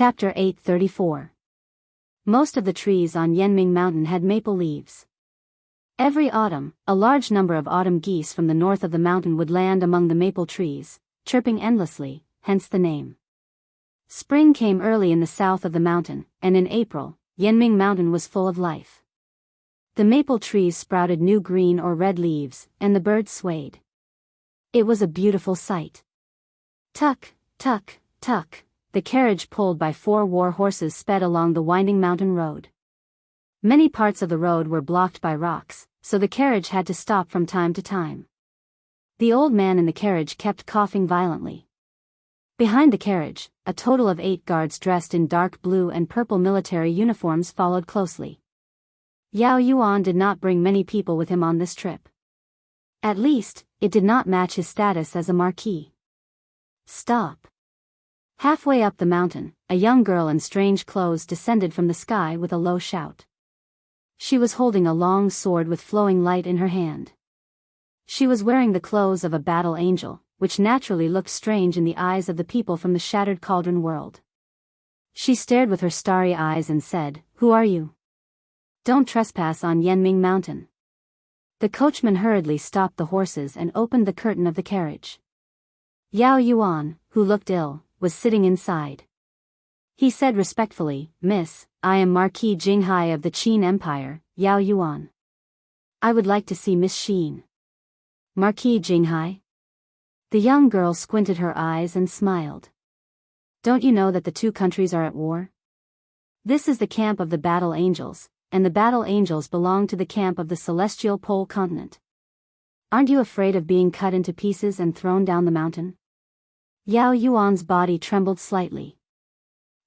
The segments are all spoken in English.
Chapter 834. Most of the trees on Yenming Mountain had maple leaves. Every autumn, a large number of autumn geese from the north of the mountain would land among the maple trees, chirping endlessly, hence the name. Spring came early in the south of the mountain, and in April, Yenming Mountain was full of life. The maple trees sprouted new green or red leaves, and the birds swayed. It was a beautiful sight. Tuck, tuck, tuck, the carriage pulled by 4 war horses sped along the winding mountain road. Many parts of the road were blocked by rocks, so the carriage had to stop from time to time. The old man in the carriage kept coughing violently. Behind the carriage, a total of 8 guards dressed in dark blue and purple military uniforms followed closely. Yao Yuan did not bring many people with him on this trip. At least, it did not match his status as a marquis. Stop. Halfway up the mountain, a young girl in strange clothes descended from the sky with a low shout. She was holding a long sword with flowing light in her hand. She was wearing the clothes of a battle angel, which naturally looked strange in the eyes of the people from the shattered cauldron world. She stared with her starry eyes and said, "Who are you? Don't trespass on Yenming Mountain." The coachman hurriedly stopped the horses and opened the curtain of the carriage. Yao Yuan, who looked ill, was sitting inside. He said respectfully, "Miss, I am Marquis Jinghai of the Qin Empire, Yao Yuan. I would like to see Miss Xin." "Marquis Jinghai?" The young girl squinted her eyes and smiled. "Don't you know that the 2 countries are at war? This is the camp of the battle angels, and the battle angels belong to the camp of the celestial pole continent. Aren't you afraid of being cut into pieces and thrown down the mountain?" Yao Yuan's body trembled slightly.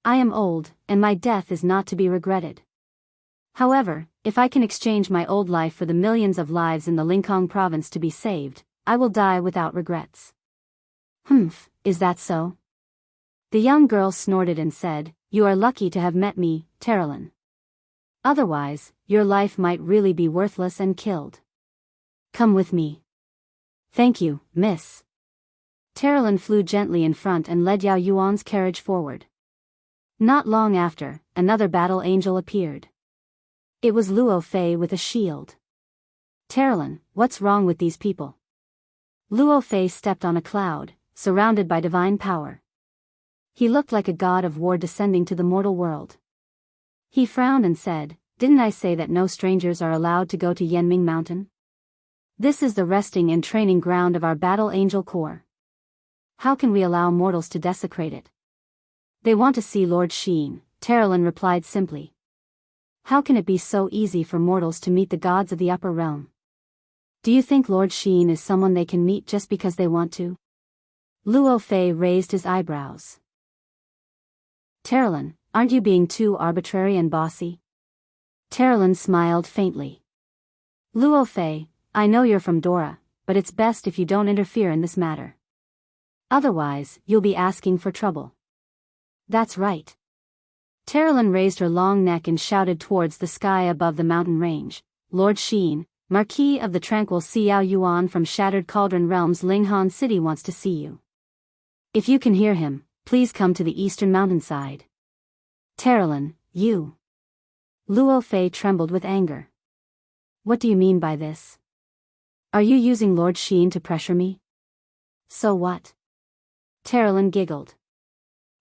"I am old, and my death is not to be regretted. However, if I can exchange my old life for the millions of lives in the Lincoln province to be saved, I will die without regrets." "Humph, is that so?" The young girl snorted and said, "You are lucky to have met me, Terralyn. Otherwise, your life might really be worthless and killed. Come with me." "Thank you, miss." Terralyn flew gently in front and led Yao Yuan's carriage forward. Not long after, another battle angel appeared. It was Luo Fei with a shield. "Terralyn, what's wrong with these people?" Luo Fei stepped on a cloud, surrounded by divine power. He looked like a god of war descending to the mortal world. He frowned and said, "Didn't I say that no strangers are allowed to go to Yenming Mountain? This is the resting and training ground of our battle angel corps. How can we allow mortals to desecrate it?" "They want to see Lord Xin," Terralyn replied simply. "How can it be so easy for mortals to meet the gods of the upper realm? Do you think Lord Xin is someone they can meet just because they want to?" Luo Fei raised his eyebrows. "Terralyn, aren't you being too arbitrary and bossy?" Terralyn smiled faintly. "Luo Fei, I know you're from Dora, but it's best if you don't interfere in this matter. Otherwise, you'll be asking for trouble." "That's right." Terralyn raised her long neck and shouted towards the sky above the mountain range, "Lord Xin, Marquis of the Tranquil Sea, Yao Yuan from Shattered Cauldron Realms Linghan City wants to see you. If you can hear him, please come to the eastern mountainside." "Terralyn, you..." Luo Fei trembled with anger. "What do you mean by this? Are you using Lord Xin to pressure me?" "So what?" Terralyn giggled.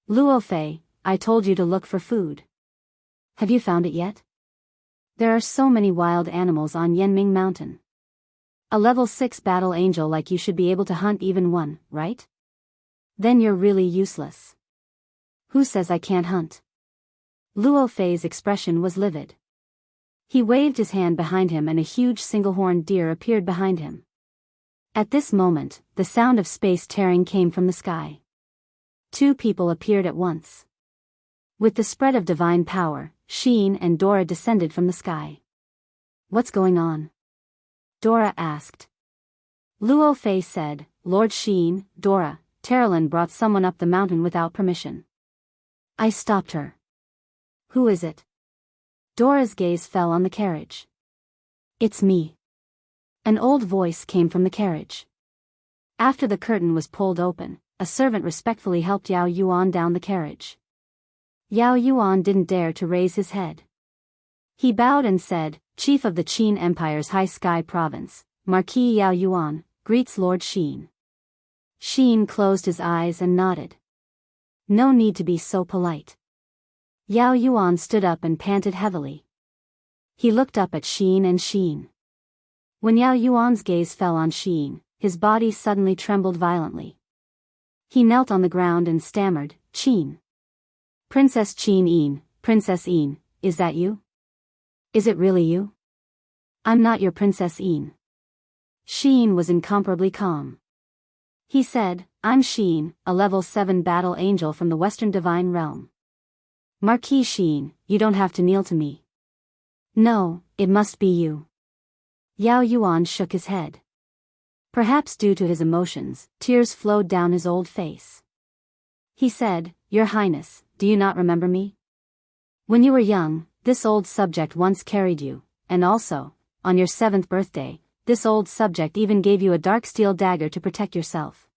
"Luo Fei, I told you to look for food. Have you found it yet? There are so many wild animals on Yenming Mountain. A level 6 battle angel like you should be able to hunt even one, right? Then you're really useless." "Who says I can't hunt?" Luo Fei's expression was livid. He waved his hand behind him and a huge single-horned deer appeared behind him. At this moment, the sound of space tearing came from the sky. 2 people appeared at once. With the spread of divine power, Xin and Dora descended from the sky. "What's going on?" Dora asked. Luo Fei said, "Lord Xin, Dora, Terralyn brought someone up the mountain without permission. I stopped her." "Who is it?" Dora's gaze fell on the carriage. "It's me." An old voice came from the carriage. After the curtain was pulled open, a servant respectfully helped Yao Yuan down the carriage. Yao Yuan didn't dare to raise his head. He bowed and said, Chief of the Qin Empire's High Sky Province, Marquis Yao Yuan, greets Lord Xin. Xin closed his eyes and nodded. No need to be so polite. Yao Yuan stood up and panted heavily. He looked up at Xin and Xin. When Yao Yuan's gaze fell on Xin, his body suddenly trembled violently. He knelt on the ground and stammered, Qin. Princess Qin Yin, Princess Yin, is that you? Is it really you? I'm not your Princess Yin. Xin was incomparably calm. He said, I'm Xin, a level 7 battle angel from the Western Divine Realm. Marquis Xin, you don't have to kneel to me. No, it must be you. Yao Yuan shook his head. Perhaps due to his emotions, tears flowed down his old face. He said, Your Highness, do you not remember me? When you were young, this old subject once carried you, and also, on your 7th birthday, this old subject even gave you a dark steel dagger to protect yourself.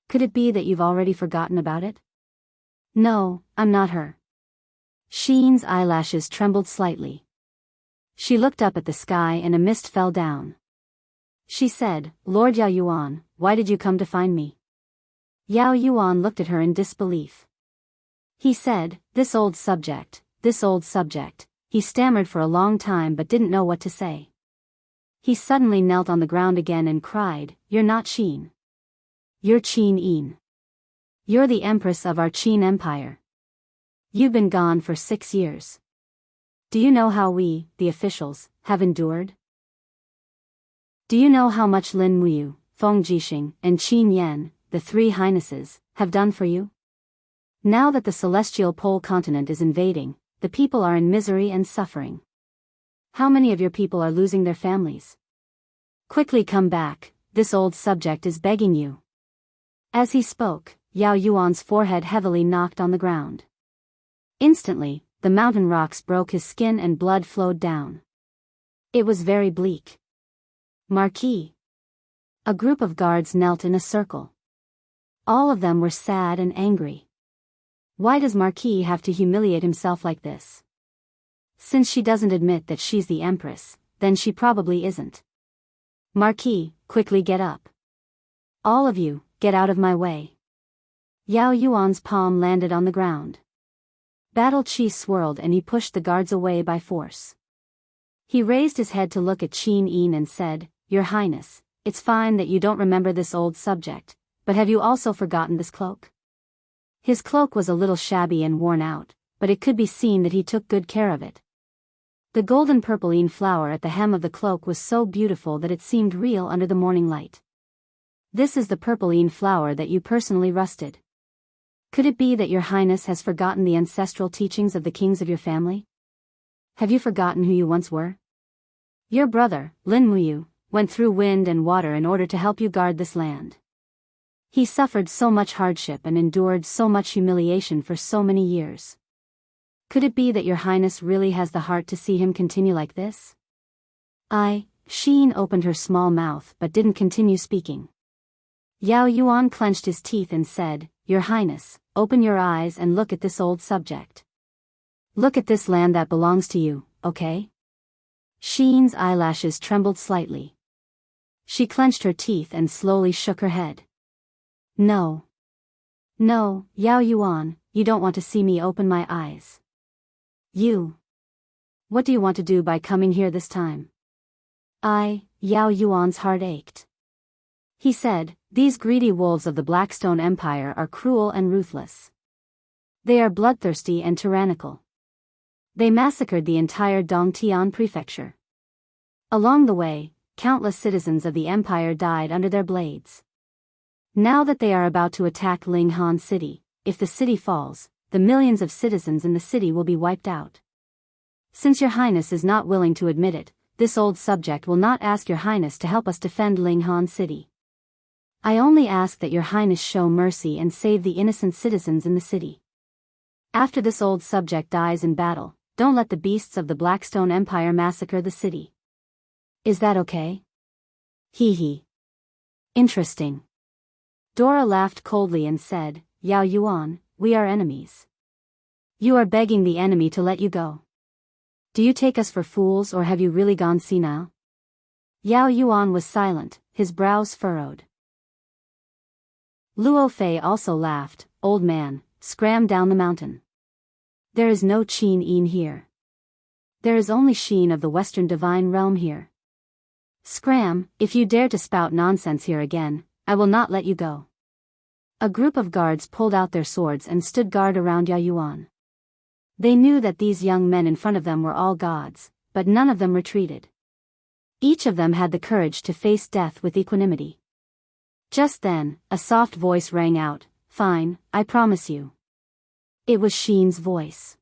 Could it be that you've already forgotten about it? No, I'm not her. Xin's eyelashes trembled slightly. She looked up at the sky and a mist fell down. She said, Lord Yao Yuan, why did you come to find me? Yao Yuan looked at her in disbelief. He said, this old subject. He stammered for a long time but didn't know what to say. He suddenly knelt on the ground again and cried, You're not Xin. You're Qin Yin. You're the Empress of our Qin Empire. You've been gone for 6 years. Do you know how we, the officials, have endured? Do you know how much Lin Muyu, Feng Jixing, and Qin Yan, the 3 highnesses, have done for you? Now that the celestial pole continent is invading, the people are in misery and suffering. How many of your people are losing their families? Quickly come back, this old subject is begging you. As he spoke, Yao Yuan's forehead heavily knocked on the ground. Instantly, the mountain rocks broke his skin and blood flowed down. It was very bleak. Marquis. A group of guards knelt in a circle. All of them were sad and angry. Why does Marquis have to humiliate himself like this? Since she doesn't admit that she's the Empress, then she probably isn't. Marquis, quickly get up. All of you, get out of my way. Yao Yuan's palm landed on the ground. Battle Qi swirled and he pushed the guards away by force. He raised his head to look at Qin Yin and said, Your Highness, it's fine that you don't remember this old subject, but have you also forgotten this cloak? His cloak was a little shabby and worn out, but it could be seen that he took good care of it. The golden purpline flower at the hem of the cloak was so beautiful that it seemed real under the morning light. This is the purpline flower that you personally rusted. Could it be that your Highness has forgotten the ancestral teachings of the kings of your family? Have you forgotten who you once were? Your brother, Lin Muyu, went through wind and water in order to help you guard this land. He suffered so much hardship and endured so much humiliation for so many years. Could it be that your Highness really has the heart to see him continue like this? Xin opened her small mouth but didn't continue speaking. Yao Yuan clenched his teeth and said, Your Highness, open your eyes and look at this old subject. Look at this land that belongs to you, okay? Xin's eyelashes trembled slightly. She clenched her teeth and slowly shook her head. No. No, Yao Yuan, you don't want to see me open my eyes. You. What do you want to do by coming here this time? Yao Yuan's heart ached. He said, These greedy wolves of the Blackstone Empire are cruel and ruthless. They are bloodthirsty and tyrannical. They massacred the entire Dongtian prefecture. Along the way, countless citizens of the empire died under their blades. Now that they are about to attack Linghan City, if the city falls, the millions of citizens in the city will be wiped out. Since your Highness is not willing to admit it, this old subject will not ask your Highness to help us defend Linghan City. I only ask that your Highness show mercy and save the innocent citizens in the city. After this old subject dies in battle, don't let the beasts of the Blackstone Empire massacre the city. Is that okay? Hee hee. Interesting. Dora laughed coldly and said, Yao Yuan, we are enemies. You are begging the enemy to let you go. Do you take us for fools or have you really gone senile? Yao Yuan was silent, his brows furrowed. Luo Fei also laughed. Old man, scram down the mountain. There is no Qin Yin here. There is only Sheen of the Western Divine Realm here. Scram, if you dare to spout nonsense here again, I will not let you go. A group of guards pulled out their swords and stood guard around Yao Yuan. They knew that these young men in front of them were all gods, but none of them retreated. Each of them had the courage to face death with equanimity. Just then, a soft voice rang out, "Fine, I promise you." It was Sheen's voice.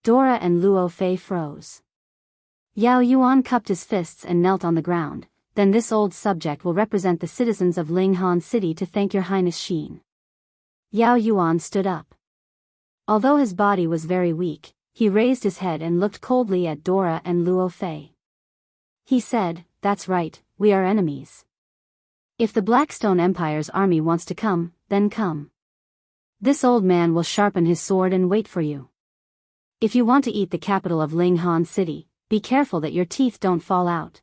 Dora and Luo Fei froze. Yao Yuan cupped his fists and knelt on the ground. Then this old subject will represent the citizens of Linghan City to thank your highness Sheen. Yao Yuan stood up. Although his body was very weak, he raised his head and looked coldly at Dora and Luo Fei. He said, "That's right, we are enemies. If the Blackstone Empire's army wants to come, then come. This old man will sharpen his sword and wait for you. If you want to eat the capital of Linghan City, be careful that your teeth don't fall out."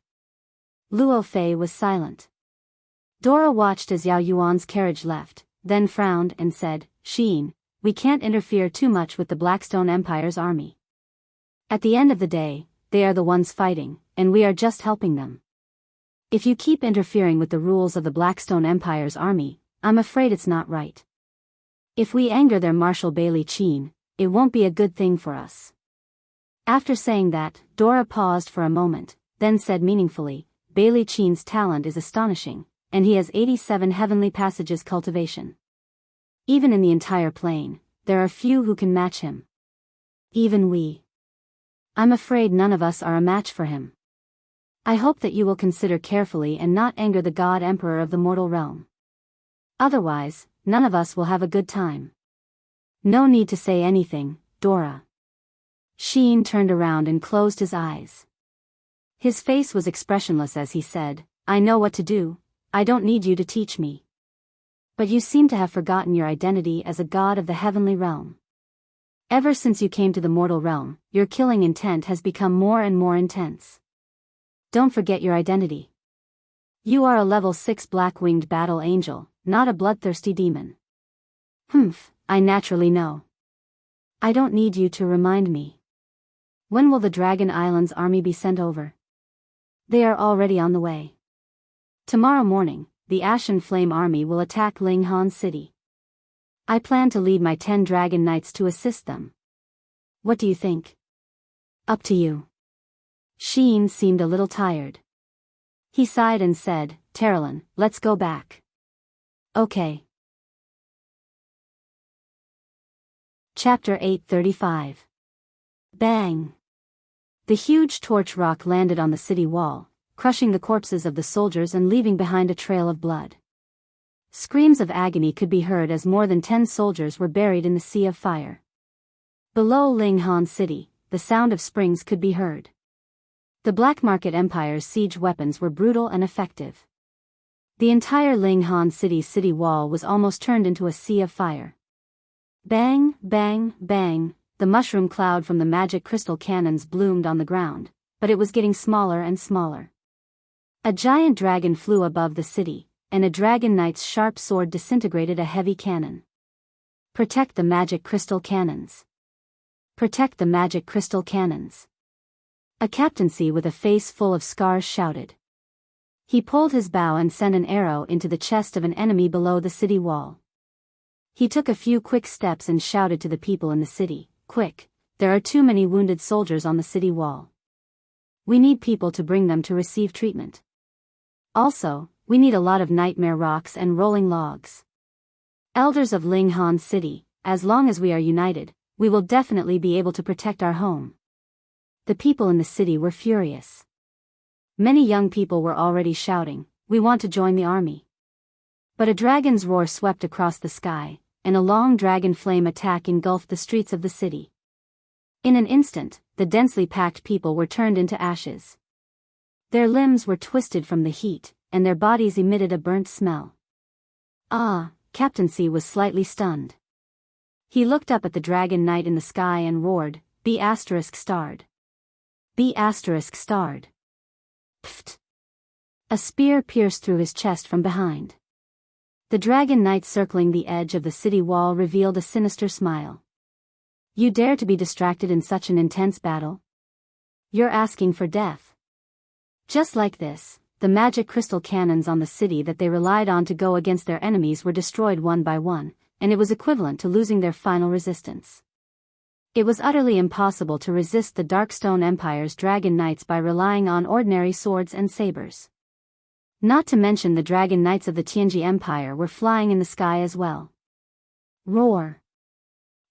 Luo Fei was silent. Dora watched as Yao Yuan's carriage left, then frowned and said, "Sheen, we can't interfere too much with the Blackstone Empire's army. At the end of the day, they are the ones fighting, and we are just helping them. If you keep interfering with the rules of the Blackstone Empire's army, I'm afraid it's not right. If we anger their Marshal Bailey Qin, it won't be a good thing for us." After saying that, Dora paused for a moment, then said meaningfully, "Bailey Qin's talent is astonishing, and he has 87 heavenly passages cultivation. Even in the entire plane, there are few who can match him. Even we. I'm afraid none of us are a match for him. I hope that you will consider carefully and not anger the God Emperor of the mortal realm. Otherwise, none of us will have a good time." "No need to say anything, Dora." Sheen turned around and closed his eyes. His face was expressionless as he said, "I know what to do, I don't need you to teach me. But you seem to have forgotten your identity as a god of the heavenly realm. Ever since you came to the mortal realm, your killing intent has become more and more intense. Don't forget your identity. You are a level 6 black-winged battle angel, not a bloodthirsty demon." "Humph, I naturally know. I don't need you to remind me. When will the Dragon Island's army be sent over?" "They are already on the way. Tomorrow morning, the Ashen Flame army will attack Linghan City. I plan to lead my 10 Dragon Knights to assist them. What do you think?" "Up to you." Sheen seemed a little tired. He sighed and said, "Terralyn, let's go back." "Okay." Chapter 835. Bang! The huge torch rock landed on the city wall, crushing the corpses of the soldiers and leaving behind a trail of blood. Screams of agony could be heard as more than 10 soldiers were buried in the sea of fire. Below Linghan City, the sound of springs could be heard. The Black Market Empire's siege weapons were brutal and effective. The entire Linghan City's city wall was almost turned into a sea of fire. Bang, bang, bang, the mushroom cloud from the magic crystal cannons bloomed on the ground, but it was getting smaller and smaller. A giant dragon flew above the city, and a dragon knight's sharp sword disintegrated a heavy cannon. "Protect the magic crystal cannons. Protect the magic crystal cannons." A captaincy with a face full of scars shouted. He pulled his bow and sent an arrow into the chest of an enemy below the city wall. He took a few quick steps and shouted to the people in the city, "Quick, there are too many wounded soldiers on the city wall. We need people to bring them to receive treatment. Also, we need a lot of nightmare rocks and rolling logs. Elders of Linghan City, as long as we are united, we will definitely be able to protect our home." The people in the city were furious. Many young people were already shouting, "We want to join the army." But a dragon's roar swept across the sky, and a long dragon flame attack engulfed the streets of the city. In an instant, the densely packed people were turned into ashes. Their limbs were twisted from the heat, and their bodies emitted a burnt smell. Captaincy was slightly stunned. He looked up at the dragon knight in the sky and roared, "Be asterisk starred. Be asterisk starred." Pfft. A spear pierced through his chest from behind. The dragon knight circling the edge of the city wall revealed a sinister smile. "You dare to be distracted in such an intense battle? You're asking for death." Just like this, the magic crystal cannons on the city that they relied on to go against their enemies were destroyed one by one, and it was equivalent to losing their final resistance. It was utterly impossible to resist the Darkstone Empire's dragon knights by relying on ordinary swords and sabers. Not to mention the dragon knights of the Tianji Empire were flying in the sky as well. Roar!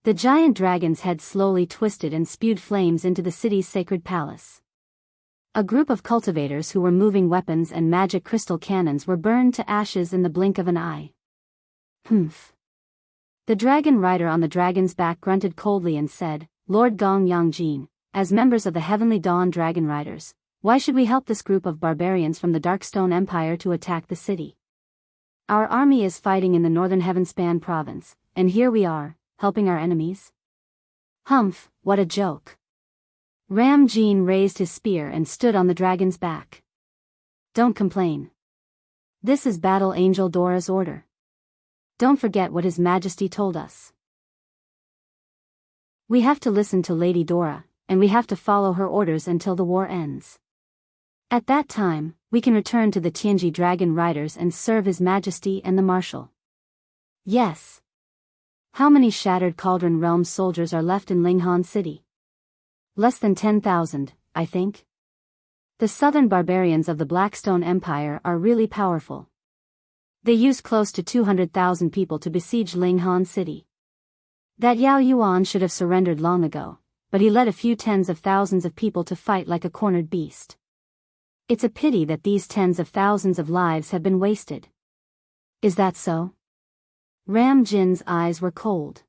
The giant dragon's head slowly twisted and spewed flames into the city's sacred palace. A group of cultivators who were moving weapons and magic crystal cannons were burned to ashes in the blink of an eye. Humph. The dragon rider on the dragon's back grunted coldly and said, "Lord Gong Yangjin, as members of the Heavenly Dawn Dragon Riders, why should we help this group of barbarians from the Darkstone Empire to attack the city? Our army is fighting in the northern Heavenspan province, and here we are, helping our enemies? Humph, what a joke." Ram Jean raised his spear and stood on the dragon's back. "Don't complain. This is Battle Angel Dora's order. Don't forget what His Majesty told us. We have to listen to Lady Dora, and we have to follow her orders until the war ends. At that time, we can return to the Tianji Dragon Riders and serve His Majesty and the Marshal." "Yes. How many Shattered Cauldron Realm soldiers are left in Linghan City?" "Less than 10,000, I think. The southern barbarians of the Blackstone Empire are really powerful. They used close to 200,000 people to besiege Linghan City. That Yao Yuan should have surrendered long ago, but he led a few tens of thousands of people to fight like a cornered beast. It's a pity that these tens of thousands of lives have been wasted." "Is that so?" Ram Jin's eyes were cold.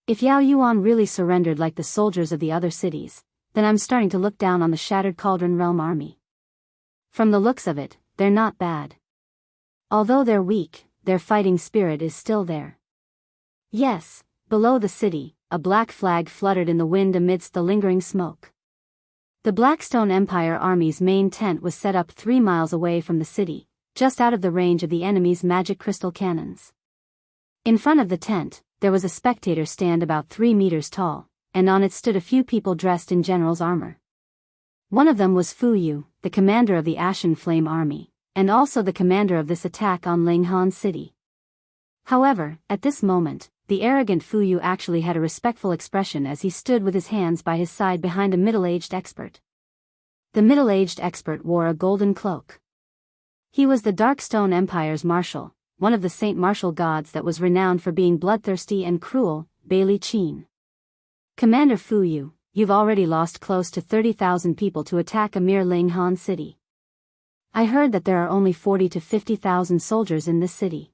"If Yao Yuan really surrendered like the soldiers of the other cities, then I'm starting to look down on the Shattered Cauldron Realm army. From the looks of it, they're not bad. Although they're weak, their fighting spirit is still there." Yes, below the city, a black flag fluttered in the wind amidst the lingering smoke. The Blackstone Empire army's main tent was set up 3 miles away from the city, just out of the range of the enemy's magic crystal cannons. In front of the tent, there was a spectator stand about 3 meters tall, and on it stood a few people dressed in general's armor. One of them was Fu Yu, the commander of the Ashen Flame Army, and also the commander of this attack on Linghan City. However, at this moment, the arrogant Fu Yu actually had a respectful expression as he stood with his hands by his side behind a middle-aged expert. The middle-aged expert wore a golden cloak. He was the Darkstone Empire's marshal, one of the Saint Martial gods that was renowned for being bloodthirsty and cruel, Bailey Qin. "Commander Fu Yu, you've already lost close to 30,000 people to attack a mere Linghan City. I heard that there are only 40 to 50,000 soldiers in this city."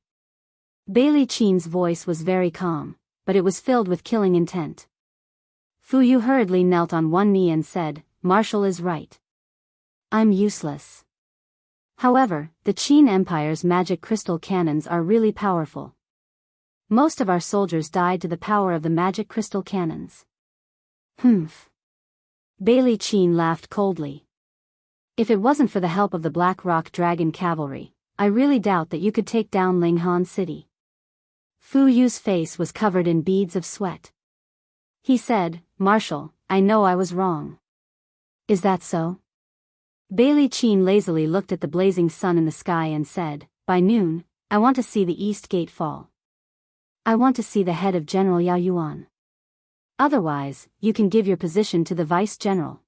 Bailey Qin's voice was very calm, but it was filled with killing intent. Fu Yu hurriedly knelt on one knee and said, "Marshal is right. I'm useless. However, the Qin Empire's magic crystal cannons are really powerful. Most of our soldiers died to the power of the magic crystal cannons." "Humph." Bailey Qin laughed coldly. "If it wasn't for the help of the Black Rock Dragon Cavalry, I really doubt that you could take down Linghan City." Fu Yu's face was covered in beads of sweat. He said, "Marshal, I know I was wrong." "Is that so?" Bailey Qin lazily looked at the blazing sun in the sky and said, "By noon, I want to see the East Gate fall. I want to see the head of General Yao Yuan. Otherwise, you can give your position to the Vice General."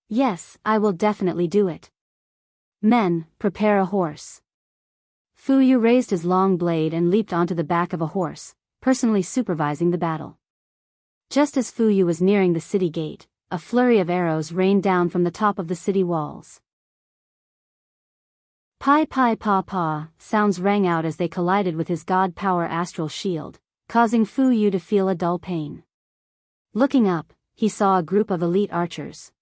"Yes, I will definitely do it. Men, prepare a horse." Fu Yu raised his long blade and leaped onto the back of a horse, personally supervising the battle. Just as Fu Yu was nearing the city gate, a flurry of arrows rained down from the top of the city walls. "Pi pi pa pa" sounds rang out as they collided with his god power astral shield, causing Fu Yu to feel a dull pain. Looking up, he saw a group of elite archers.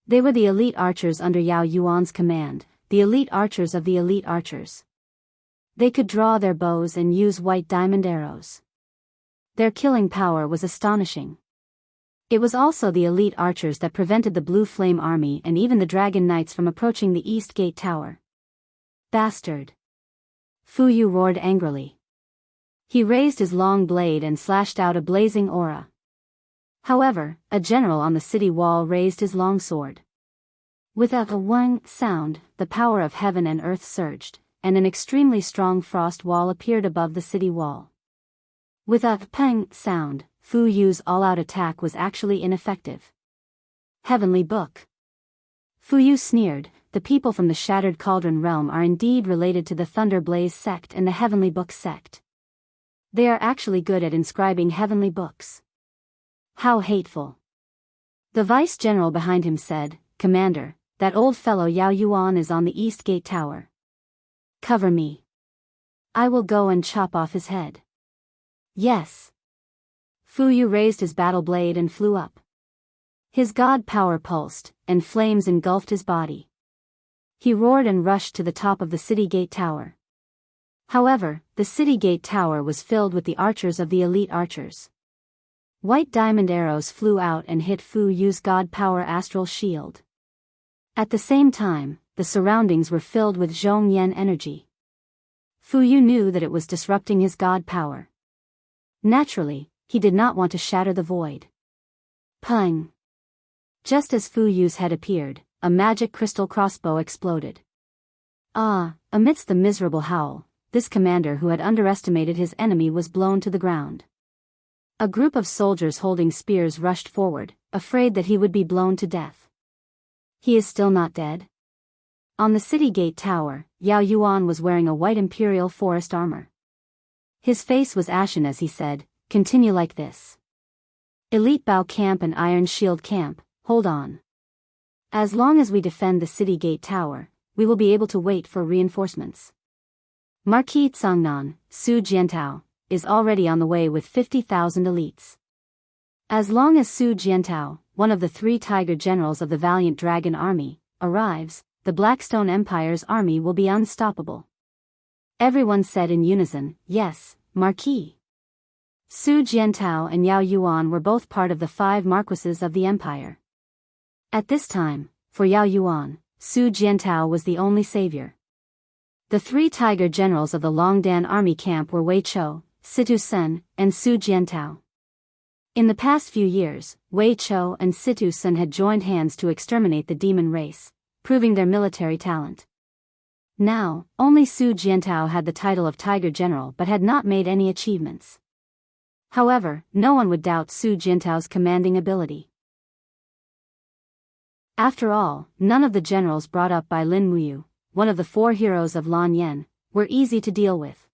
They were the elite archers under Yao Yuan's command, the elite archers of the elite archers. They could draw their bows and use white diamond arrows. Their killing power was astonishing. It was also the elite archers that prevented the Blue Flame Army and even the Dragon Knights from approaching the East Gate Tower. Bastard! Fu Yu roared angrily. He raised his long blade and slashed out a blazing aura. However, a general on the city wall raised his long sword. Without a wang sound, the power of heaven and earth surged, and an extremely strong frost wall appeared above the city wall. Without a pang sound, Fu Yu's all-out attack was actually ineffective. Heavenly Book. Fu Yu sneered, the people from the Shattered Cauldron realm are indeed related to the Thunder Blaze sect and the Heavenly Book sect. They are actually good at inscribing heavenly books. How hateful. The vice-general behind him said, Commander, that old fellow Yao Yuan is on the East Gate Tower. Cover me. I will go and chop off his head. Yes. Fu Yu raised his battle blade and flew up. His god power pulsed, and flames engulfed his body. He roared and rushed to the top of the city gate tower. However, the city gate tower was filled with the archers of the elite archers. White diamond arrows flew out and hit Fu Yu's god power astral shield. At the same time, the surroundings were filled with Zhongyan energy. Fu Yu knew that it was disrupting his god power. Naturally, he did not want to shatter the void. Pung! Just as Fu Yu's head appeared, a magic crystal crossbow exploded. Amidst the miserable howl, this commander who had underestimated his enemy was blown to the ground. A group of soldiers holding spears rushed forward, afraid that he would be blown to death. He is still not dead? On the city gate tower, Yao Yuan was wearing a white imperial forest armor. His face was ashen as he said, continue like this. Elite Bow Camp and Iron Shield Camp, hold on. As long as we defend the city gate tower, we will be able to wait for reinforcements. Marquis Tsangnan, Su Jiantao, is already on the way with 50,000 elites. As long as Su Jiantao, one of the 3 tiger generals of the Valiant Dragon Army, arrives, the Blackstone Empire's army will be unstoppable. Everyone said in unison, yes, Marquis. Su Jiantao and Yao Yuan were both part of the 5 marquises of the empire. At this time, for Yao Yuan, Su Jiantao was the only savior. The 3 tiger generals of the Longdan army camp were Wei Chou, Situ Sen, and Su Jiantao. In the past few years, Wei Chou and Situ Sen had joined hands to exterminate the demon race, proving their military talent. Now, only Su Jiantao had the title of Tiger General but had not made any achievements. However, no one would doubt Su Jiantao's commanding ability. After all, none of the generals brought up by Lin Muyu, one of the 4 heroes of Lan Yan, were easy to deal with.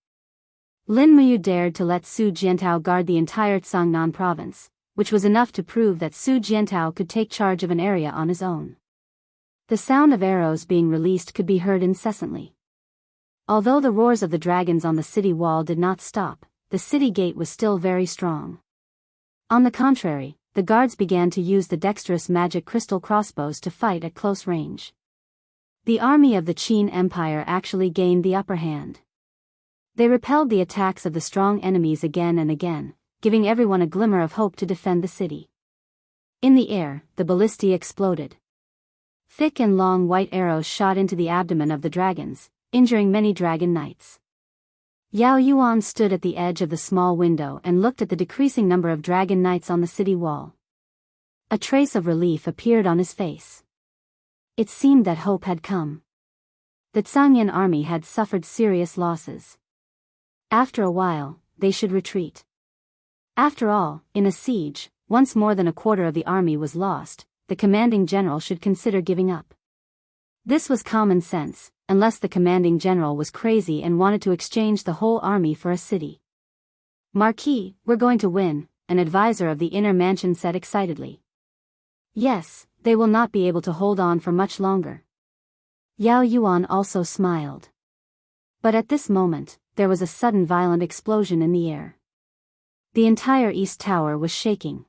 Lin Muyu dared to let Su Jiantao guard the entire Tsangnan province, which was enough to prove that Su Jiantao could take charge of an area on his own. The sound of arrows being released could be heard incessantly. Although the roars of the dragons on the city wall did not stop, the city gate was still very strong. On the contrary, the guards began to use the dexterous magic crystal crossbows to fight at close range. The army of the Qin Empire actually gained the upper hand. They repelled the attacks of the strong enemies again and again, giving everyone a glimmer of hope to defend the city. In the air, the ballistae exploded. Thick and long white arrows shot into the abdomen of the dragons, injuring many dragon knights. Yao Yuan stood at the edge of the small window and looked at the decreasing number of dragon knights on the city wall. A trace of relief appeared on his face. It seemed that hope had come. The Tsangyan army had suffered serious losses. After a while, they should retreat. After all, in a siege, once more than a quarter of the army was lost, the commanding general should consider giving up. This was common sense, unless the commanding general was crazy and wanted to exchange the whole army for a city. Marquis, we're going to win, an advisor of the inner mansion said excitedly. Yes, they will not be able to hold on for much longer. Yao Yuan also smiled. But at this moment, there was a sudden violent explosion in the air. The entire East Tower was shaking.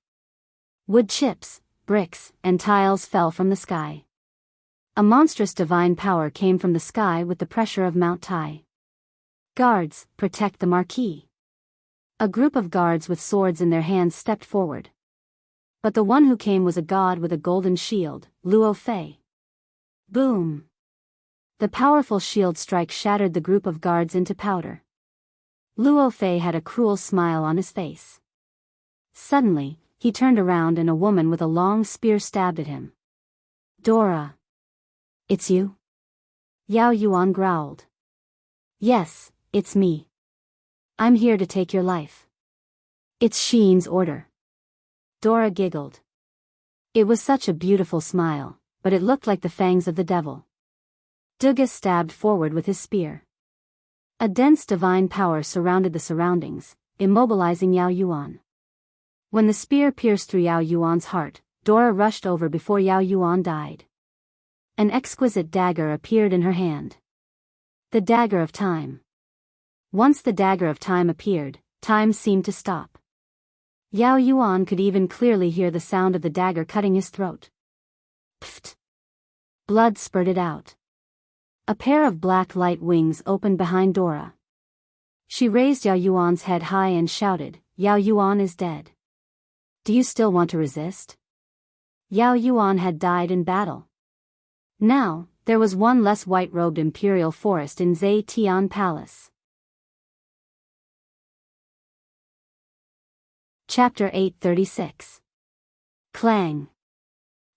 Wood chips, bricks, and tiles fell from the sky. A monstrous divine power came from the sky with the pressure of Mount Tai. Guards, protect the Marquis. A group of guards with swords in their hands stepped forward. But the one who came was a god with a golden shield, Luo Fei. Boom! The powerful shield strike shattered the group of guards into powder. Luo Fei had a cruel smile on his face. Suddenly, he turned around and a woman with a long spear stabbed at him. Dora. It's you? Yao Yuan growled. Yes, it's me. I'm here to take your life. It's Sheen's order. Dora giggled. It was such a beautiful smile, but it looked like the fangs of the devil. Duga stabbed forward with his spear. A dense divine power surrounded the surroundings, immobilizing Yao Yuan. When the spear pierced through Yao Yuan's heart, Dora rushed over before Yao Yuan died. An exquisite dagger appeared in her hand. The dagger of time. Once the dagger of time appeared, time seemed to stop. Yao Yuan could even clearly hear the sound of the dagger cutting his throat. Pfft! Blood spurted out. A pair of black light wings opened behind Dora. She raised Yao Yuan's head high and shouted, Yao Yuan is dead. Do you still want to resist? Yao Yuan had died in battle. Now, there was one less white-robed imperial forest in Zhe Tian Palace. Chapter 836. Clang.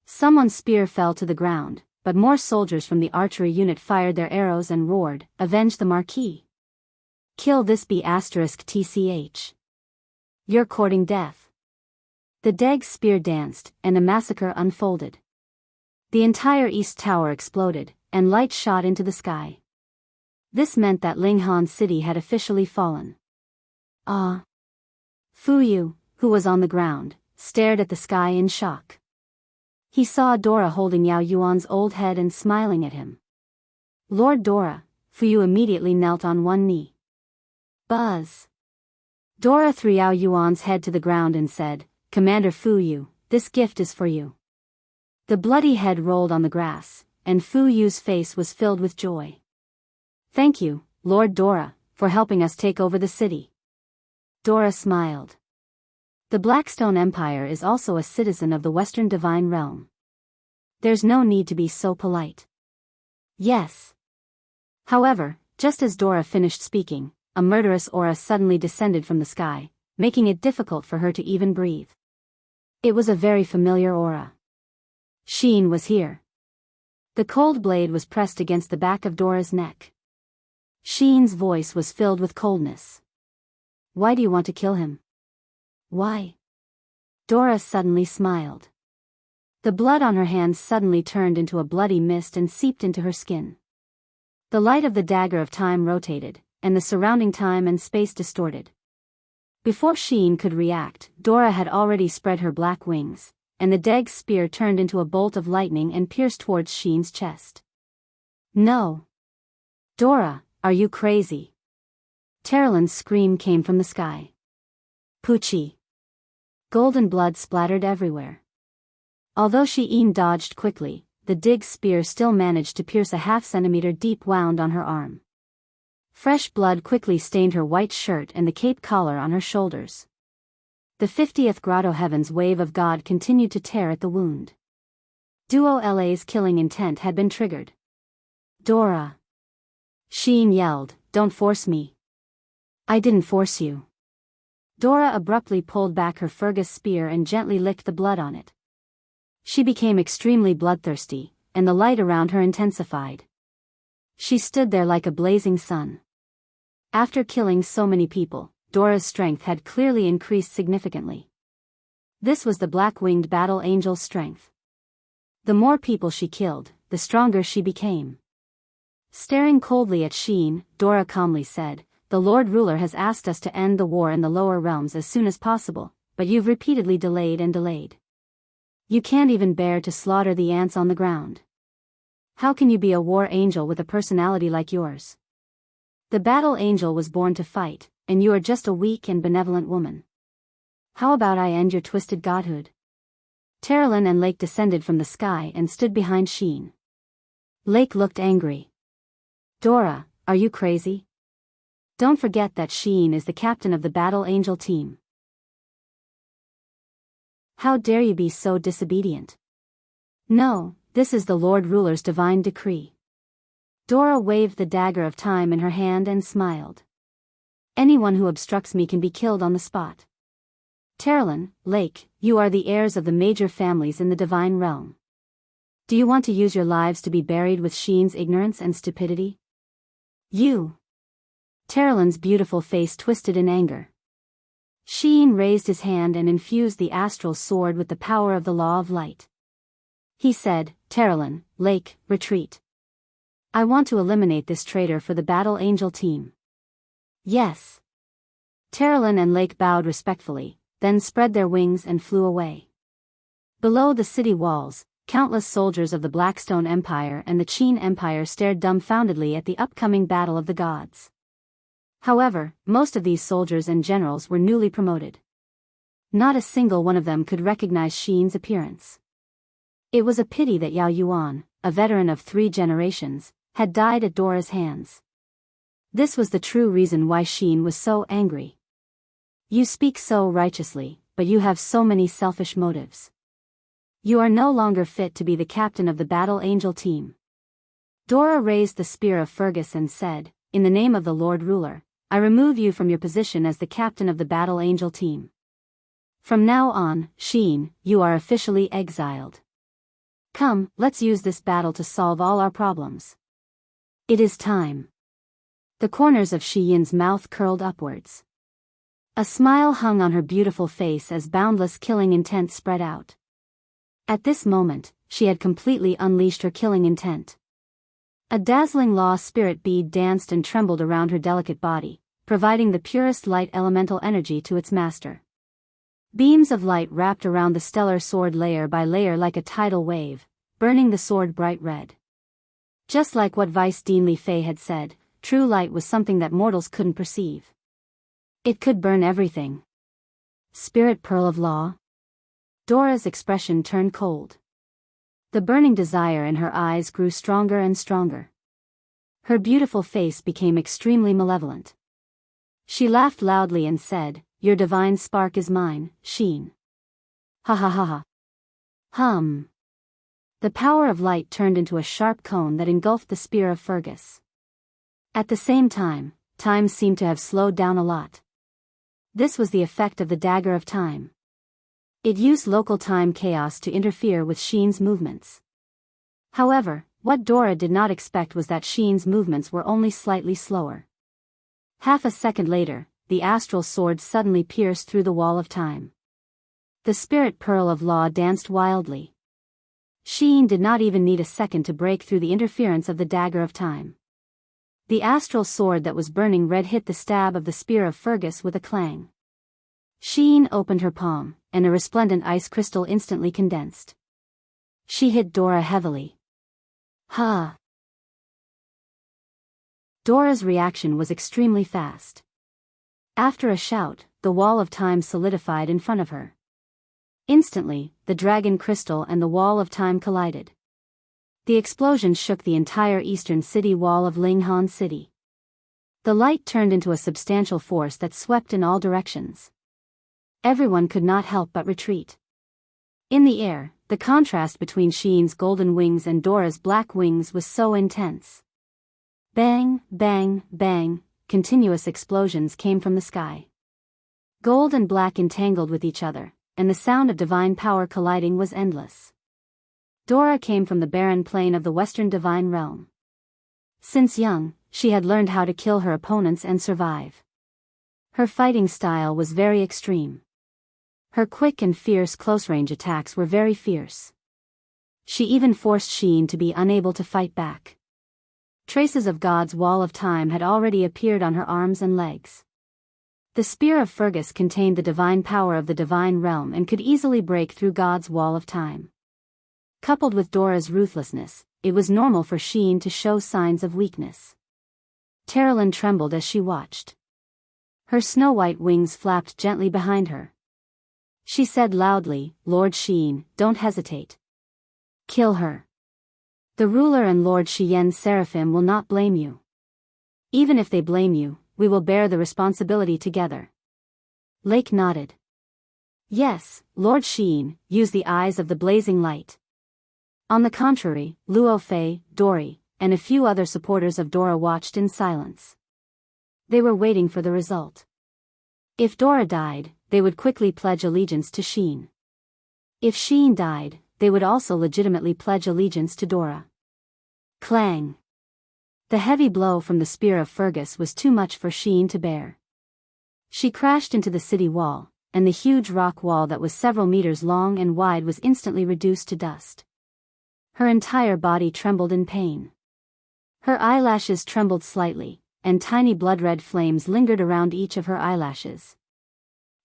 Someone's spear fell to the ground, but more soldiers from the archery unit fired their arrows and roared, Avenge the Marquis. Kill this B***TCH. You're courting death. The Deg's spear danced, and a massacre unfolded. The entire East Tower exploded, and light shot into the sky. This meant that Linghan City had officially fallen. Ah. Fu Yu, who was on the ground, stared at the sky in shock. He saw Dora holding Yao Yuan's old head and smiling at him. Lord Dora, Fu Yu immediately knelt on one knee. Buzz. Dora threw Yao Yuan's head to the ground and said, Commander Fu Yu, this gift is for you. The bloody head rolled on the grass, and Fu Yu's face was filled with joy. Thank you, Lord Dora, for helping us take over the city. Dora smiled. The Blackstone Empire is also a citizen of the Western Divine Realm. There's no need to be so polite. Yes. However, just as Dora finished speaking, a murderous aura suddenly descended from the sky, making it difficult for her to even breathe. It was a very familiar aura. Sheen was here. The cold blade was pressed against the back of Dora's neck. Sheen's voice was filled with coldness. Why do you want to kill him? Why? Dora suddenly smiled. The blood on her hands suddenly turned into a bloody mist and seeped into her skin. The light of the dagger of time rotated, and the surrounding time and space distorted. Before Sheen could react, Dora had already spread her black wings, and the Deg's spear turned into a bolt of lightning and pierced towards Sheen's chest. No. Dora, are you crazy? Terilyn's scream came from the sky. Poochie. Golden blood splattered everywhere. Although Sheen dodged quickly, the Deg's spear still managed to pierce a half-centimeter deep wound on her arm. Fresh blood quickly stained her white shirt and the cape collar on her shoulders. The 50th Grotto Heaven's wave of God continued to tear at the wound. Duo LA's killing intent had been triggered. Dora. Sheen yelled, Don't force me. I didn't force you. Dora abruptly pulled back her Fergus spear and gently licked the blood on it. She became extremely bloodthirsty, and the light around her intensified. She stood there like a blazing sun. After killing so many people, Dora's strength had clearly increased significantly. This was the black-winged battle angel's strength. The more people she killed, the stronger she became. Staring coldly at Sheen, Dora calmly said, The Lord Ruler has asked us to end the war in the lower realms as soon as possible, but you've repeatedly delayed and delayed. You can't even bear to slaughter the ants on the ground. How can you be a war angel with a personality like yours? The battle angel was born to fight, and you are just a weak and benevolent woman. How about I end your twisted godhood? Terilyn and Lake descended from the sky and stood behind Sheen. Lake looked angry. Dora, are you crazy? Don't forget that Sheen is the captain of the Battle Angel team. How dare you be so disobedient? No, this is the Lord Ruler's divine decree. Dora waved the dagger of time in her hand and smiled. Anyone who obstructs me can be killed on the spot. Terralyn, Lake, you are the heirs of the major families in the divine realm. Do you want to use your lives to be buried with Sheen's ignorance and stupidity? You. Terralyn's beautiful face twisted in anger. Sheen raised his hand and infused the astral sword with the power of the law of light. He said, Terralyn, Lake, retreat. I want to eliminate this traitor for the Battle Angel team. Yes. Terralyn and Lake bowed respectfully, then spread their wings and flew away. Below the city walls, countless soldiers of the Blackstone Empire and the Qin Empire stared dumbfoundedly at the upcoming battle of the gods. However, most of these soldiers and generals were newly promoted. Not a single one of them could recognize Sheen's appearance. It was a pity that Yao Yuan, a veteran of 3 generations, had died at Dora's hands. This was the true reason why Sheen was so angry. You speak so righteously, but you have so many selfish motives. You are no longer fit to be the captain of the Battle Angel team. Dora raised the spear of Fergus and said, in the name of the Lord Ruler, I remove you from your position as the captain of the Battle Angel team. From now on, Sheen, you are officially exiled. Come, let's use this battle to solve all our problems. It is time. The corners of Shi Yin's mouth curled upwards. A smile hung on her beautiful face as boundless killing intent spread out. At this moment, she had completely unleashed her killing intent. A dazzling law spirit bead danced and trembled around her delicate body, providing the purest light elemental energy to its master. Beams of light wrapped around the stellar sword layer by layer like a tidal wave, burning the sword bright red. Just like what Vice Dean Li Fei had said, true light was something that mortals couldn't perceive. It could burn everything. Spirit Pearl of Law? Dora's expression turned cold. The burning desire in her eyes grew stronger and stronger. Her beautiful face became extremely malevolent. She laughed loudly and said, Your divine spark is mine, Sheen. Ha ha ha ha. Hum. The power of light turned into a sharp cone that engulfed the spear of Fergus. At the same time, time seemed to have slowed down a lot. This was the effect of the dagger of time. It used local time chaos to interfere with Sheen's movements. However, what Dora did not expect was that Sheen's movements were only slightly slower. Half a second later, the astral sword suddenly pierced through the wall of time. The spirit pearl of law danced wildly. Sheen did not even need a second to break through the interference of the dagger of time. The astral sword that was burning red hit the stab of the spear of Fergus with a clang. Sheen opened her palm, and a resplendent ice crystal instantly condensed. She hit Dora heavily. Ha! Dora's reaction was extremely fast. After a shout, the wall of time solidified in front of her. Instantly, the dragon crystal and the wall of time collided. The explosion shook the entire eastern city wall of Linghan City. The light turned into a substantial force that swept in all directions. Everyone could not help but retreat. In the air, the contrast between Sheen's golden wings and Dora's black wings was so intense. Bang, bang, bang, continuous explosions came from the sky. Gold and black entangled with each other, and the sound of divine power colliding was endless. Dora came from the barren plain of the Western Divine Realm. Since young, she had learned how to kill her opponents and survive. Her fighting style was very extreme. Her quick and fierce close-range attacks were very fierce. She even forced Sheen to be unable to fight back. Traces of God's wall of time had already appeared on her arms and legs. The spear of Fergus contained the divine power of the divine realm and could easily break through God's wall of time. Coupled with Dora's ruthlessness, it was normal for Sheen to show signs of weakness. Terralyn trembled as she watched. Her snow-white wings flapped gently behind her. She said loudly, Lord Sheen, don't hesitate. Kill her. The ruler and Lord Shiyen Seraphim will not blame you. Even if they blame you, we will bear the responsibility together. Lake nodded. Yes, Lord Sheen, use the eyes of the blazing light. On the contrary, Luo Fei, Dory, and a few other supporters of Dora watched in silence. They were waiting for the result. If Dora died, they would quickly pledge allegiance to Sheen. If Sheen died, they would also legitimately pledge allegiance to Dora. Clang! The heavy blow from the spear of Fergus was too much for Sheen to bear. She crashed into the city wall, and the huge rock wall that was several meters long and wide was instantly reduced to dust. Her entire body trembled in pain. Her eyelashes trembled slightly, and tiny blood-red flames lingered around each of her eyelashes.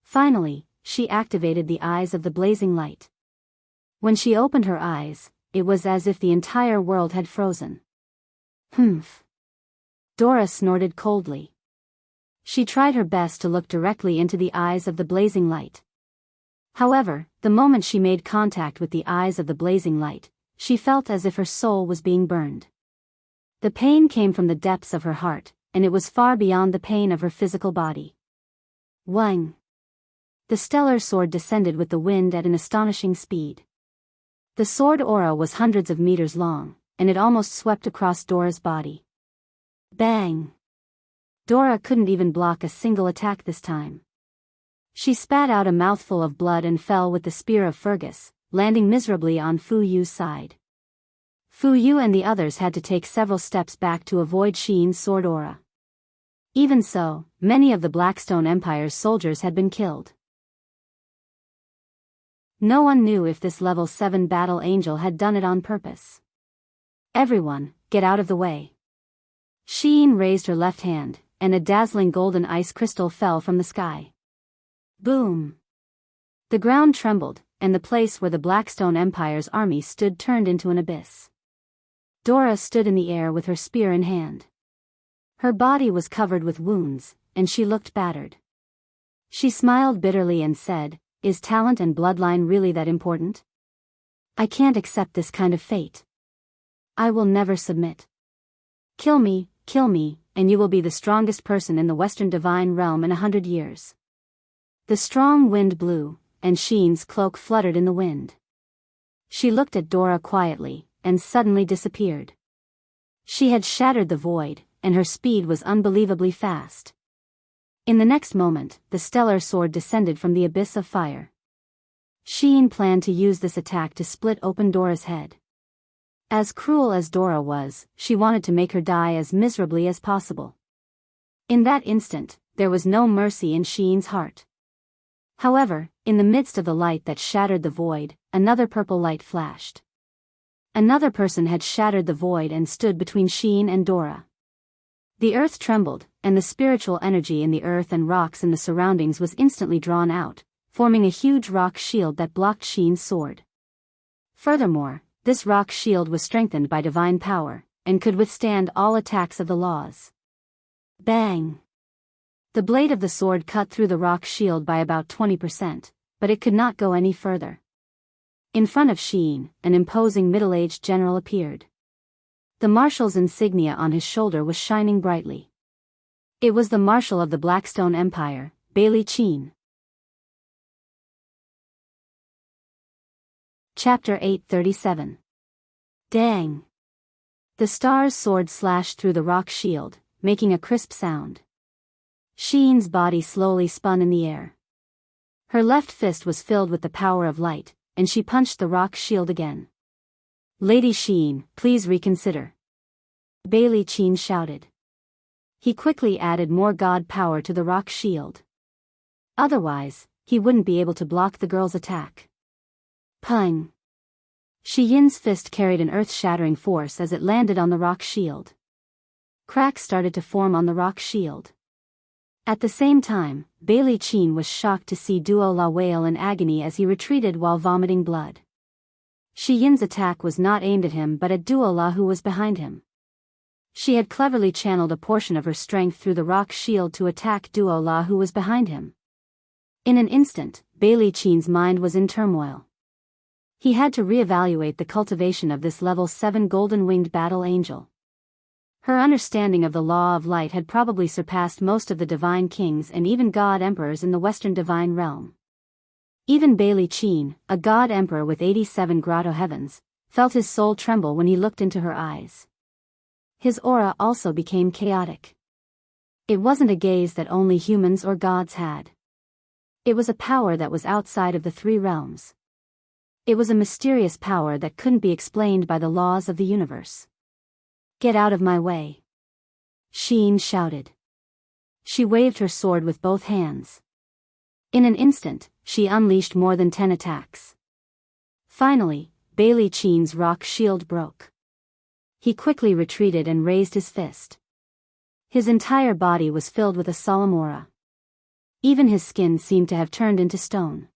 Finally, she activated the eyes of the blazing light. When she opened her eyes, it was as if the entire world had frozen. Humph! Dora snorted coldly. She tried her best to look directly into the eyes of the blazing light. However, the moment she made contact with the eyes of the blazing light, she felt as if her soul was being burned. The pain came from the depths of her heart, and it was far beyond the pain of her physical body. Wang! The stellar sword descended with the wind at an astonishing speed. The sword aura was hundreds of meters long, and it almost swept across Dora's body. Bang! Dora couldn't even block a single attack this time. She spat out a mouthful of blood and fell with the spear of Fergus, landing miserably on Fu Yu's side. Fu Yu and the others had to take several steps back to avoid Sheen's sword aura. Even so, many of the Blackstone Empire's soldiers had been killed. No one knew if this level 7 battle angel had done it on purpose. Everyone, get out of the way. Sheen raised her left hand, and a dazzling golden ice crystal fell from the sky. Boom! The ground trembled, and the place where the Blackstone Empire's army stood turned into an abyss. Dora stood in the air with her spear in hand. Her body was covered with wounds, and she looked battered. She smiled bitterly and said, "Is talent and bloodline really that important? I can't accept this kind of fate. I will never submit. Kill me, and you will be the strongest person in the Western Divine Realm in 100 years." The strong wind blew, and Sheen's cloak fluttered in the wind. She looked at Dora quietly, and suddenly disappeared. She had shattered the void, and her speed was unbelievably fast. In the next moment, the stellar sword descended from the abyss of fire. Sheen planned to use this attack to split open Dora's head. As cruel as Dora was, she wanted to make her die as miserably as possible. In that instant, there was no mercy in Sheen's heart. However, in the midst of the light that shattered the void, another purple light flashed. Another person had shattered the void and stood between Sheen and Dora. The earth trembled, and the spiritual energy in the earth and rocks in the surroundings was instantly drawn out, forming a huge rock shield that blocked Sheen's sword. Furthermore, this rock shield was strengthened by divine power, and could withstand all attacks of the laws. Bang! The blade of the sword cut through the rock shield by about 20%, but it could not go any further. In front of Sheen, an imposing middle-aged general appeared. The marshal's insignia on his shoulder was shining brightly. It was the marshal of the Blackstone Empire, Bailey Cheen. Chapter 837. Dang! The star's sword slashed through the rock shield, making a crisp sound. Sheen's body slowly spun in the air. Her left fist was filled with the power of light, and she punched the rock shield again. "Lady Sheen, please reconsider," Bailey Cheen shouted. He quickly added more god power to the rock shield. Otherwise, he wouldn't be able to block the girl's attack. Pung! Shi Yin's fist carried an earth-shattering force as it landed on the rock shield. Cracks started to form on the rock shield. At the same time, Bailey Cheen was shocked to see Duo La wail in agony as he retreated while vomiting blood. Shi Yin's attack was not aimed at him but at Duo La, who was behind him. She had cleverly channeled a portion of her strength through the rock shield to attack Duo La, who was behind him. In an instant, Bailey Cheen's mind was in turmoil. He had to reevaluate the cultivation of this level 7 golden-winged battle angel. Her understanding of the law of light had probably surpassed most of the divine kings and even god emperors in the Western divine realm. Even Bailey Cheen, a god emperor with 87 grotto heavens, felt his soul tremble when he looked into her eyes. His aura also became chaotic. It wasn't a gaze that only humans or gods had. It was a power that was outside of the three realms. It was a mysterious power that couldn't be explained by the laws of the universe. "Get out of my way!" Sheen shouted. She waved her sword with both hands. In an instant, she unleashed more than 10 attacks. Finally, Bailey Cheen's rock shield broke. He quickly retreated and raised his fist. His entire body was filled with a solemn aura. Even his skin seemed to have turned into stone.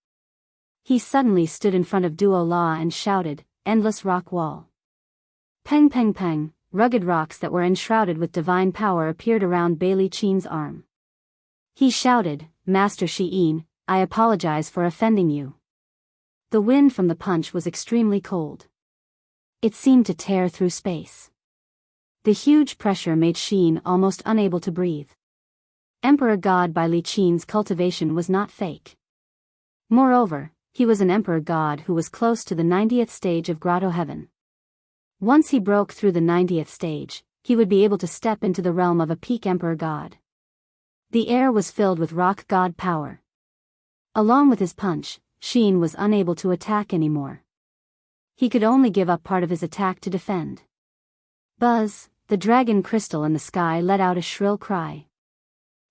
He suddenly stood in front of Duo La and shouted, "Endless rock wall." Peng peng peng, rugged rocks that were enshrouded with divine power appeared around Bailey Cheen's arm. He shouted, "Master Sheen, I apologize for offending you." The wind from the punch was extremely cold. It seemed to tear through space. The huge pressure made Sheen almost unable to breathe. Emperor God Bailey Cheen's cultivation was not fake. Moreover, he was an emperor god who was close to the 90th stage of grotto heaven. Once he broke through the 90th stage, he would be able to step into the realm of a peak emperor god. The air was filled with rock god power. Along with his punch, Sheen was unable to attack anymore. He could only give up part of his attack to defend. Buzz, the dragon crystal in the sky let out a shrill cry.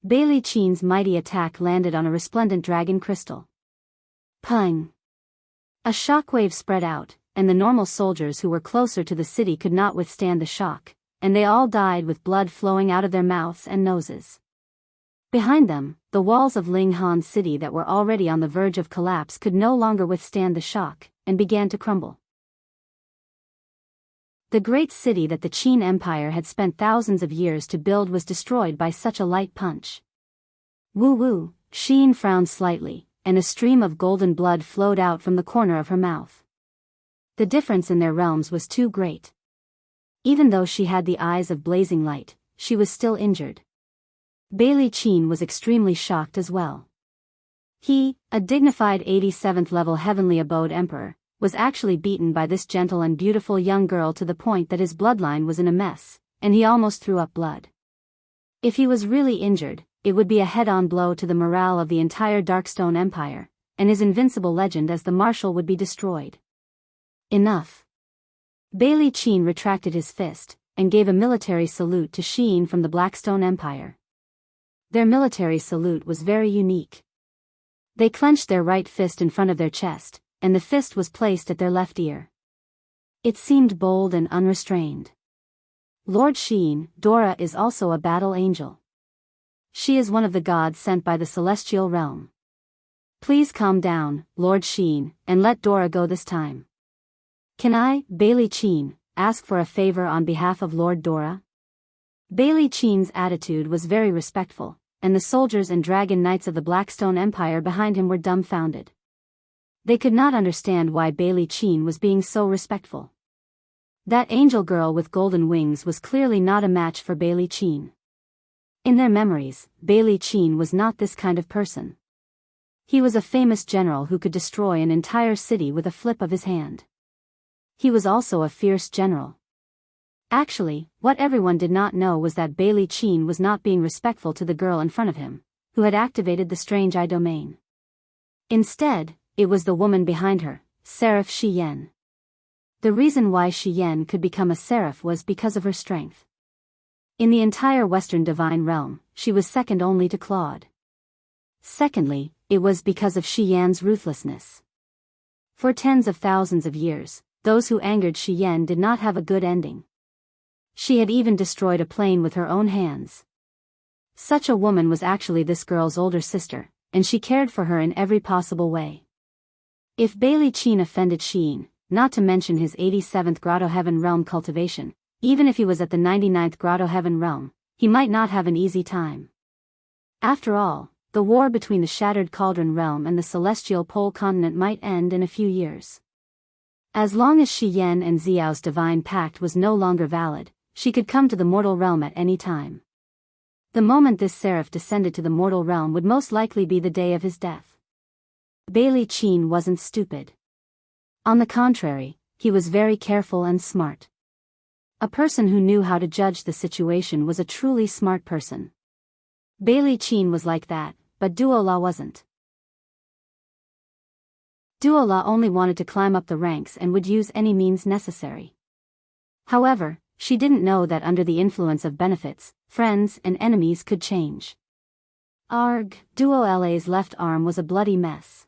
Bailey Cheen's mighty attack landed on a resplendent dragon crystal. Pung! A shockwave spread out, and the normal soldiers who were closer to the city could not withstand the shock, and they all died with blood flowing out of their mouths and noses. Behind them, the walls of Ling Han City that were already on the verge of collapse could no longer withstand the shock, and began to crumble. The great city that the Qin Empire had spent thousands of years to build was destroyed by such a light punch. Woo-woo, Sheen frowned slightly, and a stream of golden blood flowed out from the corner of her mouth. The difference in their realms was too great. Even though she had the eyes of blazing light, she was still injured. Bailey Cheen was extremely shocked as well. He, a dignified 87th level heavenly abode emperor, was actually beaten by this gentle and beautiful young girl to the point that his bloodline was in a mess, and he almost threw up blood. If he was really injured, it would be a head-on blow to the morale of the entire Darkstone Empire, and his invincible legend as the Marshal would be destroyed. Enough. Bailey Cheen retracted his fist, and gave a military salute to Sheen from the Blackstone Empire. Their military salute was very unique. They clenched their right fist in front of their chest, and the fist was placed at their left ear. It seemed bold and unrestrained. Lord Sheen, Dora is also a battle angel. She is one of the gods sent by the celestial realm. Please calm down, Lord Sheen, and let Dora go this time. Can I, Bailey Cheen, ask for a favor on behalf of Lord Dora? Bailey Cheen's attitude was very respectful, and the soldiers and dragon knights of the Blackstone Empire behind him were dumbfounded. They could not understand why Bailey Cheen was being so respectful. That angel girl with golden wings was clearly not a match for Bailey Cheen. In their memories, Bailey Cheen was not this kind of person. He was a famous general who could destroy an entire city with a flip of his hand. He was also a fierce general. Actually, what everyone did not know was that Bailey Cheen was not being respectful to the girl in front of him, who had activated the strange eye domain. Instead, it was the woman behind her, Seraph Shi Yen. The reason why Shi Yen could become a seraph was because of her strength. In the entire Western divine realm, she was second only to Claude. Secondly, it was because of Shi Yan's ruthlessness. For tens of thousands of years, those who angered Shi Yen did not have a good ending. She had even destroyed a plane with her own hands. Such a woman was actually this girl's older sister, and she cared for her in every possible way. If Bailey Cheen offended Sheen, not to mention his 87th Grotto Heaven realm cultivation, even if he was at the 99th Grotto Heaven realm, he might not have an easy time. After all, the war between the Shattered Cauldron realm and the Celestial Pole continent might end in a few years. As long as Shi Yen and Xiao's divine pact was no longer valid, she could come to the mortal realm at any time. The moment this seraph descended to the mortal realm would most likely be the day of his death. Bailey Cheen wasn't stupid. On the contrary, he was very careful and smart. A person who knew how to judge the situation was a truly smart person. Bailey Cheen was like that, but Duola wasn't. Duola only wanted to climb up the ranks and would use any means necessary. However, she didn't know that under the influence of benefits, friends and enemies could change. Arg, Duola's left arm was a bloody mess.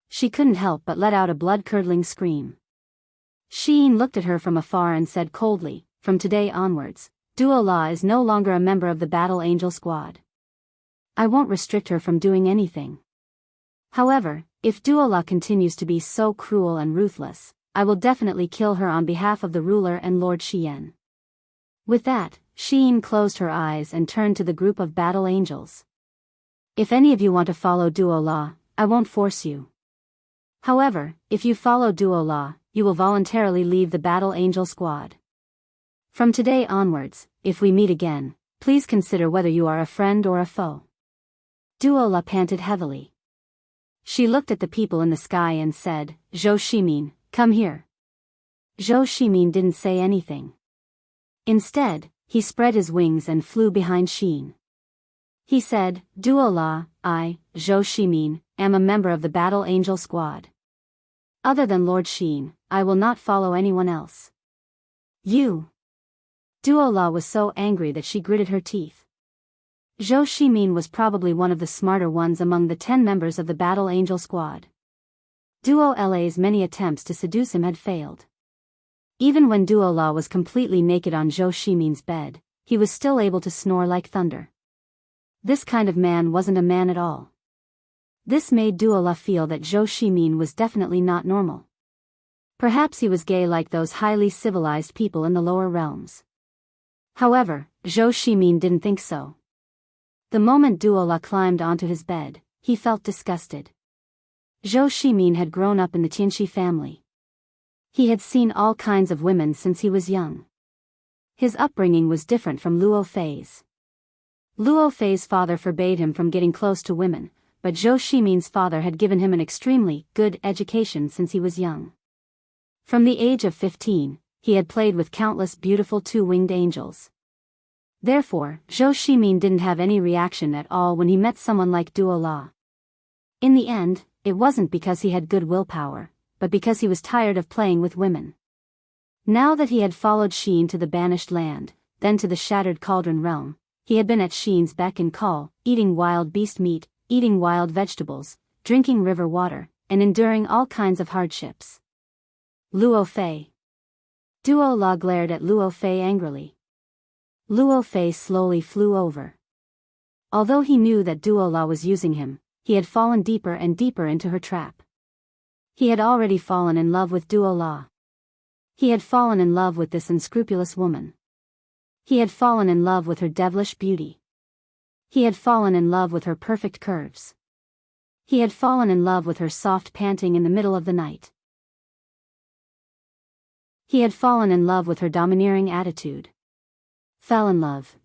She couldn't help but let out a blood-curdling scream. Sheen looked at her from afar and said coldly, "From today onwards, Duola is no longer a member of the Battle Angel Squad. I won't restrict her from doing anything. However, if Duola continues to be so cruel and ruthless, I will definitely kill her on behalf of the ruler and Lord Shien." With that, Sheen closed her eyes and turned to the group of battle angels. "If any of you want to follow Duola, I won't force you. However, if you follow Duola, you will voluntarily leave the Battle Angel Squad. From today onwards, if we meet again, please consider whether you are a friend or a foe." Duola panted heavily. She looked at the people in the sky and said, "Zhou Shimin, come here." Zhou Shimin didn't say anything. Instead, he spread his wings and flew behind Sheen. He said, "Duola, I, Zhou Shimin, am a member of the Battle Angel Squad. Other than Lord Sheen, I will not follow anyone else." "You!" Duola was so angry that she gritted her teeth. Zhou Shimin was probably one of the smarter ones among the 10 members of the Battle Angel Squad. Duola's many attempts to seduce him had failed. Even when Duola was completely naked on Zhou Shimin's bed, he was still able to snore like thunder. This kind of man wasn't a man at all. This made Duola feel that Zhou Shimin was definitely not normal. Perhaps he was gay like those highly civilized people in the lower realms. However, Zhou Shimin didn't think so. The moment Duola climbed onto his bed, he felt disgusted. Zhou Shimin had grown up in the Tianxi family. He had seen all kinds of women since he was young. His upbringing was different from Luo Fei's. Luo Fei's father forbade him from getting close to women, but Zhou Shimin's father had given him an extremely good education since he was young. From the age of 15, he had played with countless beautiful two-winged angels. Therefore, Zhou Shimin didn't have any reaction at all when he met someone like Duola. In the end, it wasn't because he had good willpower, but because he was tired of playing with women. Now that he had followed Sheen to the banished land, then to the shattered cauldron realm, he had been at Sheen's beck and call, eating wild beast meat, eating wild vegetables, drinking river water, and enduring all kinds of hardships. Luo Fei. Duola glared at Luo Fei angrily. Luo Fei slowly flew over. Although he knew that Duola was using him, he had fallen deeper and deeper into her trap. He had already fallen in love with Duola. He had fallen in love with this unscrupulous woman. He had fallen in love with her devilish beauty. He had fallen in love with her perfect curves. He had fallen in love with her soft panting in the middle of the night. He had fallen in love with her domineering attitude. Fell in love.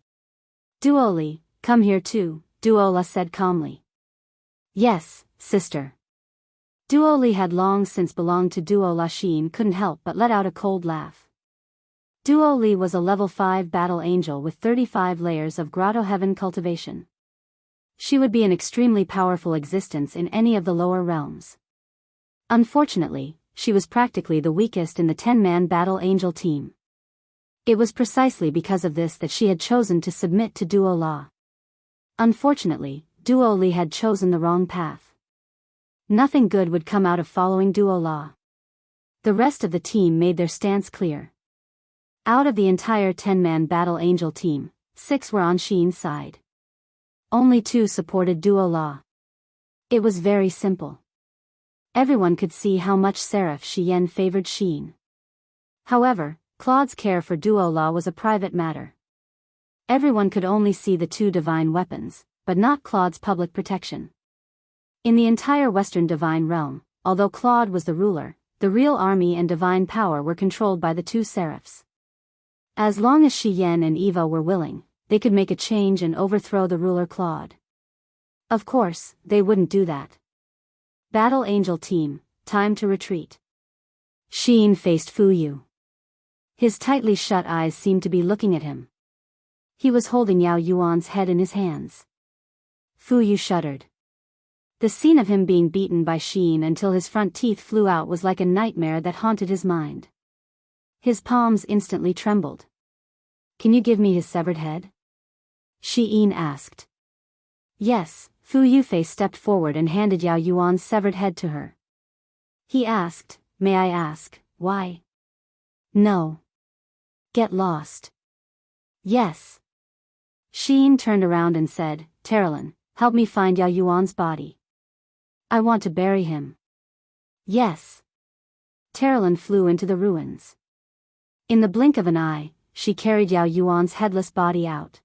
"Duoli, come here too," Duola said calmly. "Yes, sister." Duoli had long since belonged to Duola. Sheen couldn't help but let out a cold laugh. Duoli was a level 5 battle angel with 35 layers of grotto heaven cultivation. She would be an extremely powerful existence in any of the lower realms. Unfortunately, she was practically the weakest in the 10-man battle angel team. It was precisely because of this that she had chosen to submit to Duola. Unfortunately, Duoli had chosen the wrong path. Nothing good would come out of following Duola. The rest of the team made their stance clear. Out of the entire 10-man battle angel team, 6 were on Sheen's side. Only 2 supported Duola. It was very simple. Everyone could see how much Seraph Shien favored Sheen. However, Claude's care for Duola was a private matter. Everyone could only see the 2 divine weapons, but not Claude's public protection. In the entire Western Divine Realm, although Claude was the ruler, the real army and divine power were controlled by the 2 seraphs. As long as Shi Yan and Eva were willing, they could make a change and overthrow the ruler Claude. Of course, they wouldn't do that. Battle Angel Team, time to retreat. Sheen faced Fu Yu. His tightly shut eyes seemed to be looking at him. He was holding Yao Yuan's head in his hands. Fu Yu shuddered. The scene of him being beaten by Sheen until his front teeth flew out was like a nightmare that haunted his mind. His palms instantly trembled. Can you give me his severed head? Sheen asked. Yes, Fu Yufei stepped forward and handed Yao Yuan's severed head to her. He asked, may I ask, why? No. Get lost. Yes. Sheen turned around and said, Terrelin, help me find Yao Yuan's body. I want to bury him. Yes. Terrelin flew into the ruins. In the blink of an eye, she carried Yao Yuan's headless body out.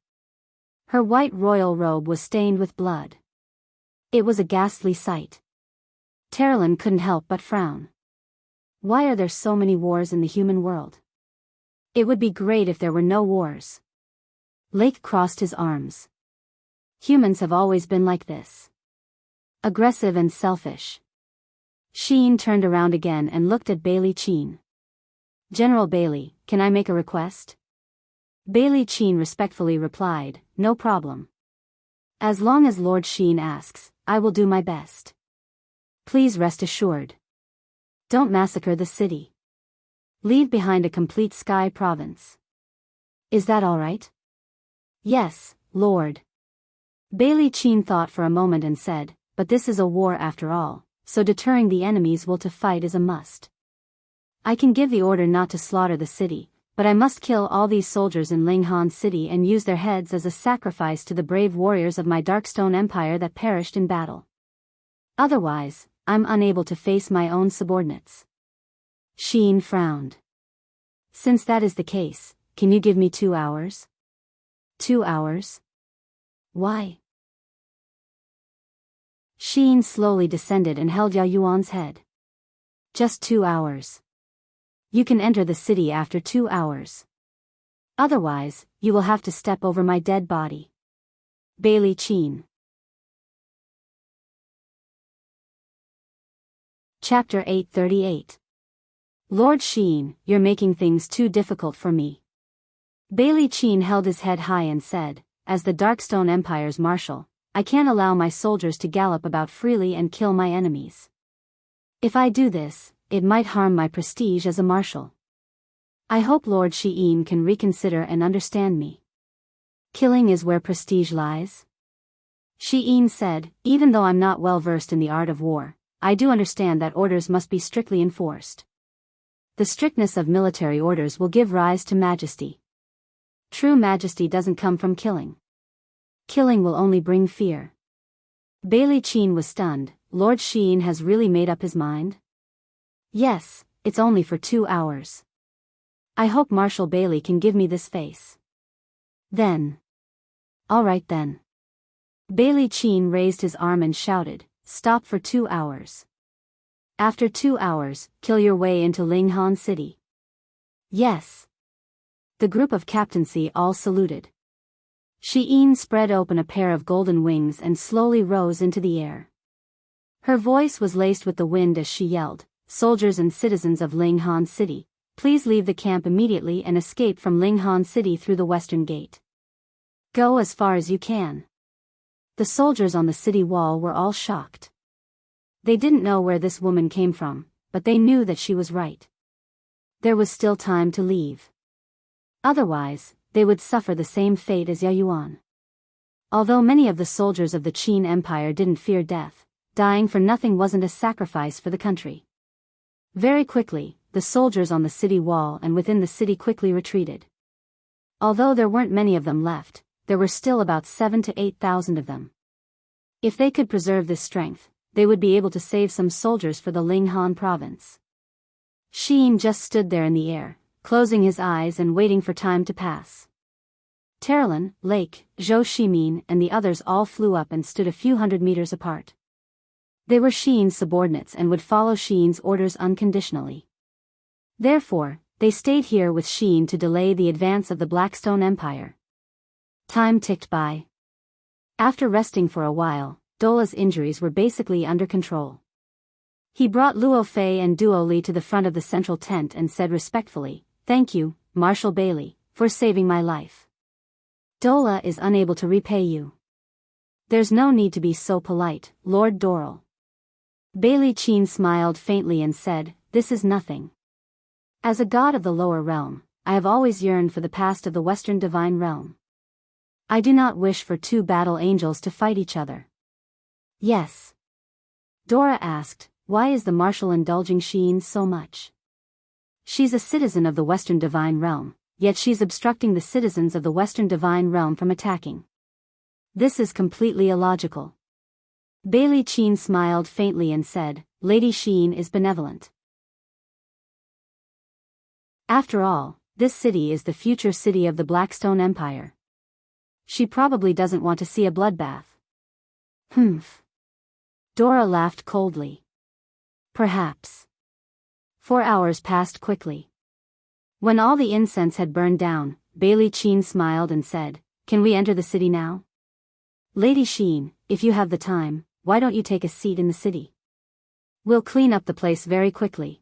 Her white royal robe was stained with blood. It was a ghastly sight. Terrelin couldn't help but frown. Why are there so many wars in the human world? It would be great if there were no wars. Lake crossed his arms. Humans have always been like this. Aggressive and selfish. Sheen turned around again and looked at Bailey Qin. General Bailey, can I make a request? Bailey Qin respectfully replied, no problem. As long as Lord Sheen asks, I will do my best. Please rest assured. Don't massacre the city. Leave behind a complete sky province. Is that all right? Yes, Lord. Bailey Qin thought for a moment and said, but this is a war after all, so deterring the enemy's will to fight is a must. I can give the order not to slaughter the city, but I must kill all these soldiers in Linghan City and use their heads as a sacrifice to the brave warriors of my Darkstone Empire that perished in battle. Otherwise, I'm unable to face my own subordinates. Sheen frowned. Since that is the case, can you give me 2 hours? 2 hours? Why? Sheen slowly descended and held Yao Yuan's head. Just 2 hours. You can enter the city after 2 hours. Otherwise, you will have to step over my dead body. Bailey Qin. Chapter 838. Lord Sheen, you're making things too difficult for me. Bailey Qin held his head high and said, as the Darkstone Empire's marshal, I can't allow my soldiers to gallop about freely and kill my enemies. If I do this, it might harm my prestige as a marshal. I hope Lord Sheen can reconsider and understand me. Killing is where prestige lies. Sheen said, even though I'm not well versed in the art of war, I do understand that orders must be strictly enforced. The strictness of military orders will give rise to majesty. True majesty doesn't come from killing. Killing will only bring fear. Bailey Qin was stunned. Lord Sheen has really made up his mind? Yes, it's only for 2 hours. I hope Marshal Bailey can give me this face. Then. All right then. Bailey Qin raised his arm and shouted, stop for 2 hours. After 2 hours, kill your way into Linghan City. Yes. The group of captaincy all saluted. Sheen spread open a pair of golden wings and slowly rose into the air. Her voice was laced with the wind as she yelled, soldiers and citizens of Linghan City, please leave the camp immediately and escape from Linghan City through the western gate. Go as far as you can. The soldiers on the city wall were all shocked. They didn't know where this woman came from, but they knew that she was right. There was still time to leave. Otherwise, they would suffer the same fate as Yao Yuan. Although many of the soldiers of the Qin Empire didn't fear death, dying for nothing wasn't a sacrifice for the country. Very quickly, the soldiers on the city wall and within the city quickly retreated. Although there weren't many of them left, there were still about 7,000 to 8,000 of them. If they could preserve this strength, they would be able to save some soldiers for the Linghan province. Sheen just stood there in the air, closing his eyes and waiting for time to pass. Terrelin, Lake, Zhou Shimin and the others all flew up and stood a few hundred meters apart. They were Sheen's subordinates and would follow Sheen's orders unconditionally. Therefore, They stayed here with Sheen to delay the advance of the Blackstone Empire. Time ticked by. After resting for a while, Dola's injuries were basically under control. He brought Luo Fei and Duo Li to the front of the central tent and said respectfully, "Thank you, Marshal Bailey, for saving my life. Dola is unable to repay you." "There's no need to be so polite, Lord Doral." Bailey Qin smiled faintly and said, "This is nothing. As a god of the lower realm, I have always yearned for the past of the Western Divine Realm. I do not wish for two battle angels to fight each other." "Yes?" Dora asked, "Why is the Marshal indulging Sheen so much? She's a citizen of the Western Divine Realm, yet she's obstructing the citizens of the Western Divine Realm from attacking. This is completely illogical." Bailey Qin smiled faintly and said, "Lady Sheen is benevolent. After all, this city is the future city of the Blackstone Empire. She probably doesn't want to see a bloodbath." "Humph." Dora laughed coldly. "Perhaps." 4 hours passed quickly. When all the incense had burned down, Bailey Qin smiled and said, "Can we enter the city now? Lady Sheen, if you have the time, why don't you take a seat in the city? We'll clean up the place very quickly."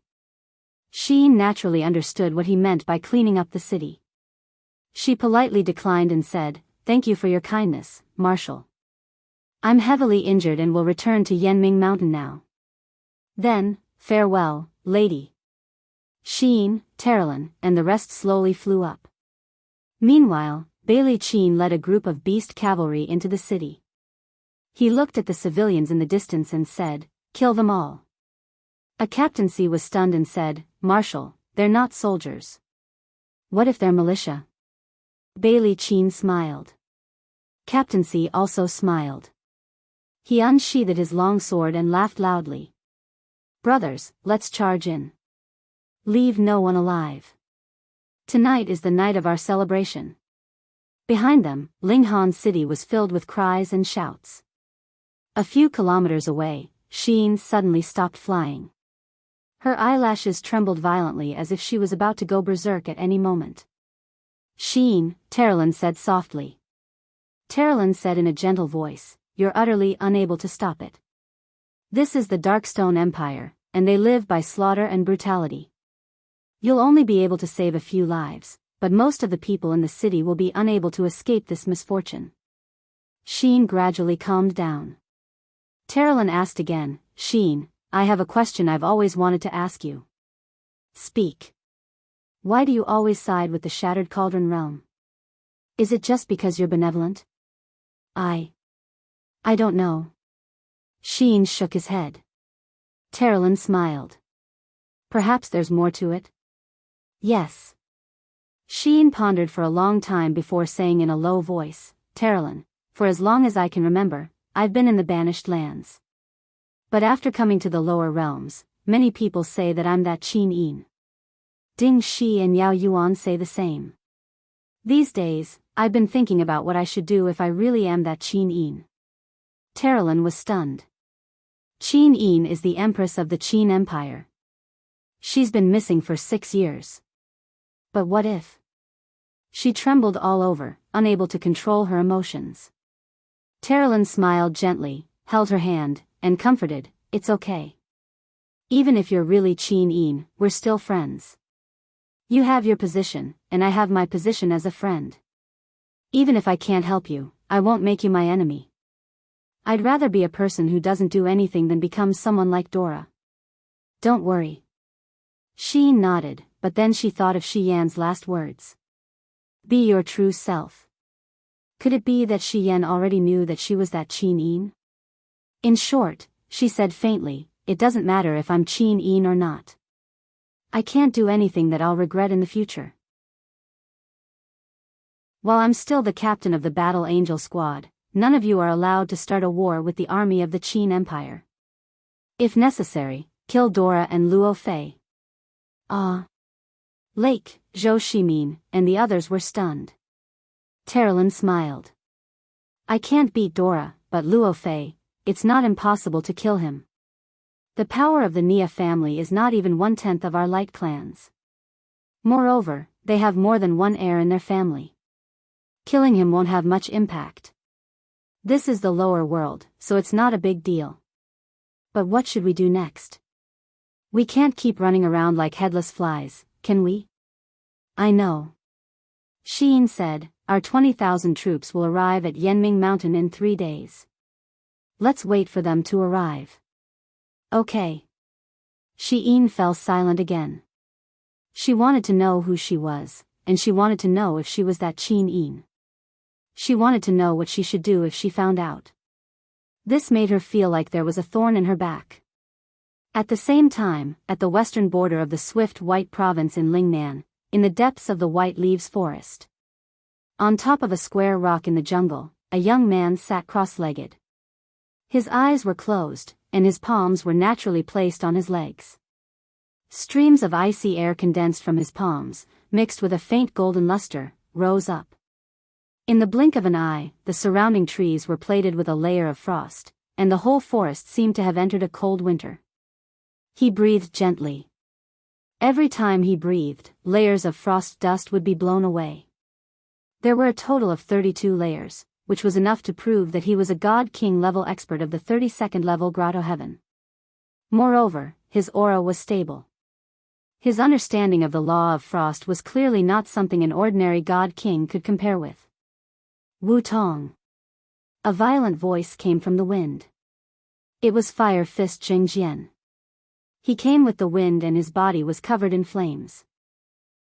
Sheen naturally understood what he meant by cleaning up the city. She politely declined and said, "Thank you for your kindness, Marshal. I'm heavily injured and will return to Yenming Mountain now. Then, farewell, lady." Sheen, Terrelin, and the rest slowly flew up. Meanwhile, Bailey Qin led a group of beast cavalry into the city. He looked at the civilians in the distance and said, "Kill them all." A captaincy was stunned and said, "Marshal, they're not soldiers." "What if they're militia?" Bailey Qin smiled. Captaincy also smiled. He unsheathed his long sword and laughed loudly. "Brothers, let's charge in. Leave no one alive. Tonight is the night of our celebration." Behind them, Linghan City was filled with cries and shouts. A few kilometers away, Sheen suddenly stopped flying. Her eyelashes trembled violently as if she was about to go berserk at any moment. "Sheen," Terrelin said softly. Terrelin said in a gentle voice, "You're utterly unable to stop it. This is the Darkstone Empire, and they live by slaughter and brutality. You'll only be able to save a few lives, but most of the people in the city will be unable to escape this misfortune." Sheen gradually calmed down. Terrelin asked again, "Sheen, I have a question I've always wanted to ask you." "Speak. Why do you always side with the Shattered Cauldron Realm? Is it just because you're benevolent?" I don't know." Sheen shook his head. Terrelin smiled. "Perhaps there's more to it?" "Yes." Sheen pondered for a long time before saying in a low voice, "Terrelin, for as long as I can remember, I've been in the Banished Lands. But after coming to the lower realms, many people say that I'm that Qin Yin. Ding Shi and Yao Yuan say the same. These days, I've been thinking about what I should do if I really am that Qin Yin." Terrelin was stunned. Qin Yin is the Empress of the Qin Empire. She's been missing for 6 years. But what if? She trembled all over, unable to control her emotions. Terrelin smiled gently, held her hand, and comforted, "It's okay. Even if you're really Qin Yin, we're still friends. You have your position, and I have my position as a friend. Even if I can't help you, I won't make you my enemy. I'd rather be a person who doesn't do anything than become someone like Dora. Don't worry." Sheen nodded, but then she thought of Shi Yan's last words. "Be your true self." Could it be that Shi Yan already knew that she was that Qin Yin? "In short," she said faintly, "it doesn't matter if I'm Qin Yin or not. I can't do anything that I'll regret in the future. While I'm still the captain of the Battle Angel Squad, none of you are allowed to start a war with the army of the Qin Empire. If necessary, kill Dora and Luo Fei." Lake, Zhou Shimin, and the others were stunned. Terrelin smiled. "I can't beat Dora, but Luo Fei, it's not impossible to kill him. The power of the Nia family is not even 1/10 of our light clans. Moreover, they have more than one heir in their family. Killing him won't have much impact. This is the lower world, so it's not a big deal. But what should we do next? We can't keep running around like headless flies, can we? I know. Sheen said, our 20,000 troops will arrive at Yenming Mountain in 3 days. Let's wait for them to arrive. Okay. Sheen fell silent again. She wanted to know who she was, and she wanted to know if she was that Sheen. She wanted to know what she should do if she found out. This made her feel like there was a thorn in her back. At the same time, at the western border of the Swift White Province in Lingnan, in the depths of the White Leaves Forest. On top of a square rock in the jungle, a young man sat cross-legged. His eyes were closed, and his palms were naturally placed on his legs. Streams of icy air condensed from his palms, mixed with a faint golden luster, rose up. In the blink of an eye, the surrounding trees were plated with a layer of frost, and the whole forest seemed to have entered a cold winter. He breathed gently. Every time he breathed, layers of frost dust would be blown away. There were a total of 32 layers, which was enough to prove that he was a God-King level expert of the 32nd level Grotto Heaven. Moreover, his aura was stable. His understanding of the law of frost was clearly not something an ordinary God-King could compare with. Wu Tong. A violent voice came from the wind. It was Fire Fist Jingjian. He came with the wind and his body was covered in flames.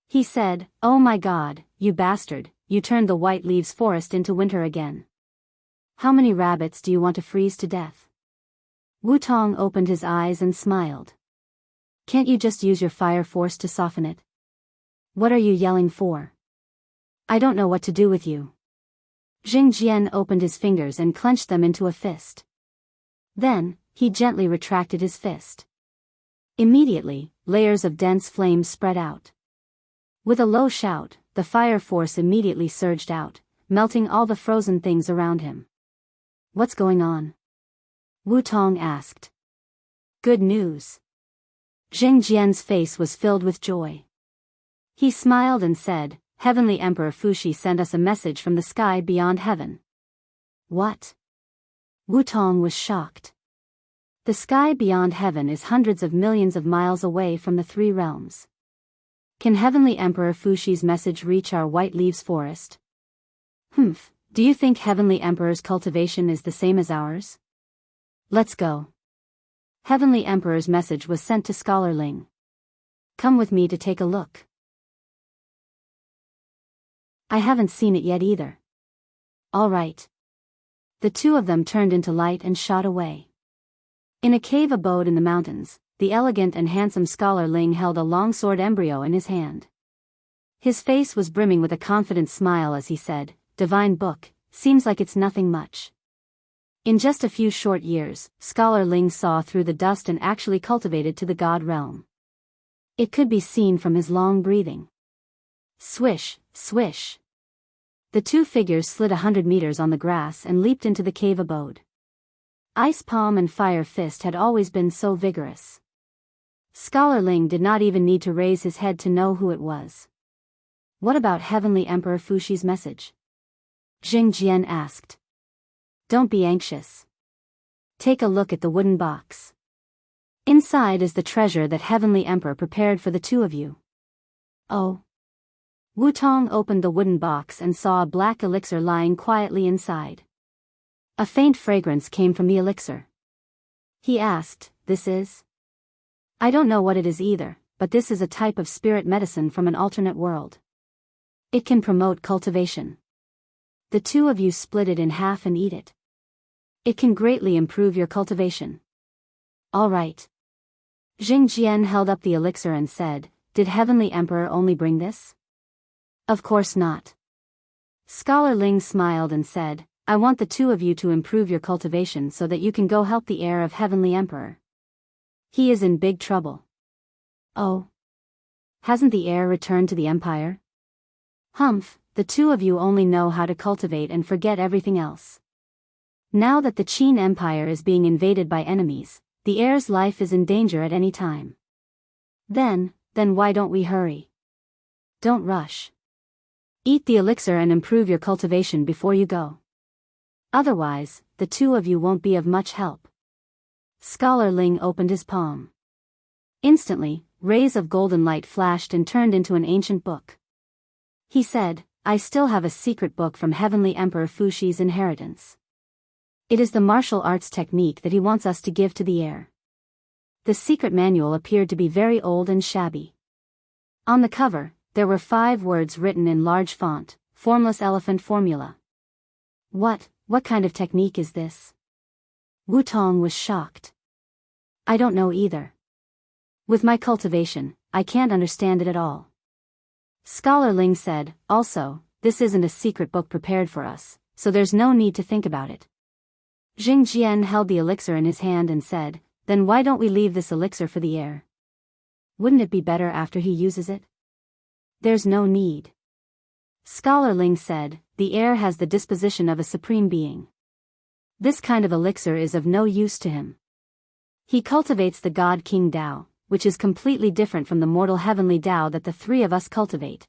He said, "Oh my God, you bastard, you turned the White Leaves Forest into winter again. How many rabbits do you want to freeze to death?" Wu Tong opened his eyes and smiled. "Can't you just use your fire force to soften it? What are you yelling for? I don't know what to do with you." Jingjian opened his fingers and clenched them into a fist. Then, he gently retracted his fist. Immediately, layers of dense flames spread out. With a low shout, the fire force immediately surged out, melting all the frozen things around him. "What's going on?" Wu Tong asked. "Good news." Jingjian's face was filled with joy. He smiled and said, "Heavenly Emperor Fuxi sent us a message from the sky beyond heaven." "What?" Wu Tong was shocked. The sky beyond heaven is hundreds of millions of miles away from the 3 realms. Can Heavenly Emperor Fuxi's message reach our White Leaves Forest? Do you think Heavenly Emperor's cultivation is the same as ours? Let's go. Heavenly Emperor's message was sent to Scholar Ling. Come with me to take a look. I haven't seen it yet either. All right. The two of them turned into light and shot away. In a cave abode in the mountains, the elegant and handsome Scholar Ling held a longsword embryo in his hand. His face was brimming with a confident smile as he said, "Divine book, seems like it's nothing much." In just a few short years, Scholar Ling saw through the dust and actually cultivated to the God realm. It could be seen from his long breathing. Swish, swish. The two figures slid 100 meters on the grass and leaped into the cave abode. Ice Palm and Fire Fist had always been so vigorous. Scholar Ling did not even need to raise his head to know who it was. What about Heavenly Emperor Fuxi's message? Jingjian asked. Don't be anxious. Take a look at the wooden box. Inside is the treasure that Heavenly Emperor prepared for the two of you. Oh. Wu Tong opened the wooden box and saw a black elixir lying quietly inside. A faint fragrance came from the elixir. He asked, "This is?" "I don't know what it is either, but this is a type of spirit medicine from an alternate world. It can promote cultivation. The two of you split it in half and eat it. It can greatly improve your cultivation." All right. Jingjian held up the elixir and said, "Did Heavenly Emperor only bring this?" "Of course not." Scholar Ling smiled and said, "I want the two of you to improve your cultivation so that you can go help the heir of Heavenly Emperor. He is in big trouble." "Oh. Hasn't the heir returned to the Empire?" "Humph, the two of you only know how to cultivate and forget everything else. Now that the Qin Empire is being invaded by enemies, the heir's life is in danger at any time. Then why don't we hurry?" Don't rush. Eat the elixir and improve your cultivation before you go. Otherwise, the two of you won't be of much help. Scholar Ling opened his palm. Instantly, rays of golden light flashed and turned into an ancient book. He said, I still have a secret book from Heavenly Emperor Fushi's inheritance. It is the martial arts technique that he wants us to give to the heir. The secret manual appeared to be very old and shabby. On the cover, there were 5 words written in large font, Formless Elephant Formula. What kind of technique is this? Wu Tong was shocked. I don't know either. With my cultivation, I can't understand it at all. Scholar Ling said, also, this isn't a secret book prepared for us, so there's no need to think about it. Jing Jian held the elixir in his hand and said, then why don't we leave this elixir for the heir? Wouldn't it be better after he uses it? There's no need. Scholar Ling said, the heir has the disposition of a supreme being. This kind of elixir is of no use to him. He cultivates the God King Tao, which is completely different from the mortal heavenly Tao that the 3 of us cultivate.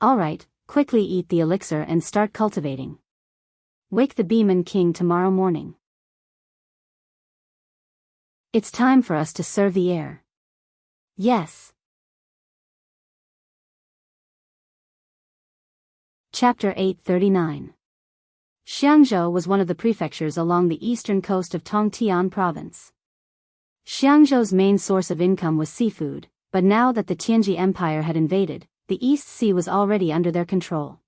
Alright, quickly eat the elixir and start cultivating. Wake the Beeman King tomorrow morning. It's time for us to serve the heir. Yes. Chapter 839. Xiangzhou was one of the prefectures along the eastern coast of Tongtian province. Xiangzhou's main source of income was seafood, but now that the Tianji Empire had invaded, the East Sea was already under their control.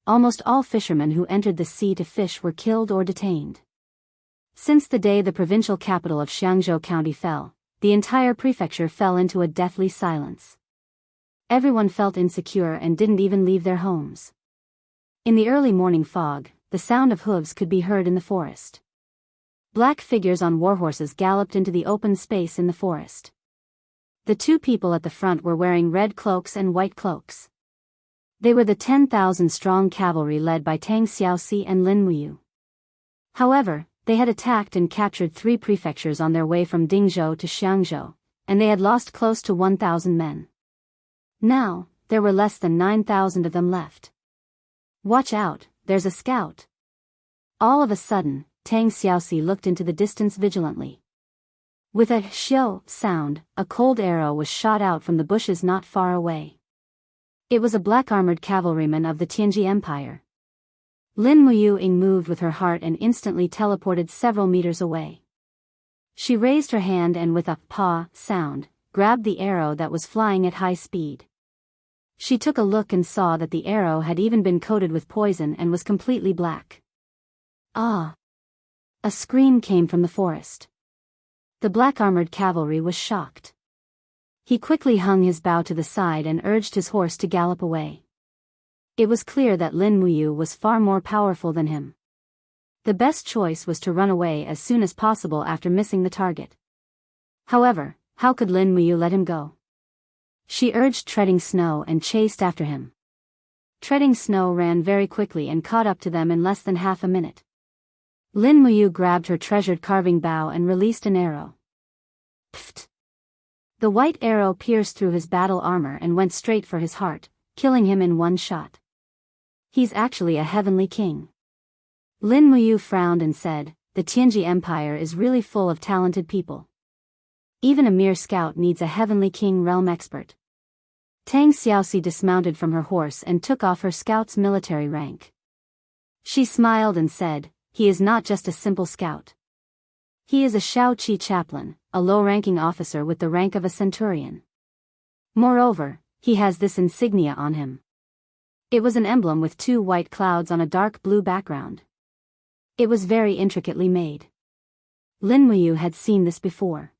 Almost all fishermen who entered the sea to fish were killed or detained. Since the day the provincial capital of Xiangzhou County fell, the entire prefecture fell into a deathly silence. Everyone felt insecure and didn't even leave their homes. In the early morning fog, the sound of hooves could be heard in the forest. Black figures on warhorses galloped into the open space in the forest. The 2 people at the front were wearing red cloaks and white cloaks. They were the 10,000-strong cavalry led by Tang Xiaoxi and Lin Muyu. However, they had attacked and captured 3 prefectures on their way from Dingzhou to Xiangzhou, and they had lost close to 1,000 men. Now, there were less than 9,000 of them left. Watch out, there's a scout. All of a sudden, Tang Xiaoxi looked into the distance vigilantly. With a xiao sound, a cold arrow was shot out from the bushes not far away. It was a black-armored cavalryman of the Tianji Empire. Lin Muyuing moved with her heart and instantly teleported several meters away. She raised her hand and with a pa sound, grabbed the arrow that was flying at high speed. She took a look and saw that the arrow had even been coated with poison and was completely black. Ah! A scream came from the forest. The black-armored cavalry was shocked. He quickly hung his bow to the side and urged his horse to gallop away. It was clear that Lin Muyu was far more powerful than him. The best choice was to run away as soon as possible after missing the target. However, how could Lin Muyu let him go? She urged Treading Snow and chased after him. Treading Snow ran very quickly and caught up to them in less than half a minute. Lin Muyu grabbed her treasured carving bow and released an arrow. Pfft! The white arrow pierced through his battle armor and went straight for his heart, killing him in one shot. He's actually a heavenly king. Lin Muyu frowned and said, the Tianji Empire is really full of talented people. Even a mere scout needs a heavenly king realm expert. Tang Xiaoxi dismounted from her horse and took off her scout's military rank. She smiled and said, he is not just a simple scout. He is a Shaoqi chaplain, a low-ranking officer with the rank of a centurion. Moreover, he has this insignia on him. It was an emblem with 2 white clouds on a dark blue background. It was very intricately made. Lin Muyu had seen this before.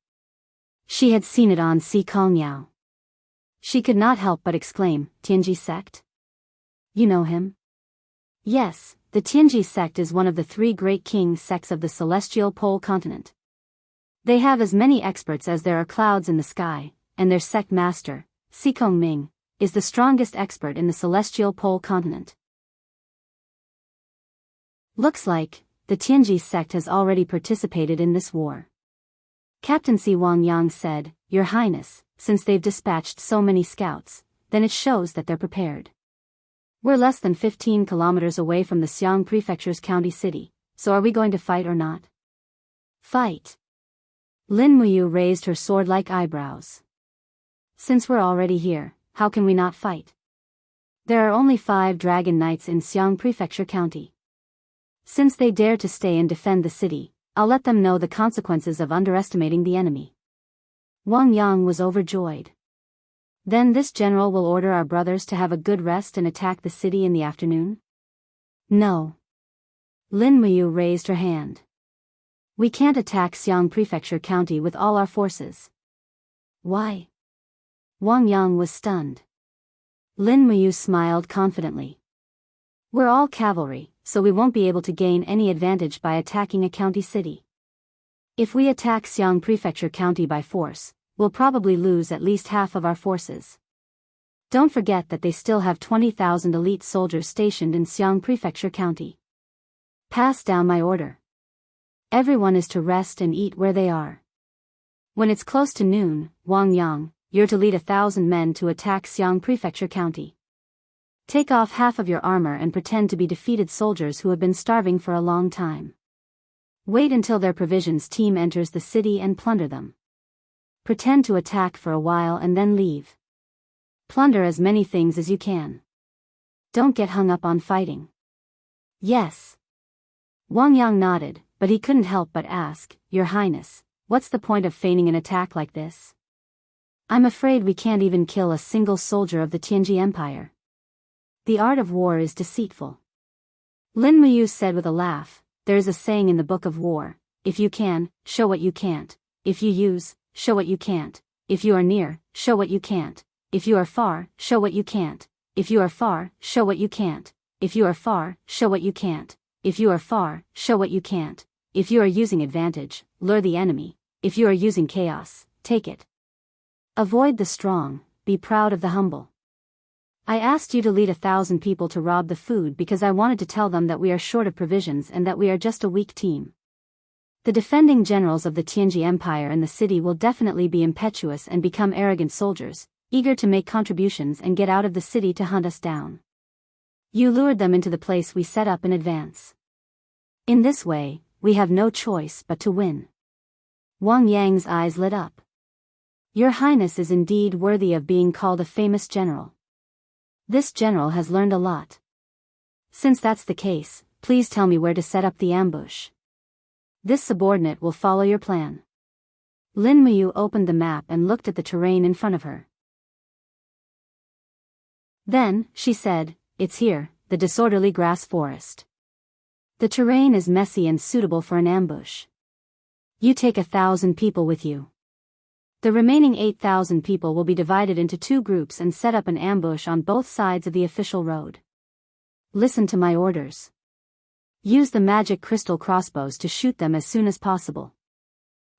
She had seen it on Si Kongyao. She could not help but exclaim, Tianji sect? You know him? Yes, the Tianji sect is one of the 3 great king sects of the celestial pole continent. They have as many experts as there are clouds in the sky, and their sect master, Si Kongming, is the strongest expert in the celestial pole continent. Looks like, the Tianji sect has already participated in this war. Captain Si Wangyang said, Your Highness, since they've dispatched so many scouts, then it shows that they're prepared. We're less than 15 kilometers away from the Xiang Prefecture's county city, so are we going to fight or not? Fight. Lin Muyu raised her sword-like eyebrows. Since we're already here, how can we not fight? There are only 5 dragon knights in Xiang Prefecture County. Since they dare to stay and defend the city, I'll let them know the consequences of underestimating the enemy. Wang Yang was overjoyed. Then this general will order our brothers to have a good rest and attack the city in the afternoon? No. Lin Muyu raised her hand. We can't attack Xiang Prefecture County with all our forces. Why? Wang Yang was stunned. Lin Muyu smiled confidently. We're all cavalry, so we won't be able to gain any advantage by attacking a county city. If we attack Xiang Prefecture County by force, we'll probably lose at least half of our forces. Don't forget that they still have 20,000 elite soldiers stationed in Xiang Prefecture County. Pass down my order. Everyone is to rest and eat where they are. When it's close to noon, Wang Yang, you're to lead 1,000 men to attack Xiang Prefecture County. Take off half of your armor and pretend to be defeated soldiers who have been starving for a long time. Wait until their provisions team enters the city and plunder them. Pretend to attack for a while and then leave. Plunder as many things as you can. Don't get hung up on fighting. Yes. Wang Yang nodded, but he couldn't help but ask, Your Highness, what's the point of feigning an attack like this? I'm afraid we can't even kill a single soldier of the Tianji Empire. The art of war is deceitful. Lin Muyu said with a laugh, There is a saying in the Book of War, if you can, show what you can't. If you use, show what you can't. If you are near, show what you can't. If you are far, show what you can't. If you are far, show what you can't. If you are far, show what you can't. If you are far, show what you can't. If you are using advantage, lure the enemy. If you are using chaos, take it. Avoid the strong, be proud of the humble. I asked you to lead 1,000 people to rob the food because I wanted to tell them that we are short of provisions and that we are just a weak team. The defending generals of the Tianji Empire and the city will definitely be impetuous and become arrogant soldiers, eager to make contributions and get out of the city to hunt us down. You lured them into the place we set up in advance. In this way, we have no choice but to win. Wang Yang's eyes lit up. Your Highness is indeed worthy of being called a famous general. This general has learned a lot. Since that's the case, please tell me where to set up the ambush. This subordinate will follow your plan. Lin Muyu opened the map and looked at the terrain in front of her. Then, she said, It's here, the disorderly grass forest. The terrain is messy and suitable for an ambush. You take 1,000 people with you. The remaining 8,000 people will be divided into 2 groups and set up an ambush on both sides of the official road. Listen to my orders. Use the magic crystal crossbows to shoot them as soon as possible.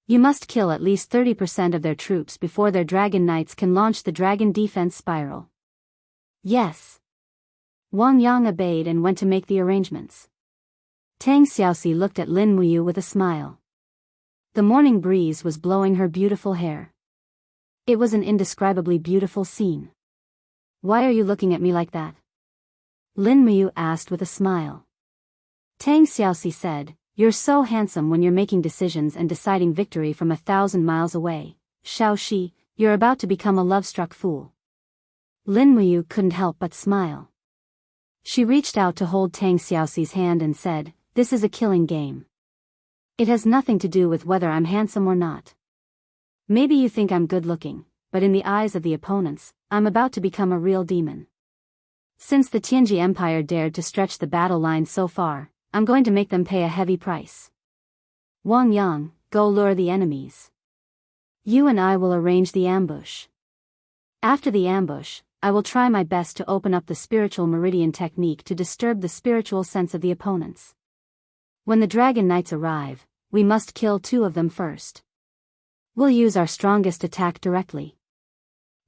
You must kill at least 30% of their troops before their dragon knights can launch the dragon defense spiral. Yes. Wang Yang obeyed and went to make the arrangements. Tang Xiaoxi looked at Lin Muyu with a smile. The morning breeze was blowing her beautiful hair. It was an indescribably beautiful scene. Why are you looking at me like that? Lin Muyu asked with a smile. Tang Xiaoxi said, You're so handsome when you're making decisions and deciding victory from 1,000 miles away. Xiaoxi, you're about to become a love-struck fool. Lin Muyu couldn't help but smile. She reached out to hold Tang Xiaoxi's hand and said, This is a killing game. It has nothing to do with whether I'm handsome or not. Maybe you think I'm good-looking, but in the eyes of the opponents, I'm about to become a real demon. Since the Tianji Empire dared to stretch the battle line so far, I'm going to make them pay a heavy price. Wang Yang, go lure the enemies. You and I will arrange the ambush. After the ambush, I will try my best to open up the spiritual meridian technique to disturb the spiritual sense of the opponents. When the dragon knights arrive, we must kill 2 of them first. We'll use our strongest attack directly.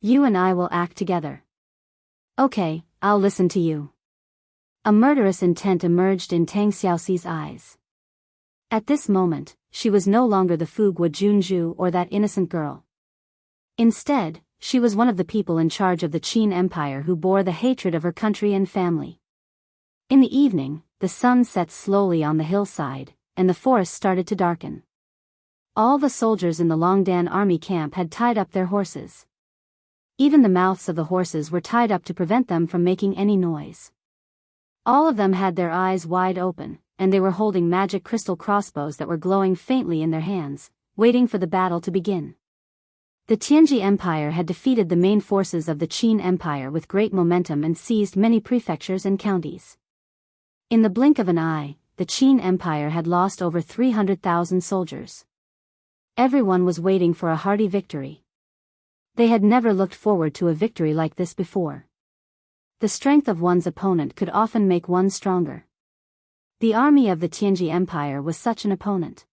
You and I will act together. Okay, I'll listen to you. A murderous intent emerged in Tang Xiaoxi's eyes. At this moment, she was no longer the Fugua Junju or that innocent girl. Instead, she was one of the people in charge of the Qin Empire who bore the hatred of her country and family. In the evening, the sun set slowly on the hillside, and the forest started to darken. All the soldiers in the Longdan army camp had tied up their horses. Even the mouths of the horses were tied up to prevent them from making any noise. All of them had their eyes wide open, and they were holding magic crystal crossbows that were glowing faintly in their hands, waiting for the battle to begin. The Tianji Empire had defeated the main forces of the Qin Empire with great momentum and seized many prefectures and counties. In the blink of an eye, the Qin Empire had lost over 300,000 soldiers. Everyone was waiting for a hearty victory. They had never looked forward to a victory like this before. The strength of one's opponent could often make one stronger. The army of the Tianji Empire was such an opponent.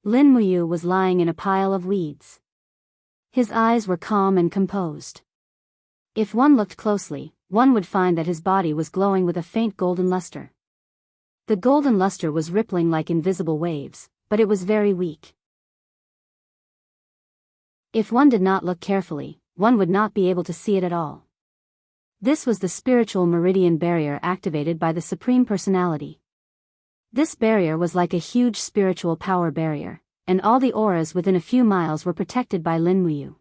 Lin Muyu was lying in a pile of weeds. His eyes were calm and composed. If one looked closely, one would find that his body was glowing with a faint golden luster. The golden luster was rippling like invisible waves, but it was very weak. If one did not look carefully, one would not be able to see it at all. This was the spiritual meridian barrier activated by the Supreme Personality. This barrier was like a huge spiritual power barrier, and all the auras within a few miles were protected by Lin Muyu.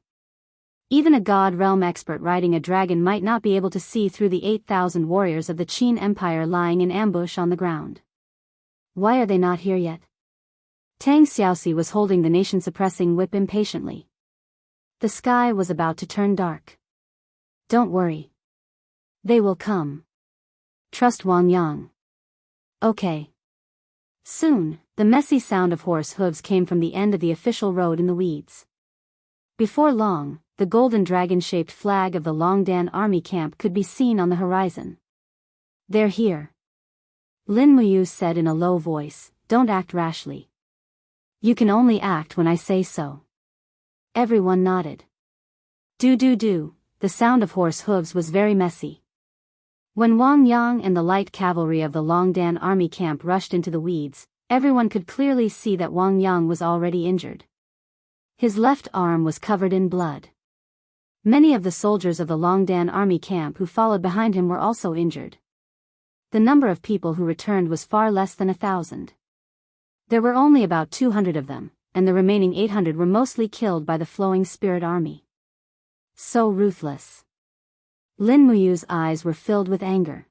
Even a God realm expert riding a dragon might not be able to see through the 8,000 warriors of the Qin Empire lying in ambush on the ground. Why are they not here yet? Tang Xiaoxi was holding the nation-suppressing whip impatiently. The sky was about to turn dark. Don't worry. They will come. Trust Wang Yang. Okay. Soon, the messy sound of horse hooves came from the end of the official road in the weeds. Before long, the golden dragon-shaped flag of the Longdan army camp could be seen on the horizon. They're here. Lin Muyu said in a low voice, don't act rashly. You can only act when I say so. Everyone nodded. Do. The sound of horse hooves was very messy. When Wang Yang and the light cavalry of the Longdan army camp rushed into the weeds, everyone could clearly see that Wang Yang was already injured. His left arm was covered in blood. Many of the soldiers of the Longdan army camp who followed behind him were also injured. The number of people who returned was far less than 1,000. There were only about 200 of them, and the remaining 800 were mostly killed by the flowing spirit army. So ruthless. Lin Muyu's eyes were filled with anger.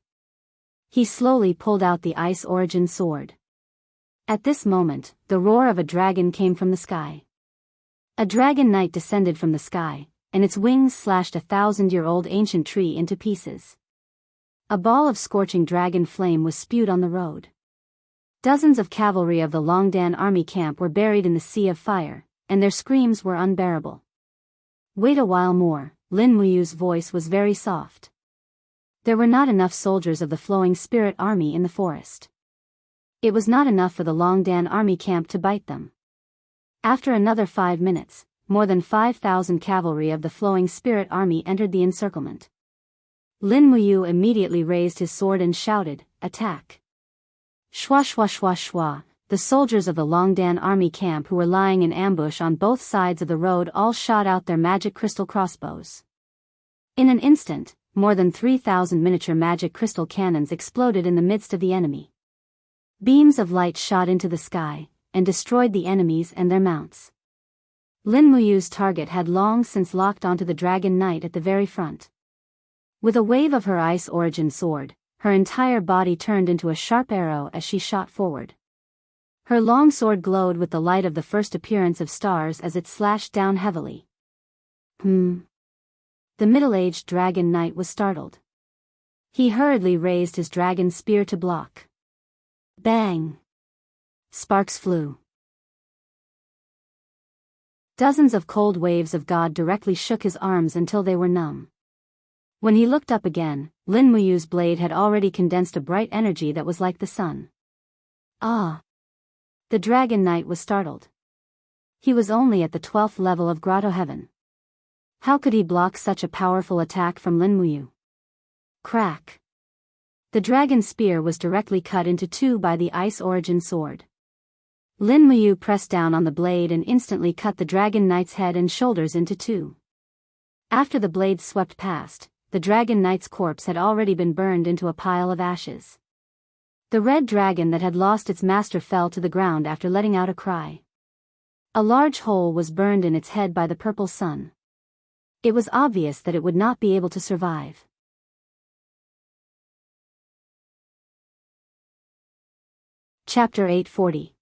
He slowly pulled out the ice origin sword. At this moment, the roar of a dragon came from the sky. A dragon knight descended from the sky, and its wings slashed a 1,000-year-old ancient tree into pieces. A ball of scorching dragon flame was spewed on the road. Dozens of cavalry of the Longdan army camp were buried in the sea of fire, and their screams were unbearable. Wait a while more, Lin Muyu's voice was very soft. There were not enough soldiers of the flowing spirit army in the forest. It was not enough for the Longdan army camp to bite them. After another 5 minutes, more than 5,000 cavalry of the flowing spirit army entered the encirclement. Lin Muyu immediately raised his sword and shouted, "Attack!" Shwa shwa shwa shwa, the soldiers of the Longdan army camp who were lying in ambush on both sides of the road all shot out their magic crystal crossbows. In an instant, more than 3,000 miniature magic crystal cannons exploded in the midst of the enemy. Beams of light shot into the sky, and destroyed the enemies and their mounts. Lin Muyu's target had long since locked onto the dragon knight at the very front. With a wave of her ice origin sword, her entire body turned into a sharp arrow as she shot forward. Her long sword glowed with the light of the first appearance of stars as it slashed down heavily. The middle-aged dragon knight was startled. He hurriedly raised his dragon spear to block. Bang! Sparks flew. Dozens of cold waves of God directly shook his arms until they were numb. When he looked up again, Lin Muyu's blade had already condensed a bright energy that was like the sun. Ah! The dragon knight was startled. He was only at the 12th level of Grotto Heaven. How could he block such a powerful attack from Lin Muyu? Crack! The dragon spear was directly cut into two by the ice origin sword. Lin Muyu pressed down on the blade and instantly cut the dragon knight's head and shoulders into two. After the blades swept past, the Dragon Knight's corpse had already been burned into a pile of ashes. The red dragon that had lost its master fell to the ground after letting out a cry. A large hole was burned in its head by the purple sun. It was obvious that it would not be able to survive. Chapter 840.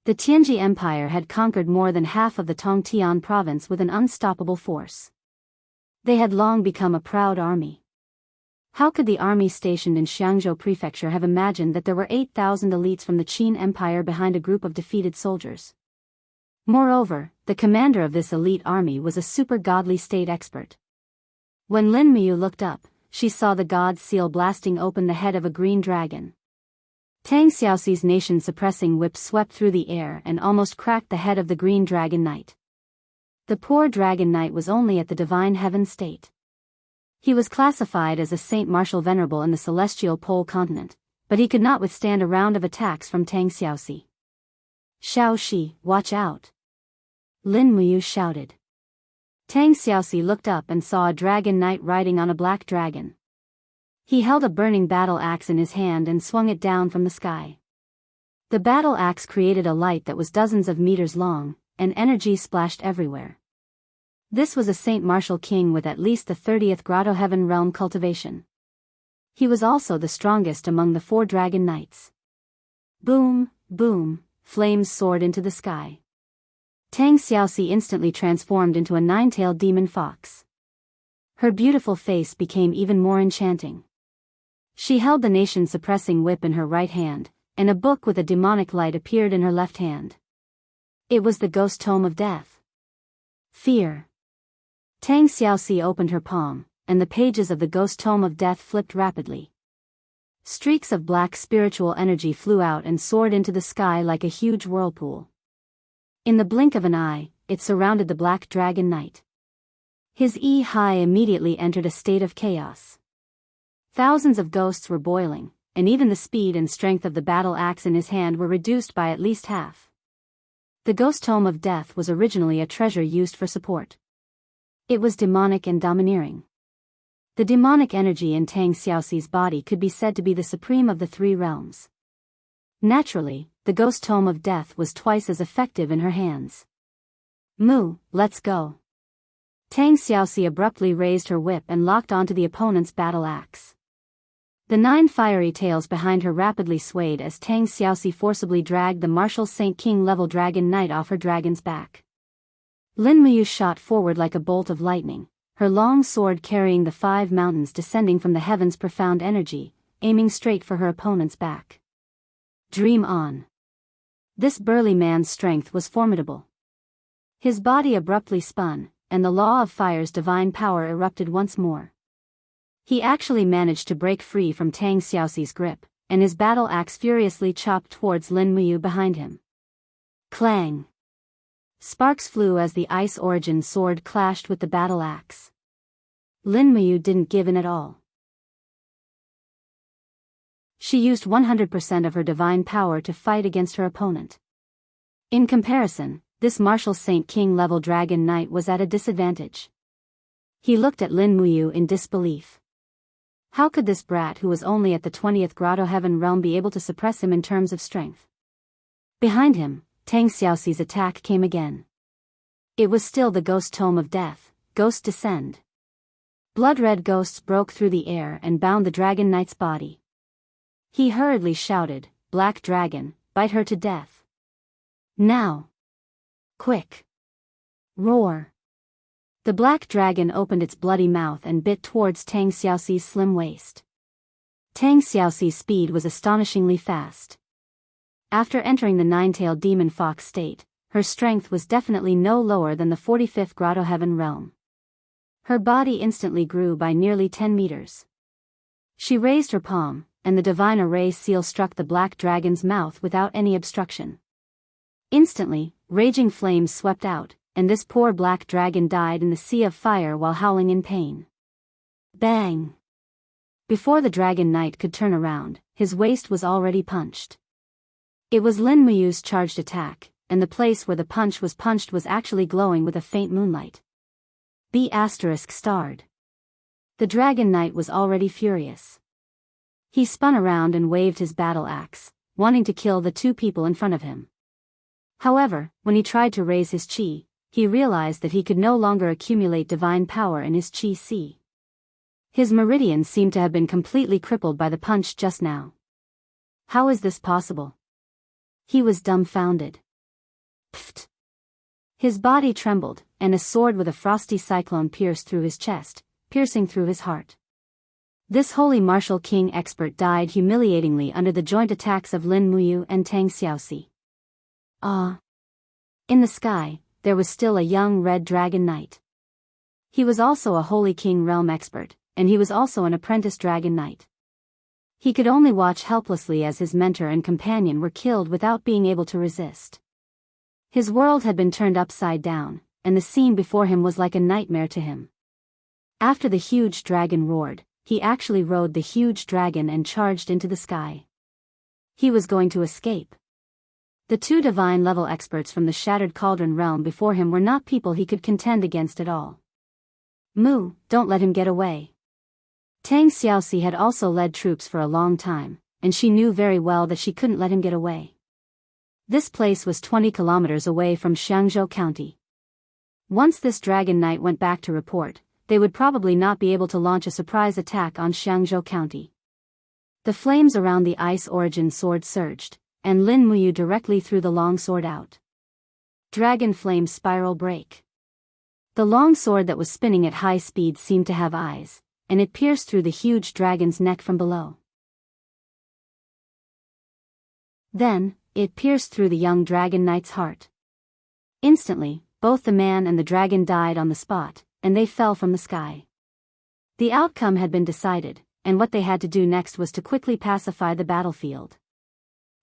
The Tianji Empire had conquered more than half of the Tongtian province with an unstoppable force. They had long become a proud army. How could the army stationed in Xiangzhou Prefecture have imagined that there were 8,000 elites from the Qin Empire behind a group of defeated soldiers? Moreover, the commander of this elite army was a super-godly state expert. When Lin Miyu looked up, she saw the god's seal blasting open the head of a green dragon. Tang Xiaoxi's nation-suppressing whip swept through the air and almost cracked the head of the green dragon knight. The poor dragon knight was only at the divine heaven state. He was classified as a Saint Martial Venerable in the celestial pole continent, but he could not withstand a round of attacks from Tang Xiaoxi. "Xiaoxi, watch out!" Lin Miyu shouted. Tang Xiaoxi looked up and saw a dragon knight riding on a black dragon. He held a burning battle axe in his hand and swung it down from the sky. The battle axe created a light that was dozens of meters long, and energy splashed everywhere. This was a Saint Martial king with at least the 30th Grotto Heaven realm cultivation. He was also the strongest among the 4 dragon knights. Boom, boom, flames soared into the sky. Tang Xiaoxi instantly transformed into a 9-tailed demon fox. Her beautiful face became even more enchanting. She held the nation-suppressing whip in her right hand, and a book with a demonic light appeared in her left hand. It was the Ghost Tome of Death. Fear. Tang Xiaoxi opened her palm, and the pages of the Ghost Tome of Death flipped rapidly. Streaks of black spiritual energy flew out and soared into the sky like a huge whirlpool. In the blink of an eye, it surrounded the Black Dragon Knight. His High immediately entered a state of chaos. Thousands of ghosts were boiling, and even the speed and strength of the battle axe in his hand were reduced by at least half. The Ghost Tome of Death was originally a treasure used for support. It was demonic and domineering. The demonic energy in Tang Xiaoxi's body could be said to be the supreme of the 3 realms. Naturally, the Ghost Tome of Death was twice as effective in her hands. "Moo, let's go." Tang Xiaoxi abruptly raised her whip and locked onto the opponent's battle axe. The 9 fiery tails behind her rapidly swayed as Tang Xiaoxi forcibly dragged the martial Saint King level dragon knight off her dragon's back. Lin Miyu shot forward like a bolt of lightning, her long sword carrying the 5 mountains descending from the heavens' profound energy, aiming straight for her opponent's back. Dream on. This burly man's strength was formidable. His body abruptly spun, and the law of fire's divine power erupted once more. He actually managed to break free from Tang Xiaoxi's grip, and his battle axe furiously chopped towards Lin Miyu behind him. Clang! Sparks flew as the Ice Origin sword clashed with the battle axe. Lin Miyu didn't give in at all. She used 100% of her divine power to fight against her opponent. In comparison, this martial Saint King level dragon knight was at a disadvantage. He looked at Lin Miyu in disbelief. How could this brat who was only at the 20th Grotto Heaven realm be able to suppress him in terms of strength? Behind him, Tang Xiaoxi's attack came again. It was still the Ghost Tome of Death, Ghost Descend. Blood-red ghosts broke through the air and bound the dragon knight's body. He hurriedly shouted, "Black Dragon, bite her to death. Now! Quick! Roar!" The black dragon opened its bloody mouth and bit towards Tang Xiaoxi's slim waist. Tang Xiaoxi's speed was astonishingly fast. After entering the 9-tailed demon fox state, her strength was definitely no lower than the 45th Grotto Heaven realm. Her body instantly grew by nearly 10 meters. She raised her palm, and the divine array seal struck the black dragon's mouth without any obstruction. Instantly, raging flames swept out, and this poor black dragon died in the sea of fire while howling in pain. Bang! Before the dragon knight could turn around, his waist was already punched. It was Lin Miyu's charged attack, and the place where the punch was punched was actually glowing with a faint moonlight. B*****. The Dragon Knight was already furious. He spun around and waved his battle axe, wanting to kill the two people in front of him. However, when he tried to raise his chi, he realized that he could no longer accumulate divine power in his chi C. His meridians seemed to have been completely crippled by the punch just now. How is this possible? He was dumbfounded. Pfft. His body trembled, and a sword with a frosty cyclone pierced through his chest, piercing through his heart. This holy martial king expert died humiliatingly under the joint attacks of Lin Muyu and Tang Xiaoxi. In the sky, there was still a young red dragon knight. He was also a holy king realm expert, and he was also an apprentice dragon knight. He could only watch helplessly as his mentor and companion were killed without being able to resist. His world had been turned upside down, and the scene before him was like a nightmare to him. After the huge dragon roared, he actually rode the huge dragon and charged into the sky. He was going to escape. The two divine-level experts from the Shattered Cauldron realm before him were not people he could contend against at all. Mu, don't let him get away. Tang Xiaoxi had also led troops for a long time, and she knew very well that she couldn't let him get away. This place was 20 kilometers away from Xiangzhou County. Once this Dragon Knight went back to report, they would probably not be able to launch a surprise attack on Xiangzhou County. The flames around the Ice Origin sword surged, and Lin Muyu directly threw the long sword out. Dragon Flame Spiral Break. The long sword that was spinning at high speed seemed to have eyes, and it pierced through the huge dragon's neck from below. Then, it pierced through the young dragon knight's heart. Instantly, both the man and the dragon died on the spot, and they fell from the sky. The outcome had been decided, and what they had to do next was to quickly pacify the battlefield.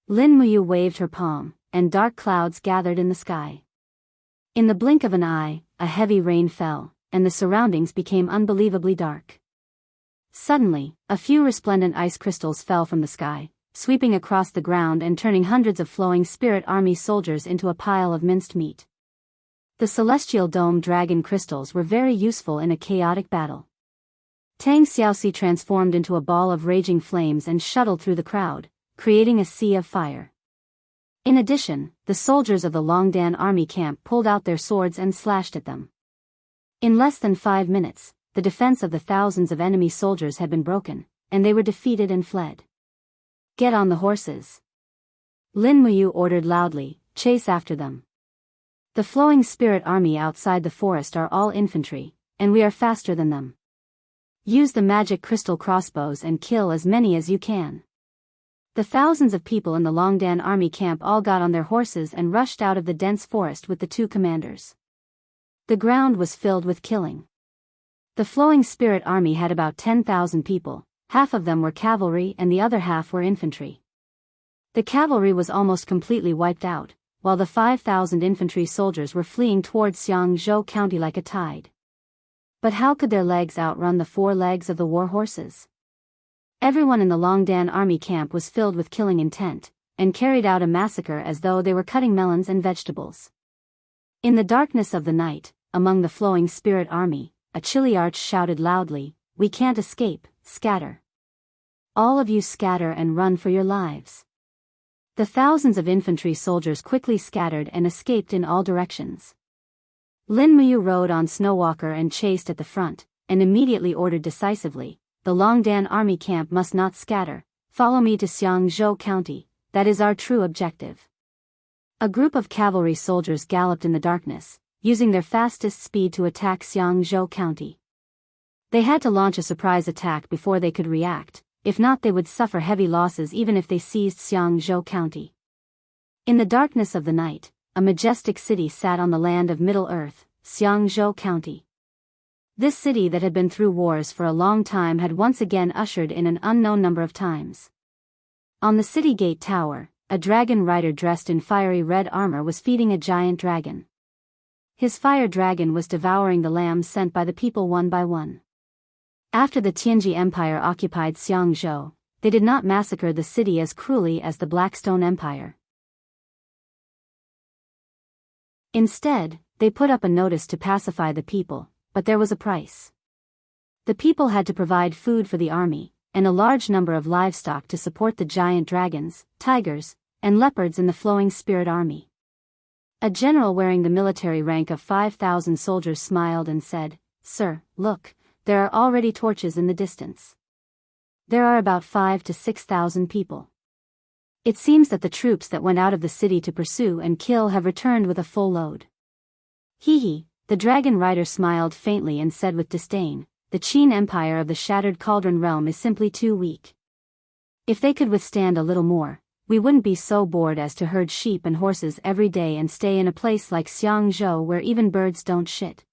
Lin Muyu waved her palm, and dark clouds gathered in the sky. In the blink of an eye, a heavy rain fell, and the surroundings became unbelievably dark. Suddenly, a few resplendent ice crystals fell from the sky, sweeping across the ground and turning hundreds of flowing spirit army soldiers into a pile of minced meat. The celestial dome dragon crystals were very useful in a chaotic battle. Tang Xiaoxi transformed into a ball of raging flames and shuttled through the crowd, creating a sea of fire. In addition, the soldiers of the Longdan army camp pulled out their swords and slashed at them. In less than 5 minutes, the defense of the thousands of enemy soldiers had been broken, and they were defeated and fled. Get on the horses. Lin Muyu ordered loudly, chase after them. The flowing spirit army outside the forest are all infantry, and we are faster than them. Use the magic crystal crossbows and kill as many as you can. The thousands of people in the Longdan army camp all got on their horses and rushed out of the dense forest with the two commanders. The ground was filled with killing. The flowing spirit army had about 10,000 people, half of them were cavalry and the other half were infantry. The cavalry was almost completely wiped out, while the 5,000 infantry soldiers were fleeing towards Xiangzhou County like a tide. But how could their legs outrun the 4 legs of the war horses? Everyone in the Longdan army camp was filled with killing intent, and carried out a massacre as though they were cutting melons and vegetables. In the darkness of the night, among the flowing spirit army, a Chiliarch shouted loudly, "We can't escape, scatter. All of you scatter and run for your lives." The thousands of infantry soldiers quickly scattered and escaped in all directions. Lin Muyu rode on Snowwalker and chased at the front, and immediately ordered decisively, "The Longdan army camp must not scatter, follow me to Xiangzhou County, that is our true objective." A group of cavalry soldiers galloped in the darkness, using their fastest speed to attack Xiangzhou County. They had to launch a surprise attack before they could react, if not they would suffer heavy losses even if they seized Xiangzhou County. In the darkness of the night, a majestic city sat on the land of Middle-earth, Xiangzhou County. This city that had been through wars for a long time had once again ushered in an unknown number of times. On the city gate tower, a dragon rider dressed in fiery red armor was feeding a giant dragon. His fire dragon was devouring the lambs sent by the people one by one. After the Tianji Empire occupied Xiangzhou, they did not massacre the city as cruelly as the Blackstone Empire. Instead, they put up a notice to pacify the people, but there was a price. The people had to provide food for the army, and a large number of livestock to support the giant dragons, tigers, and leopards in the flowing spirit army. A general wearing the military rank of 5,000 soldiers smiled and said, "Sir, look, there are already torches in the distance. There are about 5,000 to 6,000 people. It seems that the troops that went out of the city to pursue and kill have returned with a full load." "Hee." The dragon rider smiled faintly and said with disdain, "The Qin Empire of the Shattered Cauldron Realm is simply too weak. If they could withstand a little more, we wouldn't be so bored as to herd sheep and horses every day and stay in a place like Xiangzhou where even birds don't shit.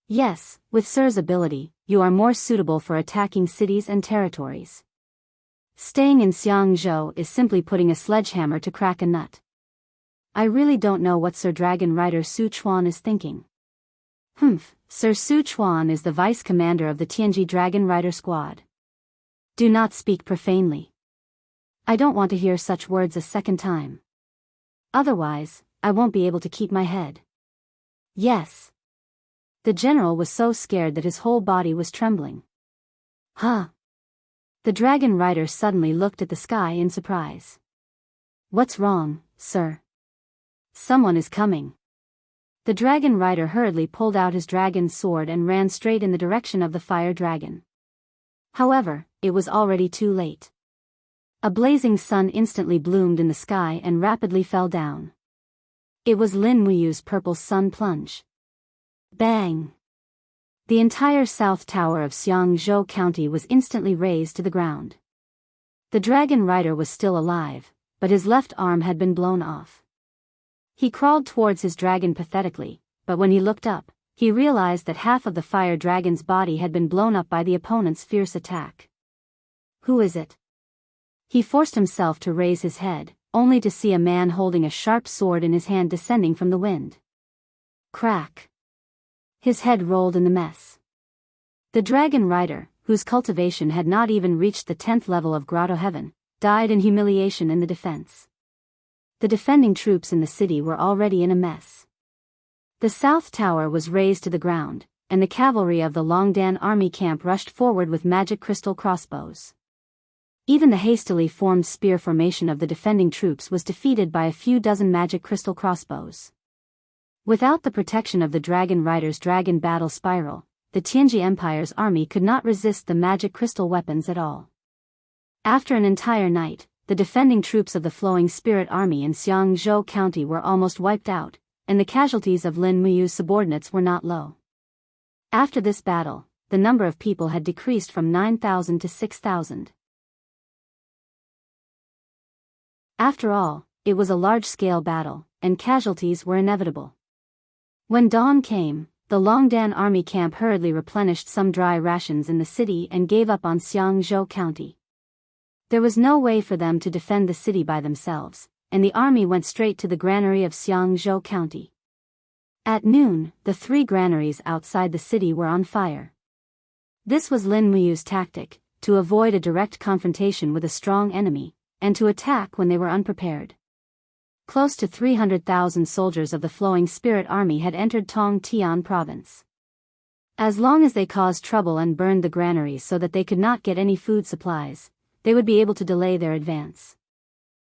Yes, with Sir's ability, you are more suitable for attacking cities and territories. Staying in Xiangzhou is simply putting a sledgehammer to crack a nut. I really don't know what Sir Dragon Rider Su Chuan is thinking." "Humph, Sir Su Chuan is the vice commander of the Tianji Dragon Rider Squad. Do not speak profanely. I don't want to hear such words a second time. Otherwise, I won't be able to keep my head." "Yes." The general was so scared that his whole body was trembling. "Huh?" The dragon rider suddenly looked at the sky in surprise. "What's wrong, sir?" "Someone is coming." The dragon rider hurriedly pulled out his dragon sword and ran straight in the direction of the fire dragon. However, it was already too late. A blazing sun instantly bloomed in the sky and rapidly fell down. It was Lin Muyu's purple sun plunge. Bang! The entire south tower of Xiangzhou County was instantly razed to the ground. The dragon rider was still alive, but his left arm had been blown off. He crawled towards his dragon pathetically, but when he looked up, he realized that half of the fire dragon's body had been blown up by the opponent's fierce attack. "Who is it?" He forced himself to raise his head, only to see a man holding a sharp sword in his hand descending from the wind. Crack! His head rolled in the mess. The dragon rider, whose cultivation had not even reached the 10th level of Grotto Heaven, died in humiliation in the defense. The defending troops in the city were already in a mess. The south tower was razed to the ground, and the cavalry of the Longdan army camp rushed forward with magic crystal crossbows. Even the hastily formed spear formation of the defending troops was defeated by a few dozen magic crystal crossbows. Without the protection of the dragon rider's dragon battle spiral, the Tianji Empire's army could not resist the magic crystal weapons at all. After an entire night, the defending troops of the Flowing Spirit Army in Xiangzhou County were almost wiped out, and the casualties of Lin Muyu's subordinates were not low. After this battle, the number of people had decreased from 9,000 to 6,000. After all, it was a large-scale battle, and casualties were inevitable. When dawn came, the Longdan army camp hurriedly replenished some dry rations in the city and gave up on Xiangzhou County. There was no way for them to defend the city by themselves, and the army went straight to the granary of Xiangzhou County. At noon, the 3 granaries outside the city were on fire. This was Lin Muyu's tactic, to avoid a direct confrontation with a strong enemy, and to attack when they were unprepared. Close to 300,000 soldiers of the Flowing Spirit Army had entered Tongtian province. As long as they caused trouble and burned the granaries so that they could not get any food supplies, they would be able to delay their advance.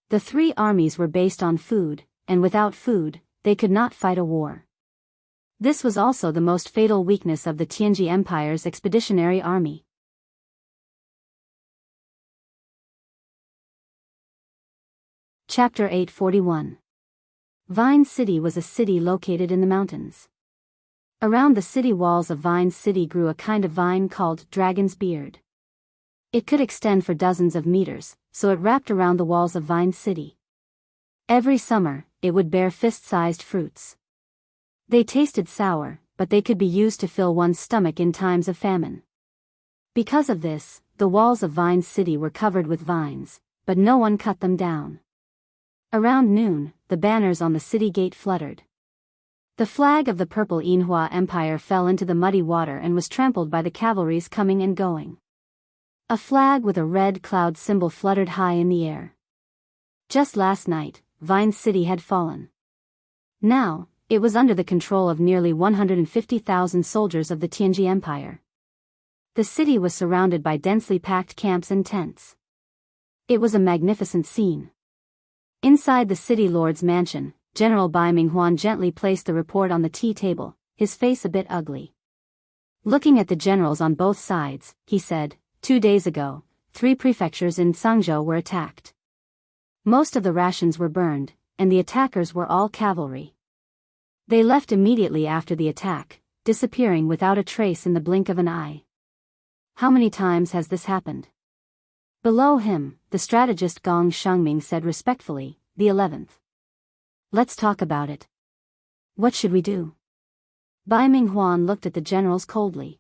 The 3 armies were based on food, and without food, they could not fight a war. This was also the most fatal weakness of the Tianji Empire's expeditionary army. Chapter 841. Vine City was a city located in the mountains. Around the city walls of Vine City grew a kind of vine called Dragon's Beard. It could extend for dozens of meters, so it wrapped around the walls of Vine City. Every summer, it would bear fist-sized fruits. They tasted sour, but they could be used to fill one's stomach in times of famine. Because of this, the walls of Vine City were covered with vines, but no one cut them down. Around noon, the banners on the city gate fluttered. The flag of the Purple Yinhua Empire fell into the muddy water and was trampled by the cavalries coming and going. A flag with a red cloud symbol fluttered high in the air. Just last night, Vine City had fallen. Now, It was under the control of nearly 150,000 soldiers of the Tianji Empire. The city was surrounded by densely packed camps and tents. It was a magnificent scene. Inside the city lord's mansion, General Bai Minghuan gently placed the report on the tea table, his face a bit ugly. Looking at the generals on both sides, he said, 2 days ago, 3 prefectures in Sangzhou were attacked. Most of the rations were burned, and the attackers were all cavalry. They left immediately after the attack, disappearing without a trace in the blink of an eye. How many times has this happened? Below him, the strategist Gong Shengming said respectfully, the 11th. Let's talk about it. What should we do? Bai Minghuan looked at the generals coldly.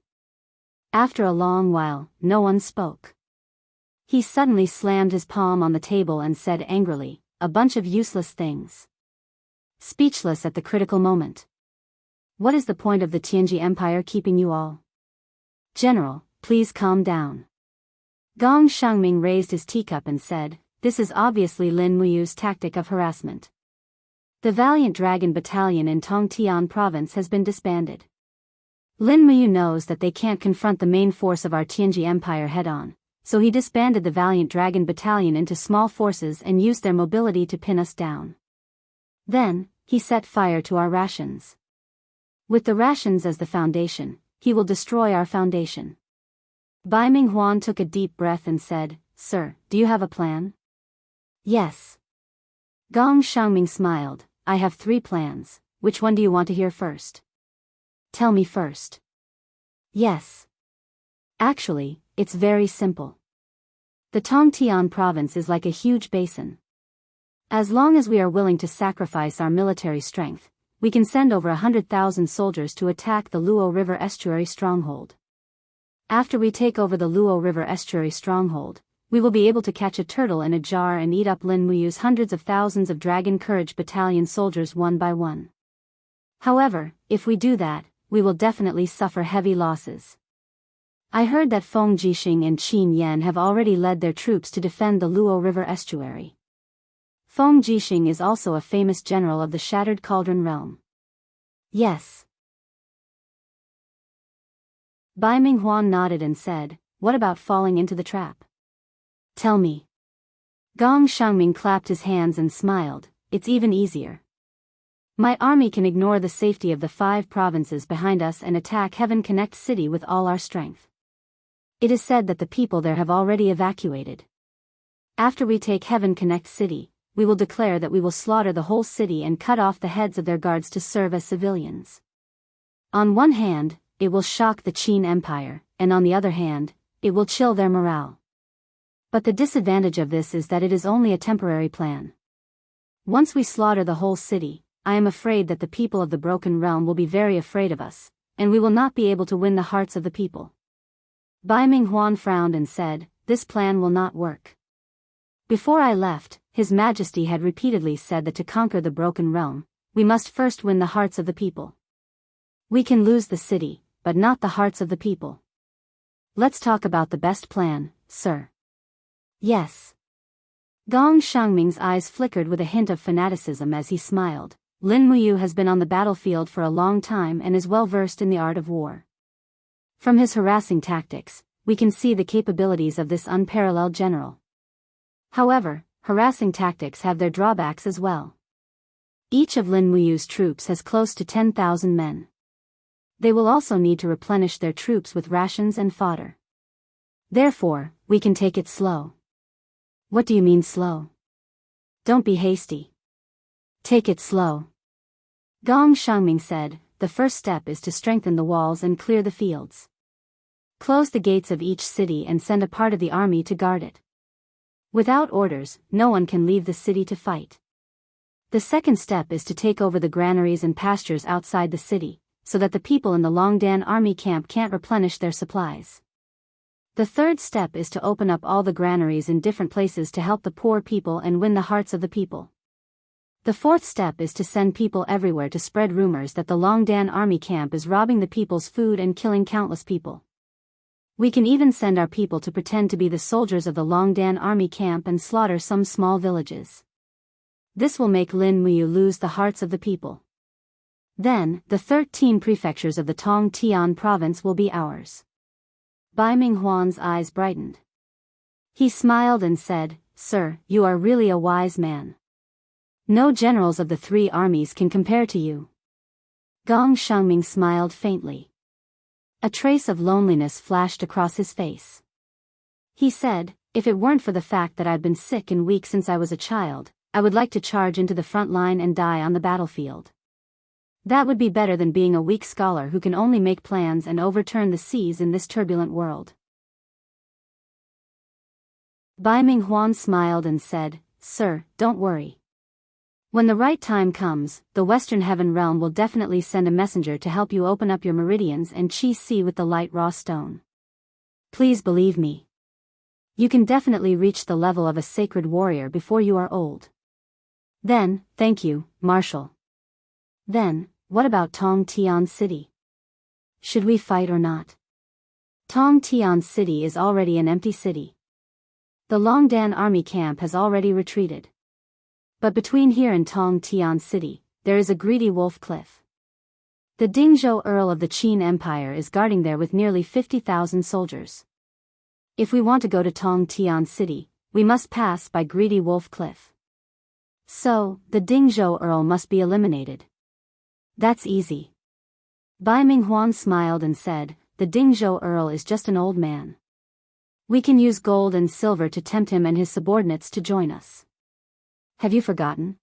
After a long while, no one spoke. He suddenly slammed his palm on the table and said angrily, a bunch of useless things. Speechless at the critical moment. What is the point of the Tianji Empire keeping you all? General, please calm down. Gong Shengming raised his teacup and said, this is obviously Lin Muyu's tactic of harassment. The Valiant Dragon Battalion in Tongtian province has been disbanded. Lin Muyu knows that they can't confront the main force of our Tianji Empire head-on, so he disbanded the Valiant Dragon Battalion into small forces and used their mobility to pin us down. Then, he set fire to our rations. With the rations as the foundation, he will destroy our foundation. Bai Minghuan took a deep breath and said, Sir, do you have a plan? Yes. Gong Shengming smiled, I have 3 plans, which one do you want to hear first? Tell me first. Yes. Actually, it's very simple. The Tongtian province is like a huge basin. As long as we are willing to sacrifice our military strength, we can send over 100,000 soldiers to attack the Luo River estuary stronghold. After we take over the Luo River estuary stronghold, we will be able to catch a turtle in a jar and eat up Lin Muyu's hundreds of thousands of Dragon Courage Battalion soldiers one by one. However, if we do that, we will definitely suffer heavy losses. I heard that Feng Jixing and Qin Yan have already led their troops to defend the Luo River estuary. Feng Jixing is also a famous general of the Shattered Cauldron realm. Yes. Bai Minghuan nodded and said, what about falling into the trap? Tell me. Gong Shengming clapped his hands and smiled, it's even easier. My army can ignore the safety of the 5 provinces behind us and attack Heaven Connect City with all our strength. It is said that the people there have already evacuated. After we take Heaven Connect City, we will declare that we will slaughter the whole city and cut off the heads of their guards to serve as civilians. On one hand, it will shock the Qin Empire, and on the other hand, it will chill their morale. But the disadvantage of this is that it is only a temporary plan. Once we slaughter the whole city, I am afraid that the people of the Broken Realm will be very afraid of us, and we will not be able to win the hearts of the people. Bai Minghuan frowned and said, this plan will not work. Before I left, His Majesty had repeatedly said that to conquer the Broken Realm, we must first win the hearts of the people. We can lose the city, but not the hearts of the people. Let's talk about the best plan, sir. Yes. Gong Shengming's eyes flickered with a hint of fanaticism as he smiled. Lin Muyu has been on the battlefield for a long time and is well versed in the art of war. From his harassing tactics, we can see the capabilities of this unparalleled general. However, harassing tactics have their drawbacks as well. Each of Lin Muyu's troops has close to 10,000 men. They will also need to replenish their troops with rations and fodder. Therefore, we can take it slow. What do you mean slow? Don't be hasty. Take it slow. Gong Shengming said, the first step is to strengthen the walls and clear the fields. Close the gates of each city and send a part of the army to guard it. Without orders, no one can leave the city to fight. The second step is to take over the granaries and pastures outside the city, so that the people in the Longdan army camp can't replenish their supplies. The third step is to open up all the granaries in different places to help the poor people and win the hearts of the people. The fourth step is to send people everywhere to spread rumors that the Longdan army camp is robbing the people's food and killing countless people. We can even send our people to pretend to be the soldiers of the Longdan army camp and slaughter some small villages. This will make Lin Muyu lose the hearts of the people. Then, the 13 prefectures of the Tongtian province will be ours. Bai Minghuan's eyes brightened. He smiled and said, Sir, you are really a wise man. No generals of the 3 armies can compare to you. Gong Shengming smiled faintly. A trace of loneliness flashed across his face. He said, if it weren't for the fact that I've been sick and weak since I was a child, I would like to charge into the front line and die on the battlefield. That would be better than being a weak scholar who can only make plans and overturn the seas in this turbulent world. Bai Minghuan smiled and said, Sir, don't worry. When the right time comes, the Western Heaven Realm will definitely send a messenger to help you open up your meridians and Qi Si with the light raw stone. Please believe me. You can definitely reach the level of a sacred warrior before you are old. Then, thank you, Marshal. Then, what about Tongtian City? Should we fight or not? Tongtian City is already an empty city. The Longdan army camp has already retreated. But between here and Tongtian City, there is a greedy wolf cliff. The Dingzhou Earl of the Qin Empire is guarding there with nearly 50,000 soldiers. If we want to go to Tongtian City, we must pass by Greedy Wolf Cliff. So, the Dingzhou Earl must be eliminated. That's easy. Bai Minghuan smiled and said, the Dingzhou Earl is just an old man. We can use gold and silver to tempt him and his subordinates to join us. Have you forgotten?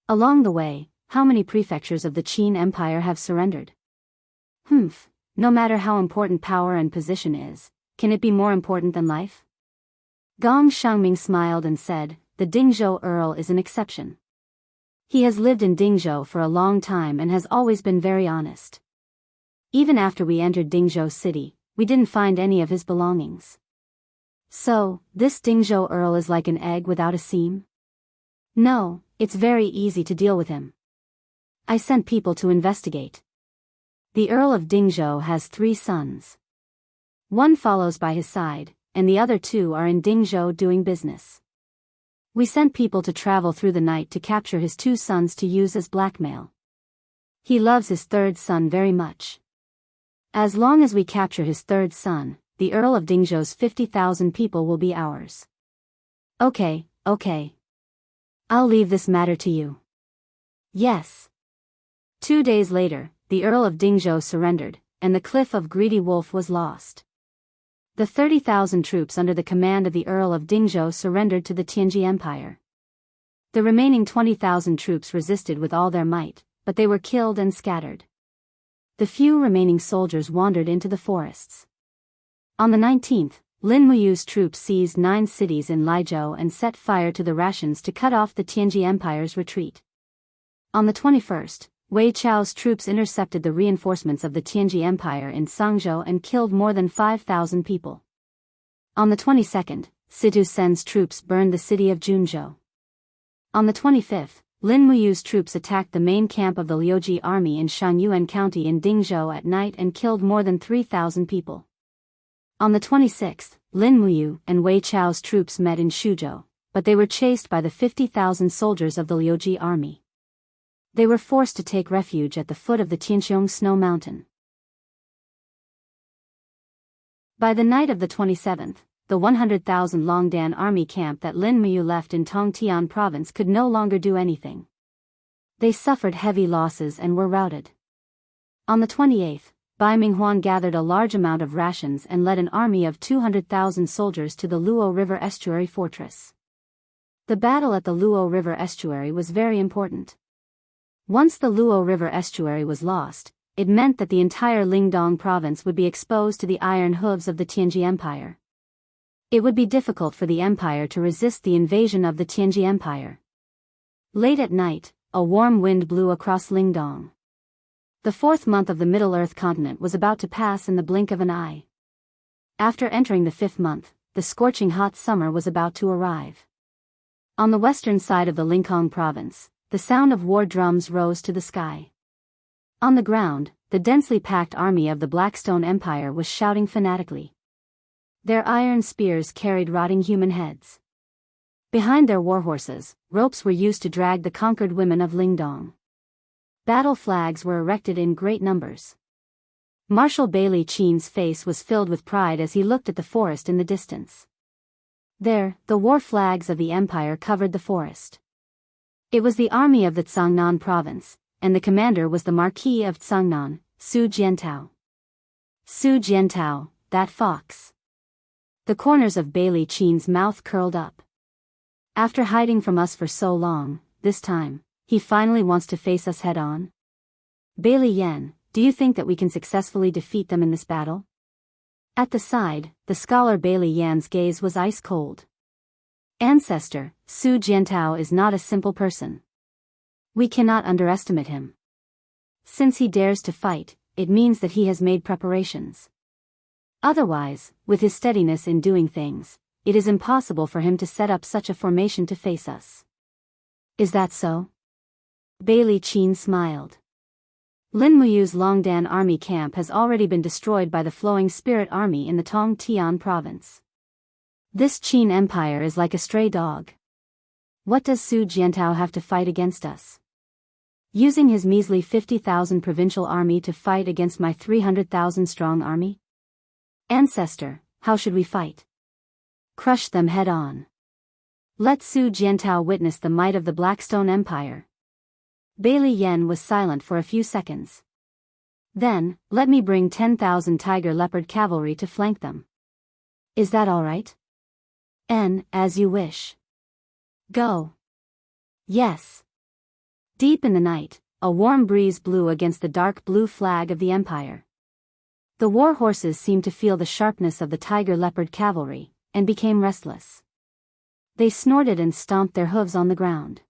Along the way, how many prefectures of the Qin Empire have surrendered? No matter how important power and position is, can it be more important than life? Gong Shengming smiled and said, the Dingzhou Earl is an exception. He has lived in Dingzhou for a long time and has always been very honest. Even after we entered Dingzhou City, we didn't find any of his belongings. So, this Dingzhou Earl is like an egg without a seam? No, it's very easy to deal with him. I sent people to investigate. The Earl of Dingzhou has 3 sons. One follows by his side, and the other 2 are in Dingzhou doing business. We sent people to travel through the night to capture his 2 sons to use as blackmail. He loves his 3rd son very much. As long as we capture his 3rd son, the Earl of Dingzhou's 50,000 people will be ours. Okay. I'll leave this matter to you. Yes. 2 days later, the Earl of Dingzhou surrendered, and the Cliff of Greedy Wolf was lost. The 30,000 troops under the command of the Earl of Dingzhou surrendered to the Tianji Empire. The remaining 20,000 troops resisted with all their might, but they were killed and scattered. The few remaining soldiers wandered into the forests. On the 19th, Lin Muyu's troops seized 9 cities in Liezhou and set fire to the rations to cut off the Tianji Empire's retreat. On the 21st, Wei Chao's troops intercepted the reinforcements of the Tianji Empire in Sangzhou and killed more than 5,000 people. On the 22nd, Situ Sen's troops burned the city of Junzhou. On the 25th, Lin Muyu's troops attacked the main camp of the Liuji army in Shangyuan County in Dingzhou at night and killed more than 3,000 people. On the 26th, Lin Muyu and Wei Chao's troops met in Shuzhou, but they were chased by the 50,000 soldiers of the Liuji army. They were forced to take refuge at the foot of the Tianqiong Snow Mountain. By the night of the 27th, the 100,000 Longdan army camp that Lin Muyu left in Tongtian province could no longer do anything. They suffered heavy losses and were routed. On the 28th, Bai Minghuan gathered a large amount of rations and led an army of 200,000 soldiers to the Luo River estuary fortress. The battle at the Luo River estuary was very important. Once the Luo River estuary was lost, it meant that the entire Lingdong province would be exposed to the iron hooves of the Tianji Empire. It would be difficult for the empire to resist the invasion of the Tianji Empire. Late at night, a warm wind blew across Lingdong. The 4th month of the Middle-earth continent was about to pass in the blink of an eye. After entering the 5th month, the scorching hot summer was about to arrive. On the western side of the Lincoln province, the sound of war drums rose to the sky. On the ground, the densely packed army of the Blackstone Empire was shouting fanatically. Their iron spears carried rotting human heads. Behind their war horses, ropes were used to drag the conquered women of Lingdong. Battle flags were erected in great numbers. Marshal Bailey Chen's face was filled with pride as he looked at the forest in the distance. There, the war flags of the empire covered the forest. It was the army of the Tsangnan province, and the commander was the Marquis of Tsangnan, Su Jiantao. Su Jiantao, that fox. The corners of Bailey Chen's mouth curled up. After hiding from us for so long, this time, he finally wants to face us head-on? Bailey Yan, do you think that we can successfully defeat them in this battle? At the side, the scholar Bailey Yan's gaze was ice-cold. Ancestor, Su Jiantao is not a simple person. We cannot underestimate him. Since he dares to fight, it means that he has made preparations. Otherwise, with his steadiness in doing things, it is impossible for him to set up such a formation to face us. Is that so? Bailey Chen smiled. Lin Muyu's Longdan army camp has already been destroyed by the Flowing Spirit army in the Tong Tian province. This Qin empire is like a stray dog. What does Su Jiantao have to fight against us? Using his measly 50,000 provincial army to fight against my 300,000 strong army? Ancestor, how should we fight? Crush them head on. Let Su Jiantao witness the might of the Blackstone Empire. Bailey Yan was silent for a few seconds. Then, let me bring 10,000 tiger leopard cavalry to flank them. Is that all right? As you wish. Go. Yes. Deep in the night, a warm breeze blew against the dark blue flag of the empire. The war horses seemed to feel the sharpness of the tiger leopard cavalry, and became restless. They snorted and stomped their hooves on the ground.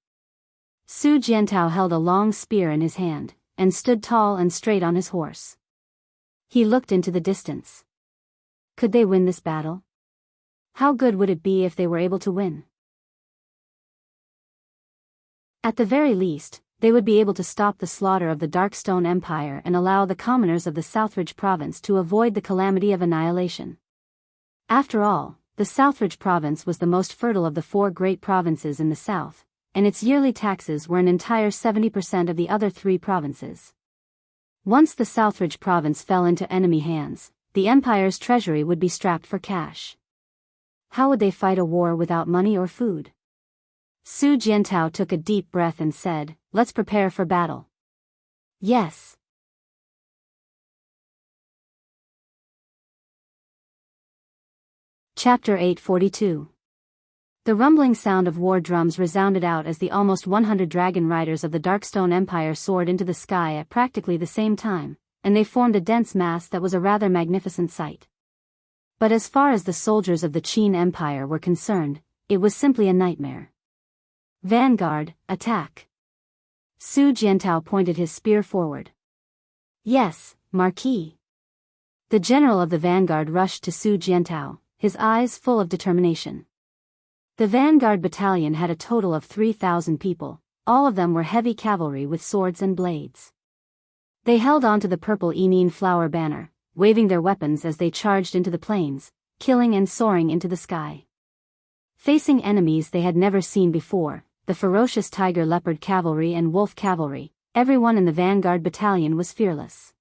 Su Jiantao held a long spear in his hand, and stood tall and straight on his horse. He looked into the distance. Could they win this battle? How good would it be if they were able to win? At the very least, they would be able to stop the slaughter of the Darkstone Empire and allow the commoners of the Southridge province to avoid the calamity of annihilation. After all, the Southridge province was the most fertile of the 4 great provinces in the south, and its yearly taxes were an entire 70% of the other 3 provinces. Once the Southridge province fell into enemy hands, the empire's treasury would be strapped for cash. How would they fight a war without money or food? Su Jiantao took a deep breath and said, "Let's prepare for battle." Yes. Chapter 842. The rumbling sound of war drums resounded out as the almost 100 dragon riders of the Darkstone Empire soared into the sky at practically the same time, and they formed a dense mass that was a rather magnificent sight. But as far as the soldiers of the Qin Empire were concerned, it was simply a nightmare. Vanguard, attack. Su Jiantao pointed his spear forward. Yes, Marquis. The general of the vanguard rushed to Su Jiantao, his eyes full of determination. The vanguard battalion had a total of 3,000 people, all of them were heavy cavalry with swords and blades. They held on to the purple Enin flower banner, waving their weapons as they charged into the plains, killing and soaring into the sky. Facing enemies they had never seen before, the ferocious tiger leopard cavalry and wolf cavalry, everyone in the vanguard battalion was fearless.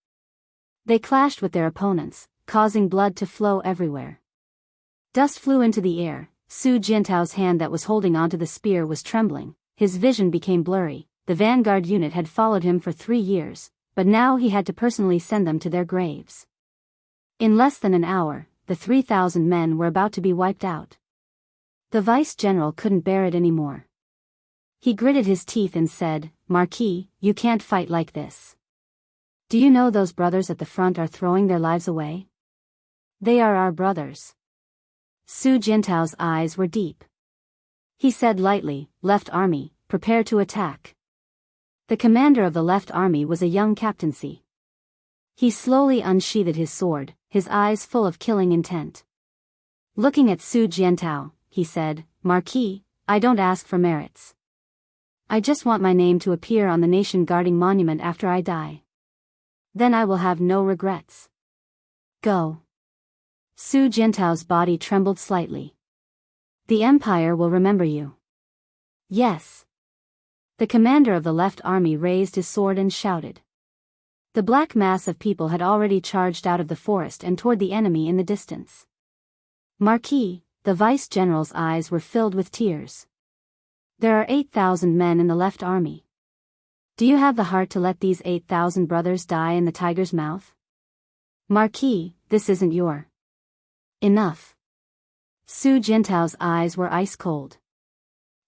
They clashed with their opponents, causing blood to flow everywhere. Dust flew into the air. Su Jiantao's hand that was holding onto the spear was trembling, his vision became blurry. The vanguard unit had followed him for 3 years, but now he had to personally send them to their graves. In less than an hour, the 3,000 men were about to be wiped out. The vice-general couldn't bear it anymore. He gritted his teeth and said, "Marquis, you can't fight like this. Do you know those brothers at the front are throwing their lives away? They are our brothers." Su Jiantao's eyes were deep. He said lightly, "Left army, prepare to attack." The commander of the left army was a young captaincy. He slowly unsheathed his sword, his eyes full of killing intent. Looking at Su Jiantao, he said, "Marquis, I don't ask for merits. I just want my name to appear on the nation-guarding monument after I die. Then I will have no regrets. Go." Su Jiantao's body trembled slightly. "The Empire will remember you." "Yes." The commander of the left army raised his sword and shouted. The black mass of people had already charged out of the forest and toward the enemy in the distance. Marquis, the vice-general's eyes were filled with tears. There are 8,000 men in the left army. Do you have the heart to let these 8,000 brothers die in the tiger's mouth? Marquis, this isn't your enough. Su Jintao's eyes were ice cold.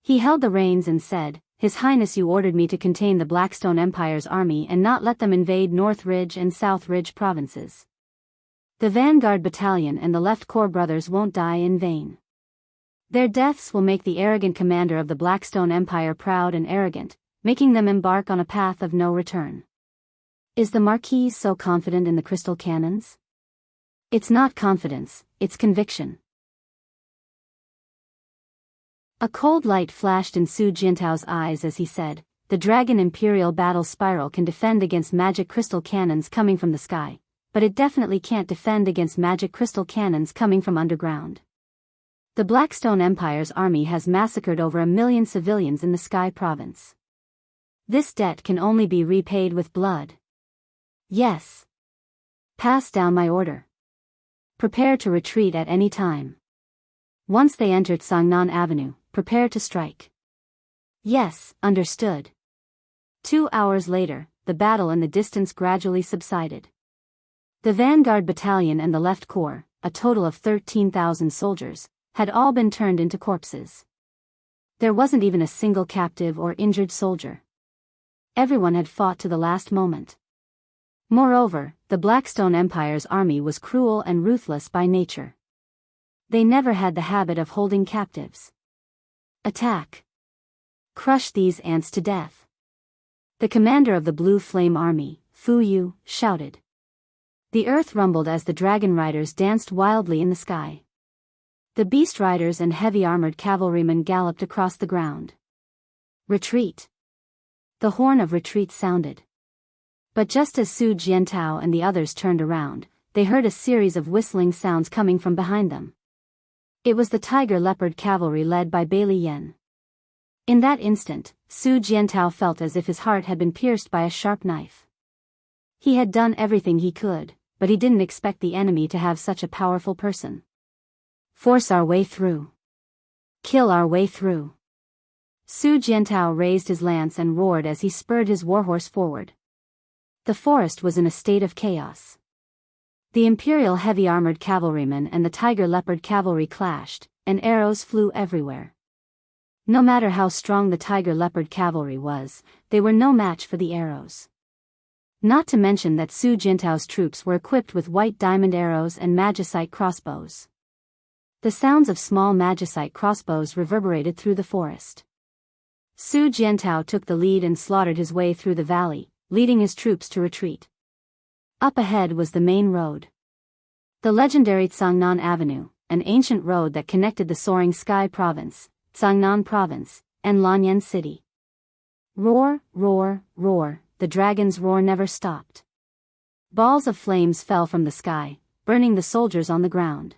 He held the reins and said, His Highness, you ordered me to contain the Blackstone Empire's army and not let them invade North Ridge and South Ridge provinces. The Vanguard Battalion and the Left Corps brothers won't die in vain. Their deaths will make the arrogant commander of the Blackstone Empire proud and arrogant, making them embark on a path of no return. Is the Marquis so confident in the crystal cannons? It's not confidence, it's conviction. A cold light flashed in Su Jintao's eyes as he said, The Dragon Imperial Battle Spiral can defend against magic crystal cannons coming from the sky, but it definitely can't defend against magic crystal cannons coming from underground. The Blackstone Empire's army has massacred over 1 million civilians in the Sky Province. This debt can only be repaid with blood. Yes. Pass down my order. Prepare to retreat at any time. Once they entered Sangnan Avenue, prepare to strike. Yes, understood. 2 hours later, the battle in the distance gradually subsided. The Vanguard Battalion and the Left Corps, a total of 13,000 soldiers, had all been turned into corpses. There wasn't even a single captive or injured soldier. Everyone had fought to the last moment. Moreover, the Blackstone Empire's army was cruel and ruthless by nature. They never had the habit of holding captives. Attack! Crush these ants to death! The commander of the Blue Flame Army, Fu Yu, shouted. The earth rumbled as the dragon riders danced wildly in the sky. The beast riders and heavy-armored cavalrymen galloped across the ground. Retreat! The horn of retreat sounded. But just as Su Jiantao and the others turned around, they heard a series of whistling sounds coming from behind them. It was the Tiger Leopard cavalry led by Bailey Yen. In that instant, Su Jiantao felt as if his heart had been pierced by a sharp knife. He had done everything he could, but he didn't expect the enemy to have such a powerful person. Force our way through. Kill our way through. Su Jiantao raised his lance and roared as he spurred his warhorse forward. The forest was in a state of chaos. The Imperial heavy-armored cavalrymen and the Tiger Leopard cavalry clashed, and arrows flew everywhere. No matter how strong the Tiger Leopard cavalry was, they were no match for the arrows. Not to mention that Su Jintao's troops were equipped with white diamond arrows and magicite crossbows. The sounds of small magicite crossbows reverberated through the forest. Su Jiantao took the lead and slaughtered his way through the valley, leading his troops to retreat. Up ahead was the main road. The legendary Sangnan Avenue, an ancient road that connected the soaring Sky Province, Sangnan Province, and Lanyan City. Roar, roar, roar, the dragon's roar never stopped. Balls of flames fell from the sky, burning the soldiers on the ground.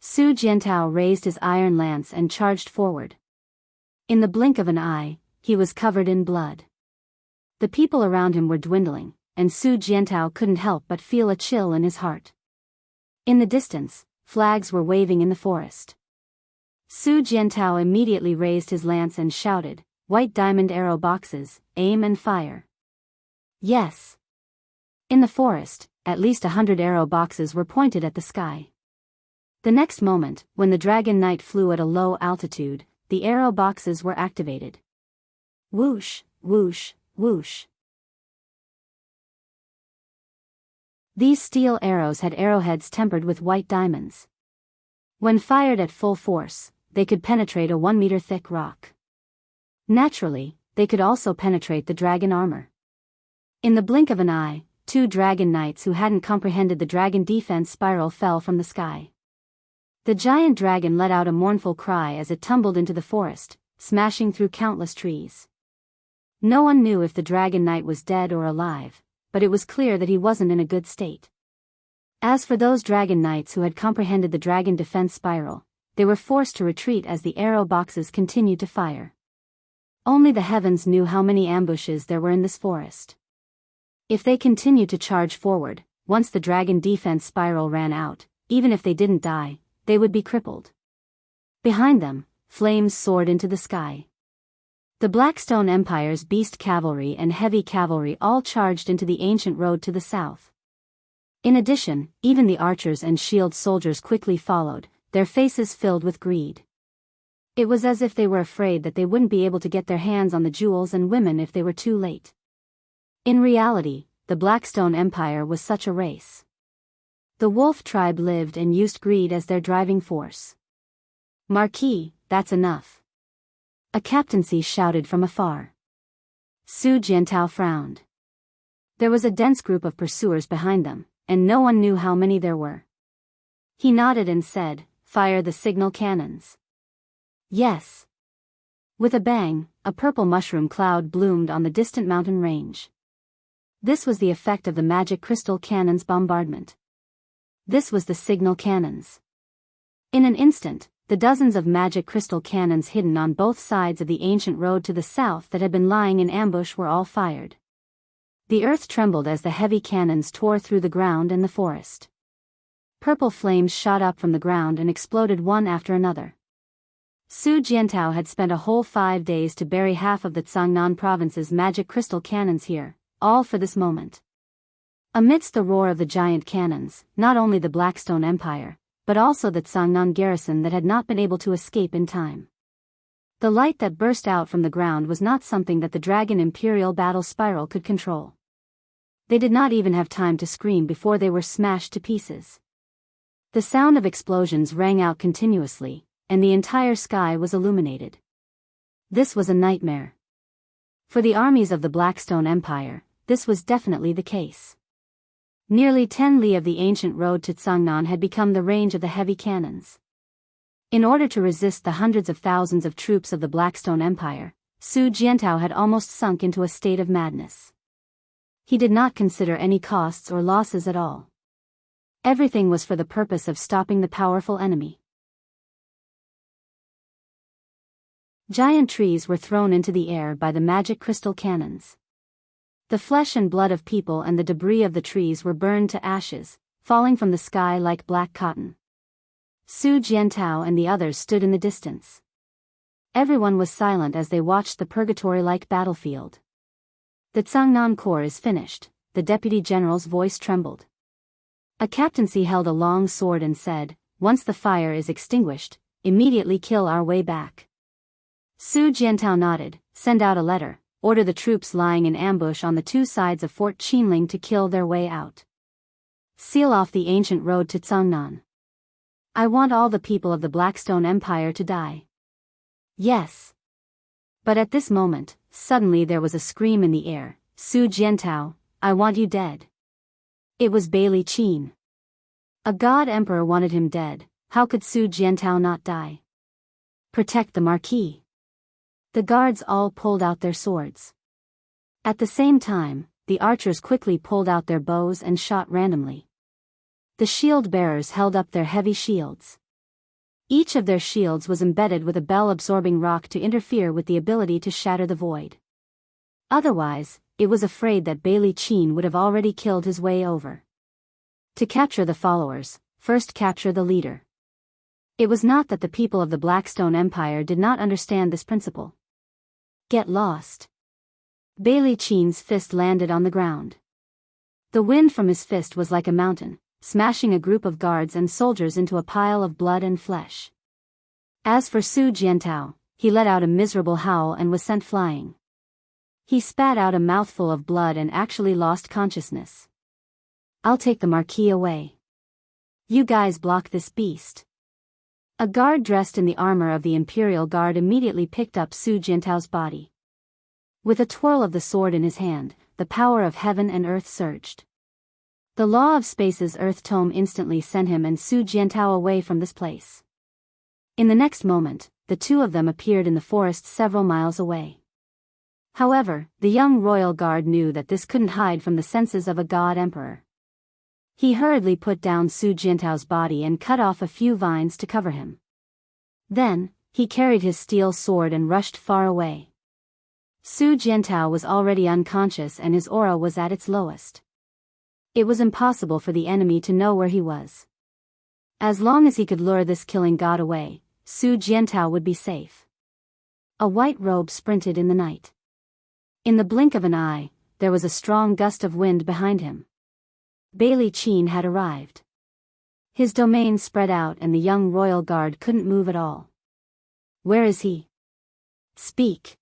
Su Jiantao raised his iron lance and charged forward. In the blink of an eye, he was covered in blood. The people around him were dwindling, and Su Jiantao couldn't help but feel a chill in his heart. In the distance, flags were waving in the forest. Su Jiantao immediately raised his lance and shouted, White diamond arrow boxes, aim and fire. Yes. In the forest, at least 100 arrow boxes were pointed at the sky. The next moment, when the Dragon Knight flew at a low altitude, the arrow boxes were activated. Whoosh, whoosh, whoosh. These steel arrows had arrowheads tempered with white diamonds. When fired at full force, they could penetrate a 1-meter-thick rock. Naturally, they could also penetrate the dragon armor. In the blink of an eye, 2 dragon knights who hadn't comprehended the dragon defense spiral fell from the sky. The giant dragon let out a mournful cry as it tumbled into the forest, smashing through countless trees. No one knew if the dragon knight was dead or alive, but it was clear that he wasn't in a good state. As for those dragon knights who had comprehended the dragon defense spiral, they were forced to retreat as the arrow boxes continued to fire. Only the heavens knew how many ambushes there were in this forest. If they continued to charge forward, once the dragon defense spiral ran out, even if they didn't die, they would be crippled. Behind them, flames soared into the sky. The Blackstone Empire's beast cavalry and heavy cavalry all charged into the ancient road to the south. In addition, even the archers and shield soldiers quickly followed, their faces filled with greed. It was as if they were afraid that they wouldn't be able to get their hands on the jewels and women if they were too late. In reality, the Blackstone Empire was such a race. The wolf tribe lived and used greed as their driving force. "Marquis, that's enough." A captaincy shouted from afar. Su Jiantao frowned. There was a dense group of pursuers behind them, and no one knew how many there were. He nodded and said, "Fire the signal cannons." Yes. With a bang, a purple mushroom cloud bloomed on the distant mountain range. This was the effect of the magic crystal cannon's bombardment. This was the signal cannons. In an instant, the dozens of magic crystal cannons hidden on both sides of the ancient road to the south that had been lying in ambush were all fired. The earth trembled as the heavy cannons tore through the ground and the forest. Purple flames shot up from the ground and exploded one after another. Su Jiantao had spent a whole 5 days to bury half of the Tsangnan province's magic crystal cannons here, all for this moment. Amidst the roar of the giant cannons, not only the Blackstone Empire, but also the Tsangnan garrison that had not been able to escape in time. The light that burst out from the ground was not something that the Dragon Imperial battle spiral could control. They did not even have time to scream before they were smashed to pieces. The sound of explosions rang out continuously, and the entire sky was illuminated. This was a nightmare. For the armies of the Blackstone Empire, this was definitely the case. Nearly 10 li of the ancient road to Tsangnan had become the range of the heavy cannons. In order to resist the hundreds of thousands of troops of the Blackstone Empire, Su Jiantao had almost sunk into a state of madness. He did not consider any costs or losses at all. Everything was for the purpose of stopping the powerful enemy. Giant trees were thrown into the air by the magic crystal cannons. The flesh and blood of people and the debris of the trees were burned to ashes, falling from the sky like black cotton. Su Jiantao and the others stood in the distance. Everyone was silent as they watched the purgatory-like battlefield. "The Tsangnan Corps is finished," the deputy general's voice trembled. A captaincy held a long sword and said, "Once the fire is extinguished, immediately kill our way back." Su Jiantao nodded, "Send out a letter. Order the troops lying in ambush on the 2 sides of Fort Qinling to kill their way out. Seal off the ancient road to Tsangnan. I want all the people of the Blackstone Empire to die." Yes. But at this moment, suddenly there was a scream in the air, "Su Jiantao, I want you dead." It was Bailey Qin. A god emperor wanted him dead. How could Su Jiantao not die? "Protect the Marquis." The guards all pulled out their swords. At the same time, the archers quickly pulled out their bows and shot randomly. The shield bearers held up their heavy shields. Each of their shields was embedded with a bell-absorbing rock to interfere with the ability to shatter the void. Otherwise, it was afraid that Bailey Qin would have already killed his way over. To capture the followers, first capture the leader. It was not that the people of the Blackstone Empire did not understand this principle. Get lost. Bailey Qin's fist landed on the ground. The wind from his fist was like a mountain, smashing a group of guards and soldiers into a pile of blood and flesh. As for Su Jiantao, he let out a miserable howl and was sent flying. He spat out a mouthful of blood and actually lost consciousness. "I'll take the Marquis away. You guys block this beast." A guard dressed in the armor of the Imperial Guard immediately picked up Su Jiantao's body. With a twirl of the sword in his hand, the power of heaven and earth surged. The law of space's earth tome instantly sent him and Su Jiantao away from this place. In the next moment, the two of them appeared in the forest several miles away. However, the young royal guard knew that this couldn't hide from the senses of a god emperor. He hurriedly put down Su Jiantao's body and cut off a few vines to cover him. Then, he carried his steel sword and rushed far away. Su Jiantao was already unconscious and his aura was at its lowest. It was impossible for the enemy to know where he was. As long as he could lure this killing god away, Su Jiantao would be safe. A white robe sprinted in the night. In the blink of an eye, there was a strong gust of wind behind him. Bailey Qin had arrived. His domain spread out and the young royal guard couldn't move at all. Where is he? Speak.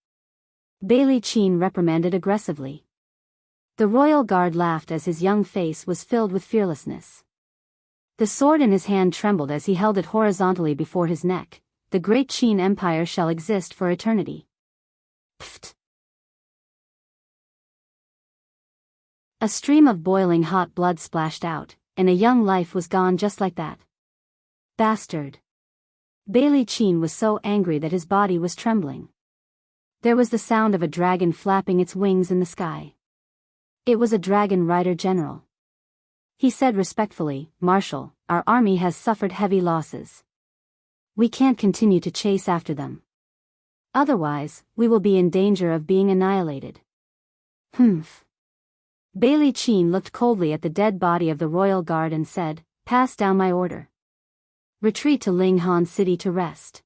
Bailey Qin reprimanded aggressively. The royal guard laughed as his young face was filled with fearlessness. The sword in his hand trembled as he held it horizontally before his neck. The great Qin Empire shall exist for eternity. Pfft. A stream of boiling hot blood splashed out, and a young life was gone just like that. Bastard. Bailey Qin was so angry that his body was trembling. There was the sound of a dragon flapping its wings in the sky. It was a dragon rider general. He said respectfully, "Marshal, our army has suffered heavy losses. We can't continue to chase after them. Otherwise, we will be in danger of being annihilated." Humph. Bailey Qin looked coldly at the dead body of the royal guard and said, "Pass down my order. Retreat to Linghan City to rest."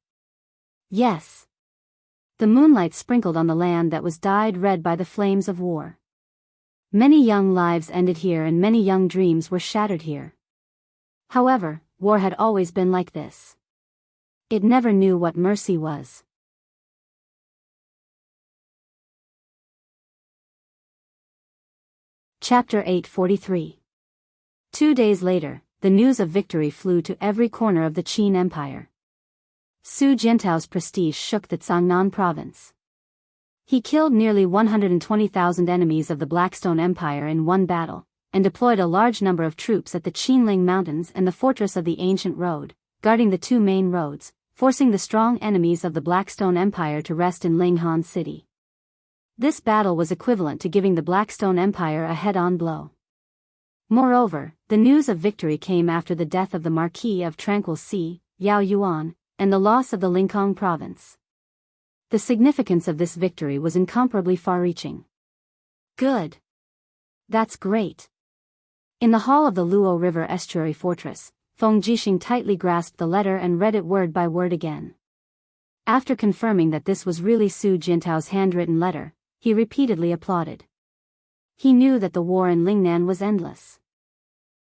Yes. The moonlight sprinkled on the land that was dyed red by the flames of war. Many young lives ended here and many young dreams were shattered here. However, war had always been like this. It never knew what mercy was. Chapter 843. 2 days later, the news of victory flew to every corner of the Qin Empire. Su Jiantao's prestige shook the Cangnan province. He killed nearly 120,000 enemies of the Blackstone Empire in one battle, and deployed a large number of troops at the Qinling Mountains and the fortress of the Ancient Road, guarding the two main roads, forcing the strong enemies of the Blackstone Empire to rest in Linghan City. This battle was equivalent to giving the Blackstone Empire a head-on blow. Moreover, the news of victory came after the death of the Marquis of Tranquil Sea, Yao Yuan, and the loss of the Lincoln province. The significance of this victory was incomparably far-reaching. Good. That's great. In the hall of the Luo River Estuary Fortress, Feng Jixing tightly grasped the letter and read it word by word again. After confirming that this was really Su Jiantao's handwritten letter, he repeatedly applauded. He knew that the war in Lingnan was endless.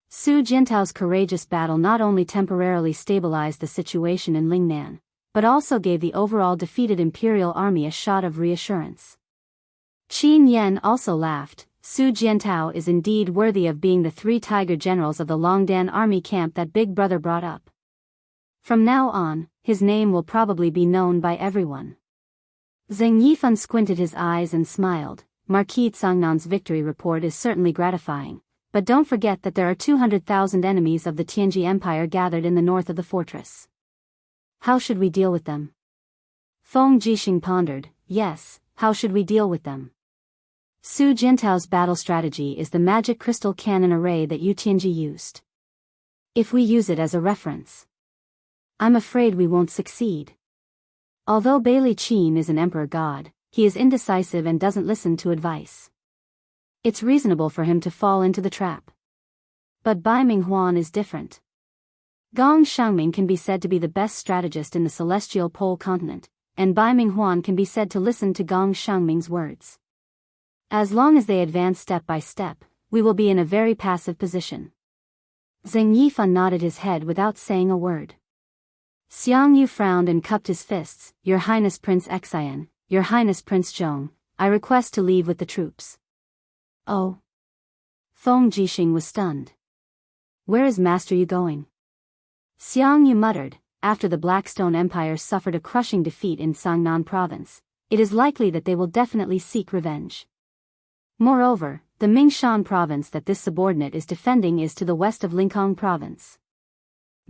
Su Jiantao's courageous battle not only temporarily stabilized the situation in Lingnan, but also gave the overall defeated imperial army a shot of reassurance. Qin Yan also laughed. Su Jiantao is indeed worthy of being the 3 tiger generals of the Longdan army camp that Big Brother brought up. From now on, his name will probably be known by everyone. Zheng Yifan squinted his eyes and smiled. Marquis Cangnan's victory report is certainly gratifying, but don't forget that there are 200,000 enemies of the Tianji Empire gathered in the north of the fortress. How should we deal with them? Feng Jixing pondered. Yes, how should we deal with them? Su Jiantao's battle strategy is the magic crystal cannon array that Yu Tianji used. If we use it as a reference, I'm afraid we won't succeed. Although Bailey Qin is an emperor god, he is indecisive and doesn't listen to advice. It's reasonable for him to fall into the trap. But Bai Minghuan is different. Gong Xiangming can be said to be the best strategist in the celestial pole continent, and Bai Minghuan can be said to listen to Gong Xiangming's words. As long as they advance step by step, we will be in a very passive position. Zheng Yifan nodded his head without saying a word. Xiang Yu frowned and cupped his fists. Your Highness Prince Xian, Your Highness Prince Zhong, I request to leave with the troops. Oh. Feng Jixing was stunned. Where is Master Yu going? Xiang Yu muttered. After the Blackstone Empire suffered a crushing defeat in Cangnan province, it is likely that they will definitely seek revenge. Moreover, the Mingshan province that this subordinate is defending is to the west of Lincoln province.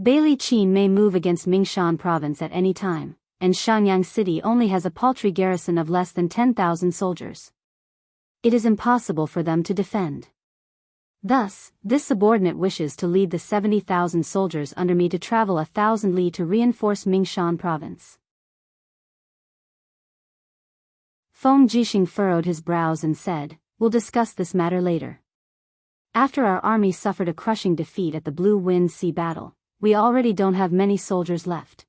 Bailey Qin may move against Mingshan province at any time, and Shanyang City only has a paltry garrison of less than 10,000 soldiers. It is impossible for them to defend. Thus, this subordinate wishes to lead the 70,000 soldiers under me to travel 1,000 li to reinforce Mingshan province. Feng Jixing furrowed his brows and said, "We'll discuss this matter later. After our army suffered a crushing defeat at the Blue Wind Sea battle, we already don't have many soldiers left.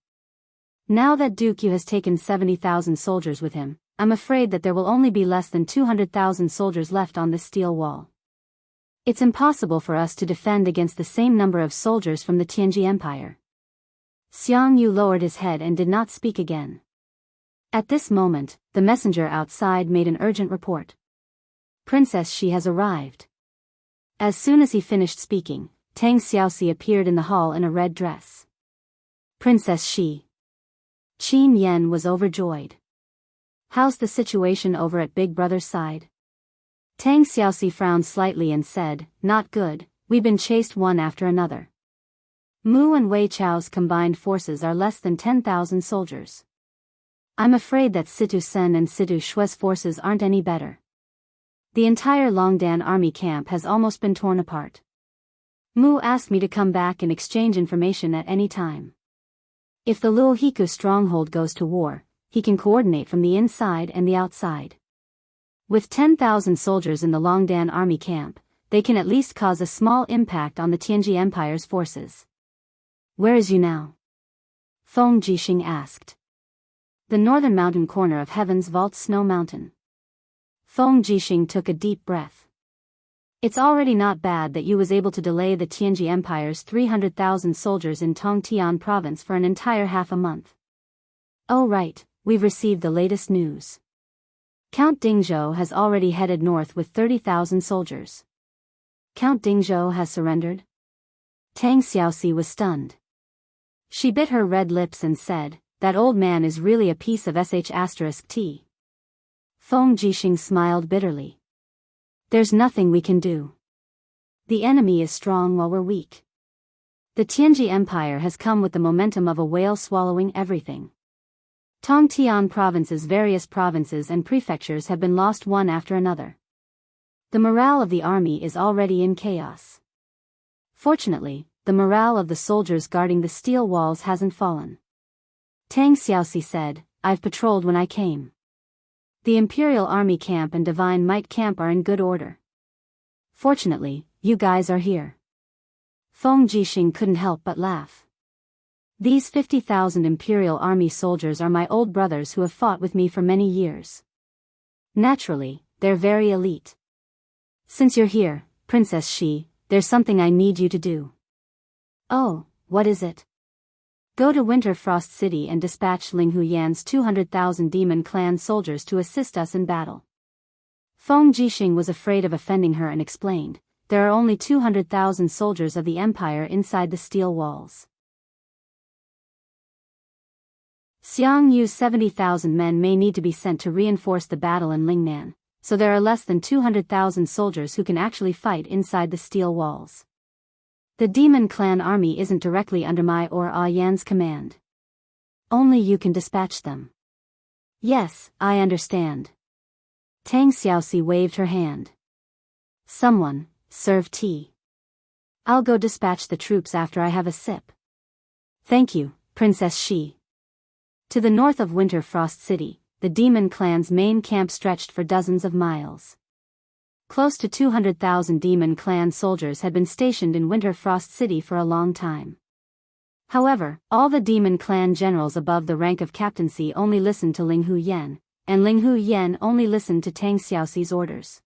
Now that Duke Yu has taken 70,000 soldiers with him, I'm afraid that there will only be less than 200,000 soldiers left on this steel wall. It's impossible for us to defend against the same number of soldiers from the Tianji Empire." Xiang Yu lowered his head and did not speak again. At this moment, the messenger outside made an urgent report. "Princess Shi has arrived." As soon as he finished speaking, Tang Xiaoxi appeared in the hall in a red dress. "Princess Shi." Qin Yan was overjoyed. "How's the situation over at Big Brother's side?" Tang Xiaoxi frowned slightly and said, "Not good, we've been chased one after another. Mu and Wei Chao's combined forces are less than 10,000 soldiers. I'm afraid that Situ Sen and Situ Shui's forces aren't any better. The entire Longdan army camp has almost been torn apart. Mu asked me to come back and exchange information at any time. If the Luohiku stronghold goes to war, he can coordinate from the inside and the outside. With 10,000 soldiers in the Longdan army camp, they can at least cause a small impact on the Tianji Empire's forces." "Where is Yu now?" Feng Jixing asked. "The northern mountain corner of Heaven's Vault Snow Mountain." Feng Jixing took a deep breath. It's already not bad that Yu was able to delay the Tianji Empire's 300,000 soldiers in Tongtian province for an entire half a month. "Oh right, we've received the latest news. Count Dingzhou has already headed north with 30,000 soldiers." "Count Dingzhou has surrendered?" Tang Xiaoxi was stunned. She bit her red lips and said, "That old man is really a piece of sh*t. Feng Jixing smiled bitterly. "There's nothing we can do. The enemy is strong while we're weak. The Tianji Empire has come with the momentum of a whale swallowing everything. Tongtian province's various provinces and prefectures have been lost one after another. The morale of the army is already in chaos. Fortunately, the morale of the soldiers guarding the steel walls hasn't fallen." Tang Xiaoxi said, "I've patrolled when I came. The Imperial Army camp and Divine Might camp are in good order. Fortunately, you guys are here." Feng Jixing couldn't help but laugh. "These 50,000 Imperial Army soldiers are my old brothers who have fought with me for many years. Naturally, they're very elite. Since you're here, Princess Shi, there's something I need you to do." "Oh, what is it?" "Go to Winter Frost City and dispatch Ling Huyan's 200,000 Demon Clan soldiers to assist us in battle." Feng Jixing was afraid of offending her and explained, "There are only 200,000 soldiers of the Empire inside the steel walls. Xiang Yu's 70,000 men may need to be sent to reinforce the battle in Lingnan, so there are less than 200,000 soldiers who can actually fight inside the steel walls. The Demon Clan army isn't directly under my or Yan's command. Only you can dispatch them." "Yes, I understand." Tang Xiaoxi waved her hand. "Someone, serve tea. I'll go dispatch the troops after I have a sip." "Thank you, Princess Shi." To the north of Winter Frost City, the Demon Clan's main camp stretched for dozens of miles. Close to 200,000 Demon Clan soldiers had been stationed in Winter Frost City for a long time. However, all the Demon Clan generals above the rank of captaincy only listened to Ling Huyan, and Ling Huyan only listened to Tang Xiaoxi's orders.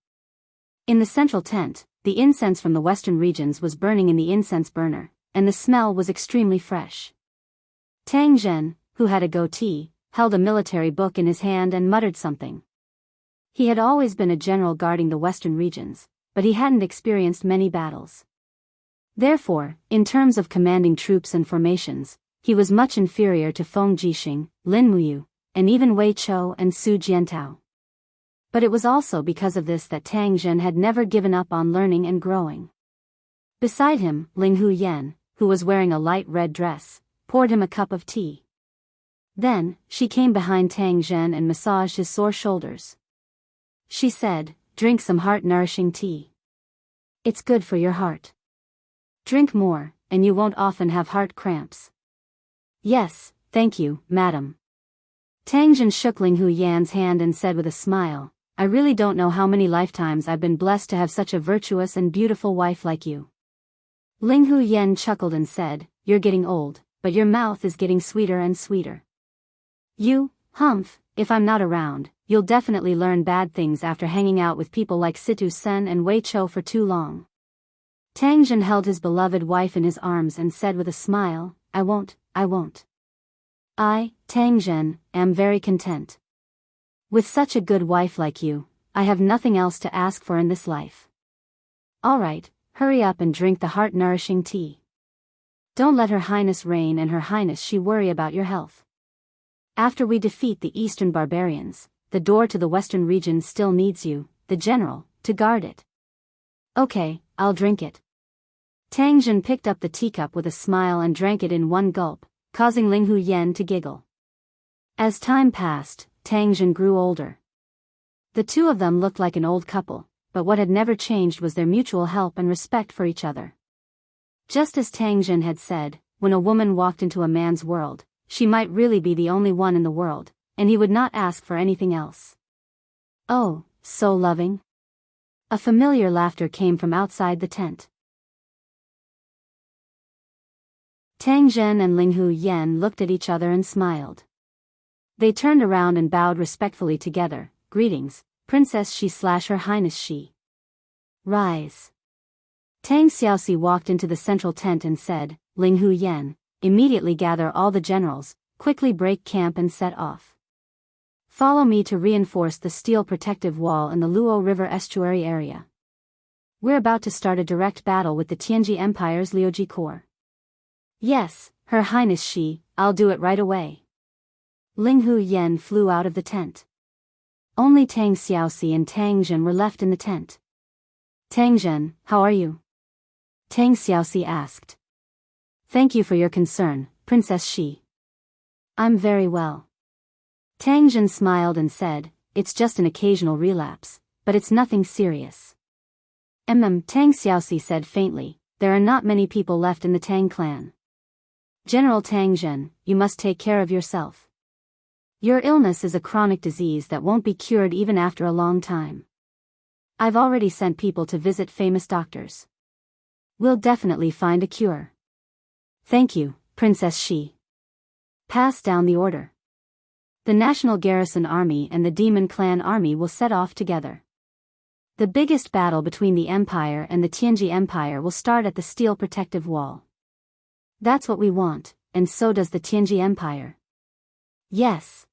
In the central tent, the incense from the western regions was burning in the incense burner, and the smell was extremely fresh. Tang Zhen, who had a goatee, held a military book in his hand and muttered something. He had always been a general guarding the western regions, but he hadn't experienced many battles. Therefore, in terms of commanding troops and formations, he was much inferior to Feng Jixing, Lin Muyu, and even Wei Chou and Su Jiantao. But it was also because of this that Tang Zhen had never given up on learning and growing. Beside him, Ling Huyan, who was wearing a light red dress, poured him a cup of tea. Then, she came behind Tang Zhen and massaged his sore shoulders. She said, "Drink some heart-nourishing tea. It's good for your heart. Drink more, and you won't often have heart cramps." "Yes, thank you, madam." Tang Jin shook Ling Hu Yan's hand and said with a smile, I really don't know how many lifetimes I've been blessed to have such a virtuous and beautiful wife like you. Ling Hu Yan chuckled and said, You're getting old, but your mouth is getting sweeter and sweeter. You, Humph, if I'm not around, you'll definitely learn bad things after hanging out with people like Situ Sen and Wei Chou for too long. Tang Jin held his beloved wife in his arms and said with a smile, I won't. I, Tang Jin, am very content. With such a good wife like you, I have nothing else to ask for in this life. Alright, hurry up and drink the heart-nourishing tea. Don't let Her Highness reign and Her Highness she worry about your health. After we defeat the eastern barbarians, the door to the western region still needs you, the general, to guard it. Okay, I'll drink it. Tang Jin picked up the teacup with a smile and drank it in one gulp, causing Ling Hu Yan to giggle. As time passed, Tang Jin grew older. The two of them looked like an old couple, but what had never changed was their mutual help and respect for each other. Just as Tang Jin had said, when a woman walked into a man's world, she might really be the only one in the world, and he would not ask for anything else. Oh, so loving. A familiar laughter came from outside the tent. Tang Jin and Ling Hu Yan looked at each other and smiled. They turned around and bowed respectfully together. Greetings, Princess She/Her Highness She. Rise. Tang Xiaoxi walked into the central tent and said, Ling Hu Yan, immediately gather all the generals, quickly break camp and set off. Follow me to reinforce the steel protective wall in the Luo River estuary area. We're about to start a direct battle with the Tianji Empire's Liuji Corps. Yes, Her Highness She, I'll do it right away. Ling Hu Yan flew out of the tent. Only Tang Xiaoxi and Tang Jin were left in the tent. Tang Jin, how are you? Tang Xiaoxi asked. Thank you for your concern, Princess She. I'm very well. Tang Jin smiled and said, It's just an occasional relapse, but it's nothing serious. Tang Xiaoxi said faintly, There are not many people left in the Tang clan. General Tang Jin, you must take care of yourself. Your illness is a chronic disease that won't be cured even after a long time. I've already sent people to visit famous doctors. We'll definitely find a cure. Thank you, Princess She. Pass down the order. The National Garrison Army and the Demon Clan Army will set off together. The biggest battle between the Empire and the Tianji Empire will start at the Steel Protective Wall. That's what we want, and so does the Tianji Empire. Yes.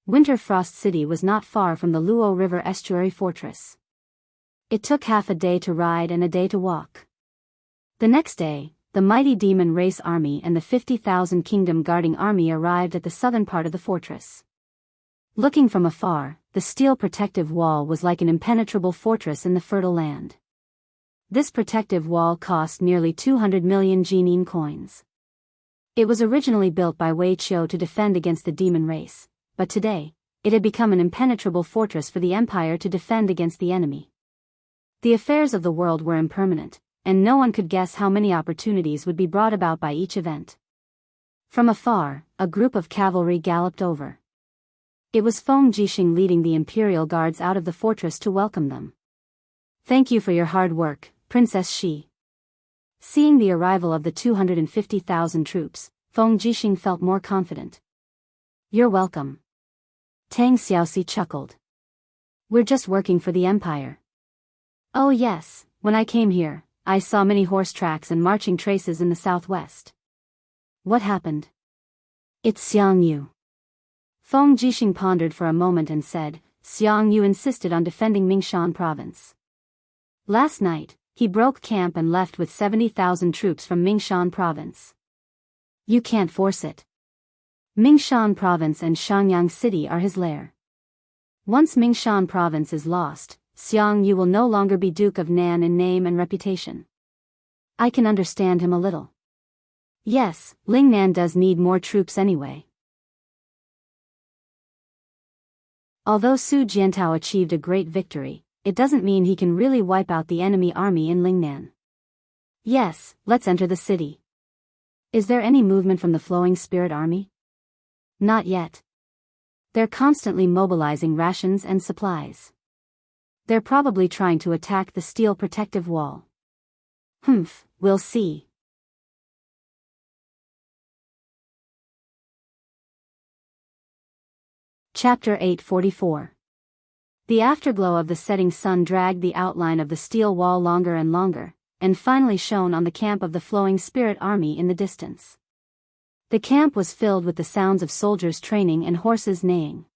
Winter Frost City was not far from the Luo River Estuary Fortress. It took half a day to ride and a day to walk. The next day, the mighty Demon Race Army and the 50,000 Kingdom Guarding Army arrived at the southern part of the fortress. Looking from afar, the steel protective wall was like an impenetrable fortress in the fertile land. This protective wall cost nearly 200 million Jinin coins. It was originally built by Wei Chou to defend against the demon race, but today, it had become an impenetrable fortress for the Empire to defend against the enemy. The affairs of the world were impermanent, and no one could guess how many opportunities would be brought about by each event. From afar, a group of cavalry galloped over. It was Feng Jixing leading the Imperial Guards out of the fortress to welcome them. Thank you for your hard work, Princess She. Seeing the arrival of the 250,000 troops, Feng Jixing felt more confident. You're welcome. Tang Xiaoxi chuckled. We're just working for the Empire. Oh yes, when I came here, I saw many horse tracks and marching traces in the southwest. What happened? It's Xiang Yu. Feng Jixing pondered for a moment and said, Xiang Yu insisted on defending Mingshan province. Last night, he broke camp and left with 70,000 troops from Mingshan province. You can't force it. Mingshan province and Shenyang city are his lair. Once Mingshan province is lost, Xiang Yu will no longer be Duke of Nan in name and reputation. I can understand him a little. Yes, Lingnan does need more troops anyway. Although Su Jiantao achieved a great victory, it doesn't mean he can really wipe out the enemy army in Lingnan. Yes, let's enter the city. Is there any movement from the Flowing Spirit Army? Not yet. They're constantly mobilizing rations and supplies. They're probably trying to attack the steel protective wall. We'll see. Chapter 844. The afterglow of the setting sun dragged the outline of the steel wall longer and longer, and finally shone on the camp of the Flowing Spirit Army in the distance. The camp was filled with the sounds of soldiers training and horses neighing.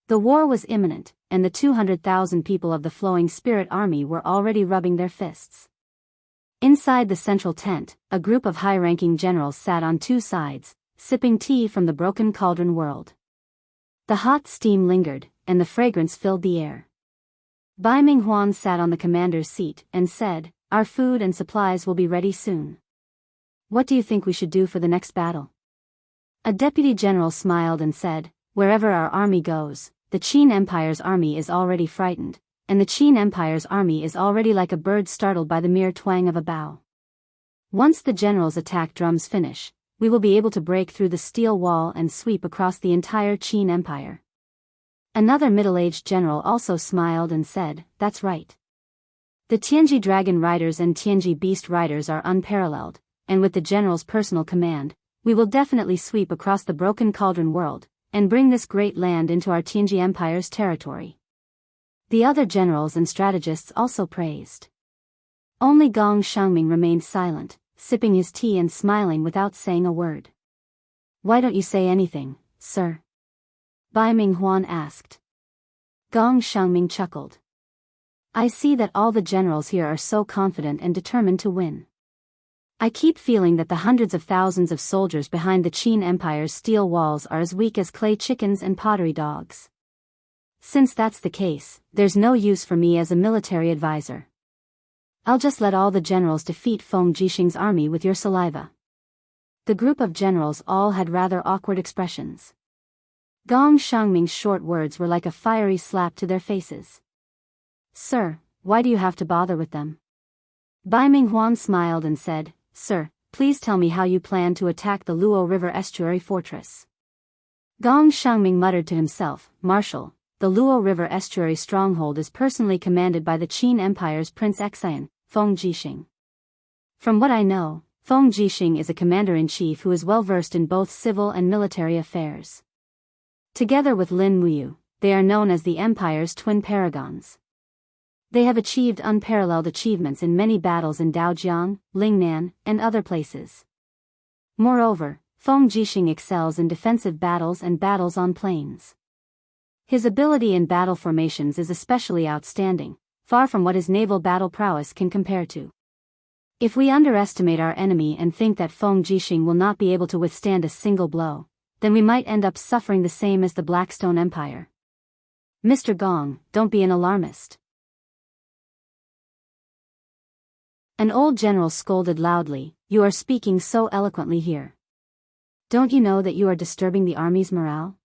The war was imminent, and the 200,000 people of the Flowing Spirit Army were already rubbing their fists. Inside the central tent, a group of high-ranking generals sat on two sides, sipping tea from the broken cauldron world. The hot steam lingered, and the fragrance filled the air. Bai Minghuan sat on the commander's seat and said, "Our food and supplies will be ready soon. What do you think we should do for the next battle?" A deputy general smiled and said, "Wherever our army goes, the Qin Empire's army is already frightened, and the Qin Empire's army is already like a bird startled by the mere twang of a bow. Once the general's attack drums finish, we will be able to break through the steel wall and sweep across the entire Qin Empire." Another middle-aged general also smiled and said, "That's right. The Tianji Dragon Riders and Tianji Beast Riders are unparalleled, and with the general's personal command, we will definitely sweep across the broken cauldron world, and bring this great land into our Tianji Empire's territory." The other generals and strategists also praised. Only Gong Xiangming remained silent, sipping his tea and smiling without saying a word. "Why don't you say anything, sir?" Bai Minghuan asked. Gong Xiangming chuckled. "I see that all the generals here are so confident and determined to win. I keep feeling that the hundreds of thousands of soldiers behind the Qin Empire's steel walls are as weak as clay chickens and pottery dogs. Since that's the case, there's no use for me as a military advisor. I'll just let all the generals defeat Feng Jixing's army with your saliva." The group of generals all had rather awkward expressions. Gong Xiangming's short words were like a fiery slap to their faces. "Sir, why do you have to bother with them?" Bai Minghuan smiled and said, "Sir, please tell me how you plan to attack the Luo River Estuary Fortress." Gong Xiangming muttered to himself, "Marshal, the Luo River Estuary stronghold is personally commanded by the Qin Empire's Prince Xian, Feng Jixing. From what I know, Feng Jixing is a commander-in-chief who is well versed in both civil and military affairs. Together with Lin Muyu, they are known as the Empire's twin paragons. They have achieved unparalleled achievements in many battles in Daojiang, Lingnan, and other places. Moreover, Feng Jixing excels in defensive battles and battles on plains. His ability in battle formations is especially outstanding, far from what his naval battle prowess can compare to. If we underestimate our enemy and think that Feng Jixing will not be able to withstand a single blow, then we might end up suffering the same as the Blackstone Empire. Mr. Gong, don't be an alarmist." An old general scolded loudly, "You are speaking so eloquently here. Don't you know that you are disturbing the army's morale?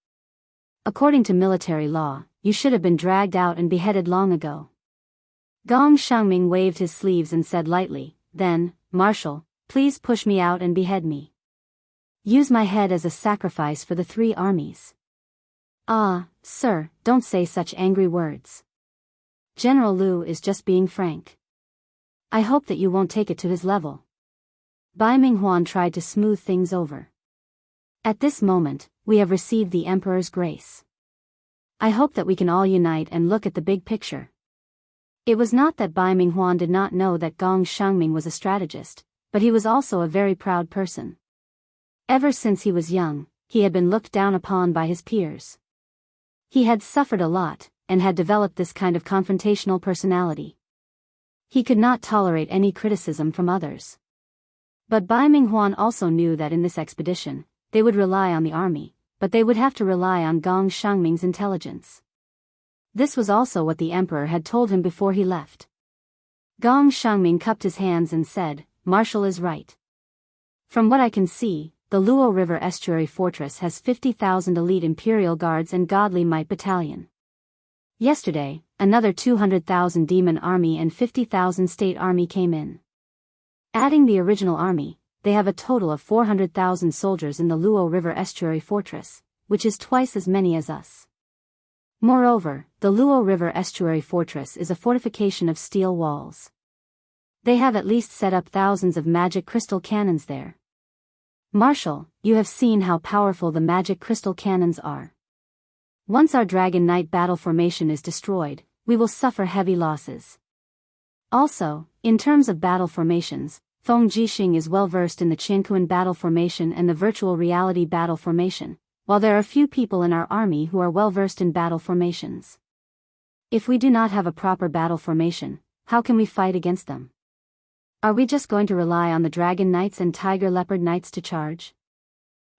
According to military law, you should have been dragged out and beheaded long ago." Gong Xiangming waved his sleeves and said lightly, "Then, Marshal, please push me out and behead me. Use my head as a sacrifice for the three armies." "Ah, sir, don't say such angry words. General Liu is just being frank. I hope that you won't take it to his level." Bai Minghuan tried to smooth things over. "At this moment, we have received the Emperor's grace. I hope that we can all unite and look at the big picture." It was not that Bai Minghuan did not know that Gong Xiangming was a strategist, but he was also a very proud person. Ever since he was young, he had been looked down upon by his peers. He had suffered a lot, and had developed this kind of confrontational personality. He could not tolerate any criticism from others. But Bai Minghuan also knew that in this expedition, they would rely on the army, but they would have to rely on Gong Xiangming's intelligence. This was also what the emperor had told him before he left. Gong Xiangming cupped his hands and said, "Marshal is right. From what I can see, the Luo River Estuary Fortress has 50,000 elite Imperial Guards and Godly Might Battalion. Yesterday, another 200,000 Demon Army and 50,000 State Army came in. Adding the original army, they have a total of 400,000 soldiers in the Luo River Estuary Fortress, which is twice as many as us. Moreover, the Luo River Estuary Fortress is a fortification of steel walls. They have at least set up thousands of magic crystal cannons there. Marshal, you have seen how powerful the magic crystal cannons are. Once our Dragon Knight battle formation is destroyed, we will suffer heavy losses. Also, in terms of battle formations, Feng Jixing is well versed in the Qianquan battle formation and the virtual reality battle formation, while there are few people in our army who are well versed in battle formations. If we do not have a proper battle formation, how can we fight against them? Are we just going to rely on the Dragon Knights and Tiger Leopard Knights to charge?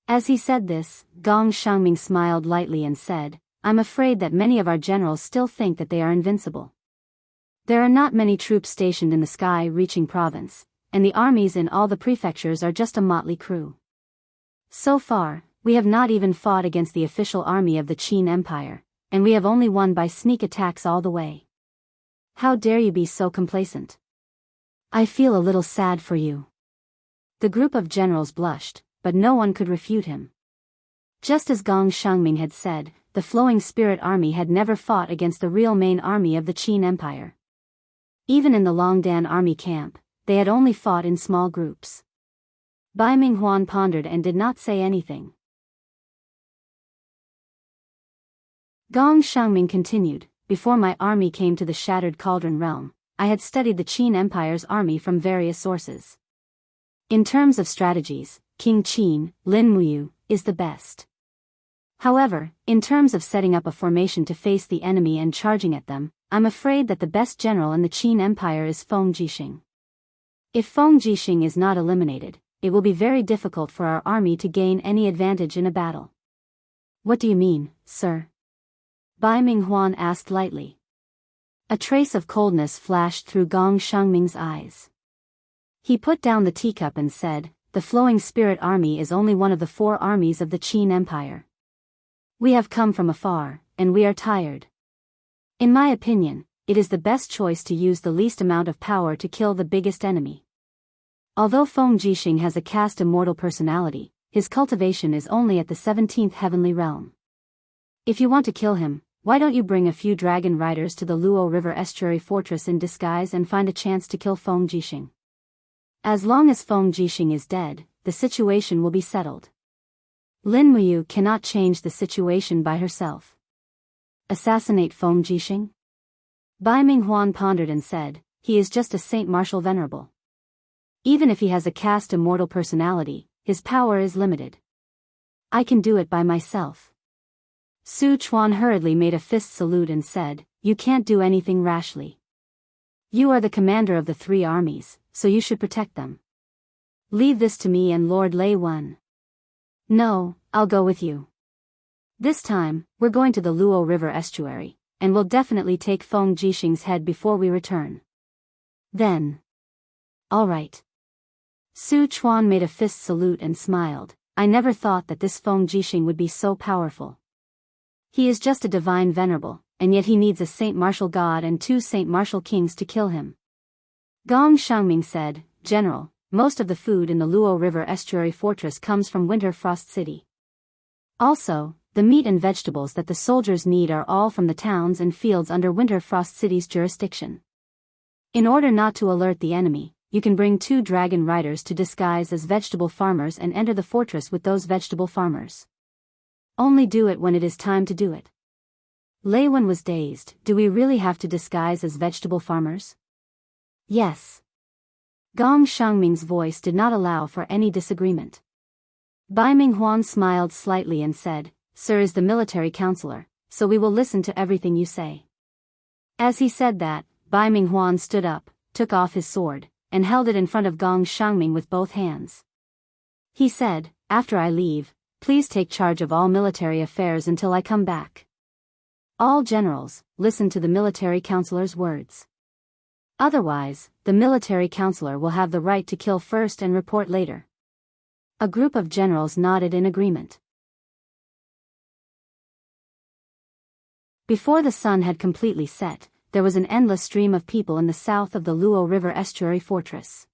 As he said this, Gong Xiangming smiled lightly and said, I'm afraid that many of our generals still think that they are invincible. There are not many troops stationed in the sky-reaching province, and the armies in all the prefectures are just a motley crew. So far, we have not even fought against the official army of the Qin Empire, and we have only won by sneak attacks all the way. How dare you be so complacent? I feel a little sad for you. The group of generals blushed, but no one could refute him. Just as Gong Xiangming had said, the Flowing Spirit Army had never fought against the real main army of the Qin Empire. Even in the Longdan army camp, they had only fought in small groups. Bai Minghuan pondered and did not say anything. Gong Xiangming continued, before my army came to the Shattered Cauldron realm, I had studied the Qin Empire's army from various sources. In terms of strategies, King Qin, Lin Muyu, is the best. However, in terms of setting up a formation to face the enemy and charging at them, I'm afraid that the best general in the Qin Empire is Feng Jixing. If Feng Jixing is not eliminated, it will be very difficult for our army to gain any advantage in a battle. What do you mean, sir? Bai Minghuan asked lightly. A trace of coldness flashed through Gong Xiangming's eyes. He put down the teacup and said, the Flowing Spirit Army is only one of the 4 armies of the Qin Empire. We have come from afar, and we are tired. In my opinion, it is the best choice to use the least amount of power to kill the biggest enemy. Although Feng Jixing has a cast immortal personality, his cultivation is only at the 17th heavenly realm. If you want to kill him, why don't you bring a few dragon riders to the Luo River Estuary Fortress in disguise and find a chance to kill Feng Jixing? As long as Feng Jixing is dead, the situation will be settled. Lin Muyu cannot change the situation by herself. Assassinate Feng Jixing? Bai Minghuan pondered and said, he is just a Saint Martial Venerable. Even if he has a cast immortal personality, his power is limited. I can do it by myself. Su Chuan hurriedly made a fist salute and said, you can't do anything rashly. You are the commander of the 3 armies, so you should protect them. Leave this to me and Lord Lei Wen. No, I'll go with you. This time, we're going to the Luo River Estuary, and we'll definitely take Feng Jixing's head before we return. Then. All right. Su Chuan made a fist salute and smiled. I never thought that this Feng Jixing would be so powerful. He is just a divine venerable, and yet he needs a Saint Martial God and 2 Saint Martial Kings to kill him. Gong Xiangming said, General, most of the food in the Luo River Estuary Fortress comes from Winter Frost City. Also, the meat and vegetables that the soldiers need are all from the towns and fields under Winter Frost City's jurisdiction. In order not to alert the enemy, you can bring 2 dragon riders to disguise as vegetable farmers and enter the fortress with those vegetable farmers. Only do it when it is time to do it. Lei Wen was dazed. Do we really have to disguise as vegetable farmers? Yes. Gong Xiangming's voice did not allow for any disagreement. Bai Minghuan smiled slightly and said, Sir is the military counselor, so we will listen to everything you say. As he said that, Bai Minghuan stood up, took off his sword, and held it in front of Gong Xiangming with both hands. He said, after I leave, please take charge of all military affairs until I come back. All generals, listen to the military counselor's words. Otherwise, the military counselor will have the right to kill first and report later. A group of generals nodded in agreement. Before the sun had completely set, there was an endless stream of people in the south of the Luo River Estuary Fortress.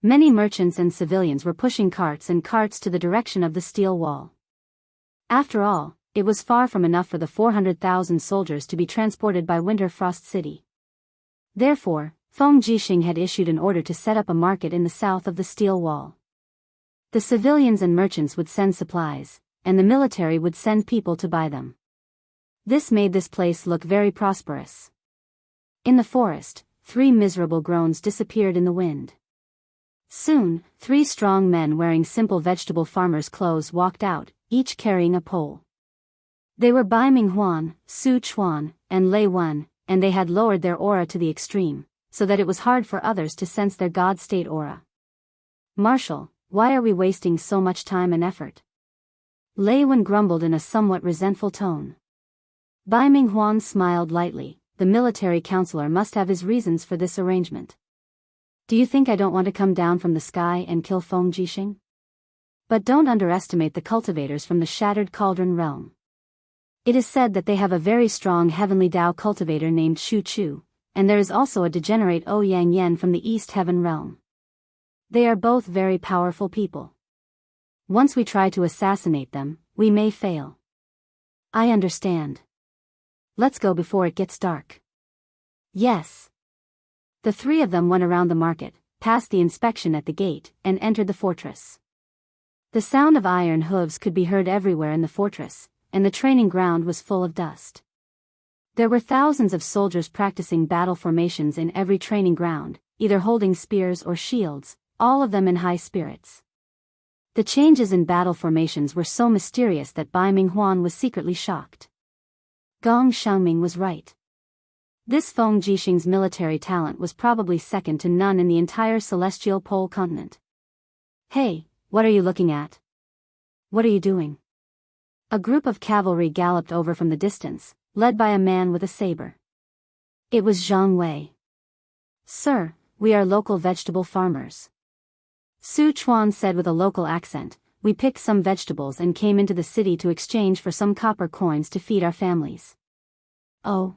Many merchants and civilians were pushing carts to the direction of the steel wall. After all, it was far from enough for the 400,000 soldiers to be transported by Winter Frost City. Therefore, Feng Jixing had issued an order to set up a market in the south of the steel wall. The civilians and merchants would send supplies, and the military would send people to buy them. This made this place look very prosperous. In the forest, 3 miserable groans disappeared in the wind. Soon, 3 strong men wearing simple vegetable farmers' clothes walked out, each carrying a pole. They were Bai Minghuan, Su Chuan, and Lei Wen, and they had lowered their aura to the extreme, so that it was hard for others to sense their God-state aura. "Marshal, why are we wasting so much time and effort?" Lei Wen grumbled in a somewhat resentful tone. Bai Minghuan smiled lightly. The military counselor must have his reasons for this arrangement. "Do you think I don't want to come down from the sky and kill Feng Jixing? But don't underestimate the cultivators from the Shattered Cauldron realm. It is said that they have a very strong heavenly Dao cultivator named Shu Chu, and there is also a degenerate Ouyang Yen from the East Heaven realm. They are both very powerful people. Once we try to assassinate them, we may fail." "I understand. Let's go before it gets dark." "Yes." The 3 of them went around the market, passed the inspection at the gate, and entered the fortress. The sound of iron hooves could be heard everywhere in the fortress, and the training ground was full of dust. There were thousands of soldiers practicing battle formations in every training ground, either holding spears or shields, all of them in high spirits. The changes in battle formations were so mysterious that Bai Minghuan was secretly shocked. Gong Xiangming was right. This Feng Jixing's military talent was probably second to none in the entire celestial pole continent. "Hey, what are you looking at? What are you doing?" A group of cavalry galloped over from the distance, led by a man with a saber. It was Zhang Wei. "Sir, we are local vegetable farmers." Su Chuan said with a local accent, "We picked some vegetables and came into the city to exchange for some copper coins to feed our families." "Oh."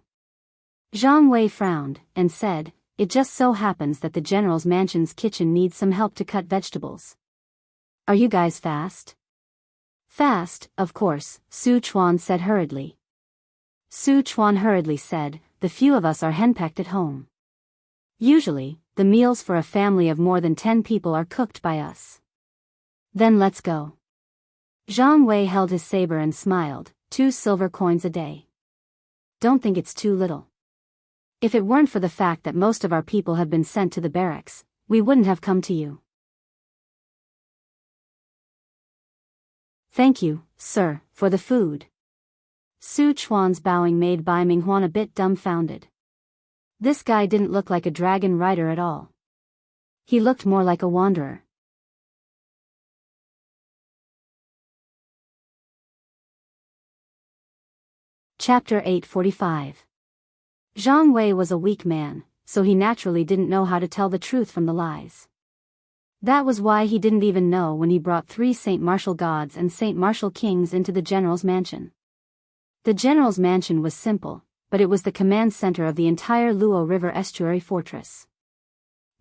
Zhang Wei frowned, and said, "It just so happens that the general's mansion's kitchen needs some help to cut vegetables. Are you guys fast?" "Fast, of course," Su Chuan said hurriedly. Su Chuan hurriedly said, "The few of us are henpecked at home. Usually, the meals for a family of more than 10 people are cooked by us." "Then let's go." Zhang Wei held his saber and smiled, 2 silver coins a day. "Don't think it's too little. If it weren't for the fact that most of our people have been sent to the barracks, we wouldn't have come to you." "Thank you, sir, for the food." Su Chuan's bowing made Bai Minghuan a bit dumbfounded. This guy didn't look like a dragon rider at all. He looked more like a wanderer. Chapter 845. Zhang Wei was a weak man, so he naturally didn't know how to tell the truth from the lies. That was why he didn't even know when he brought 3 Saint Martial gods and Saint Martial kings into the general's mansion. The general's mansion was simple, but it was the command center of the entire Luo River estuary fortress.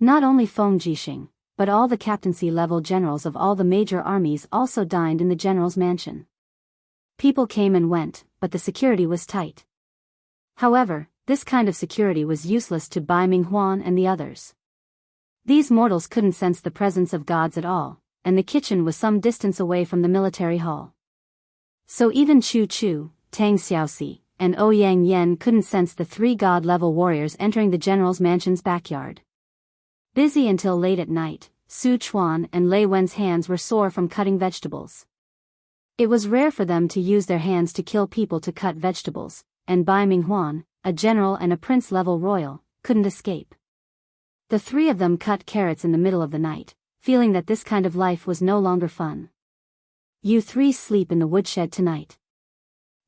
Not only Feng Jixing, but all the captaincy-level generals of all the major armies also dined in the general's mansion. People came and went, but the security was tight. However, this kind of security was useless to Bai Minghuan and the others. These mortals couldn't sense the presence of gods at all, and the kitchen was some distance away from the military hall. So even Chu Chu, Tang Xiaoxi, and Ouyang Yen couldn't sense the 3 god-level warriors entering the general's mansion's backyard. Busy until late at night, Su Chuan and Lei Wen's hands were sore from cutting vegetables. It was rare for them to use their hands to kill people to cut vegetables, and Bai Minghuan, a general and a prince-level royal, couldn't escape. The 3 of them cut carrots in the middle of the night, feeling that this kind of life was no longer fun. "You 3 sleep in the woodshed tonight.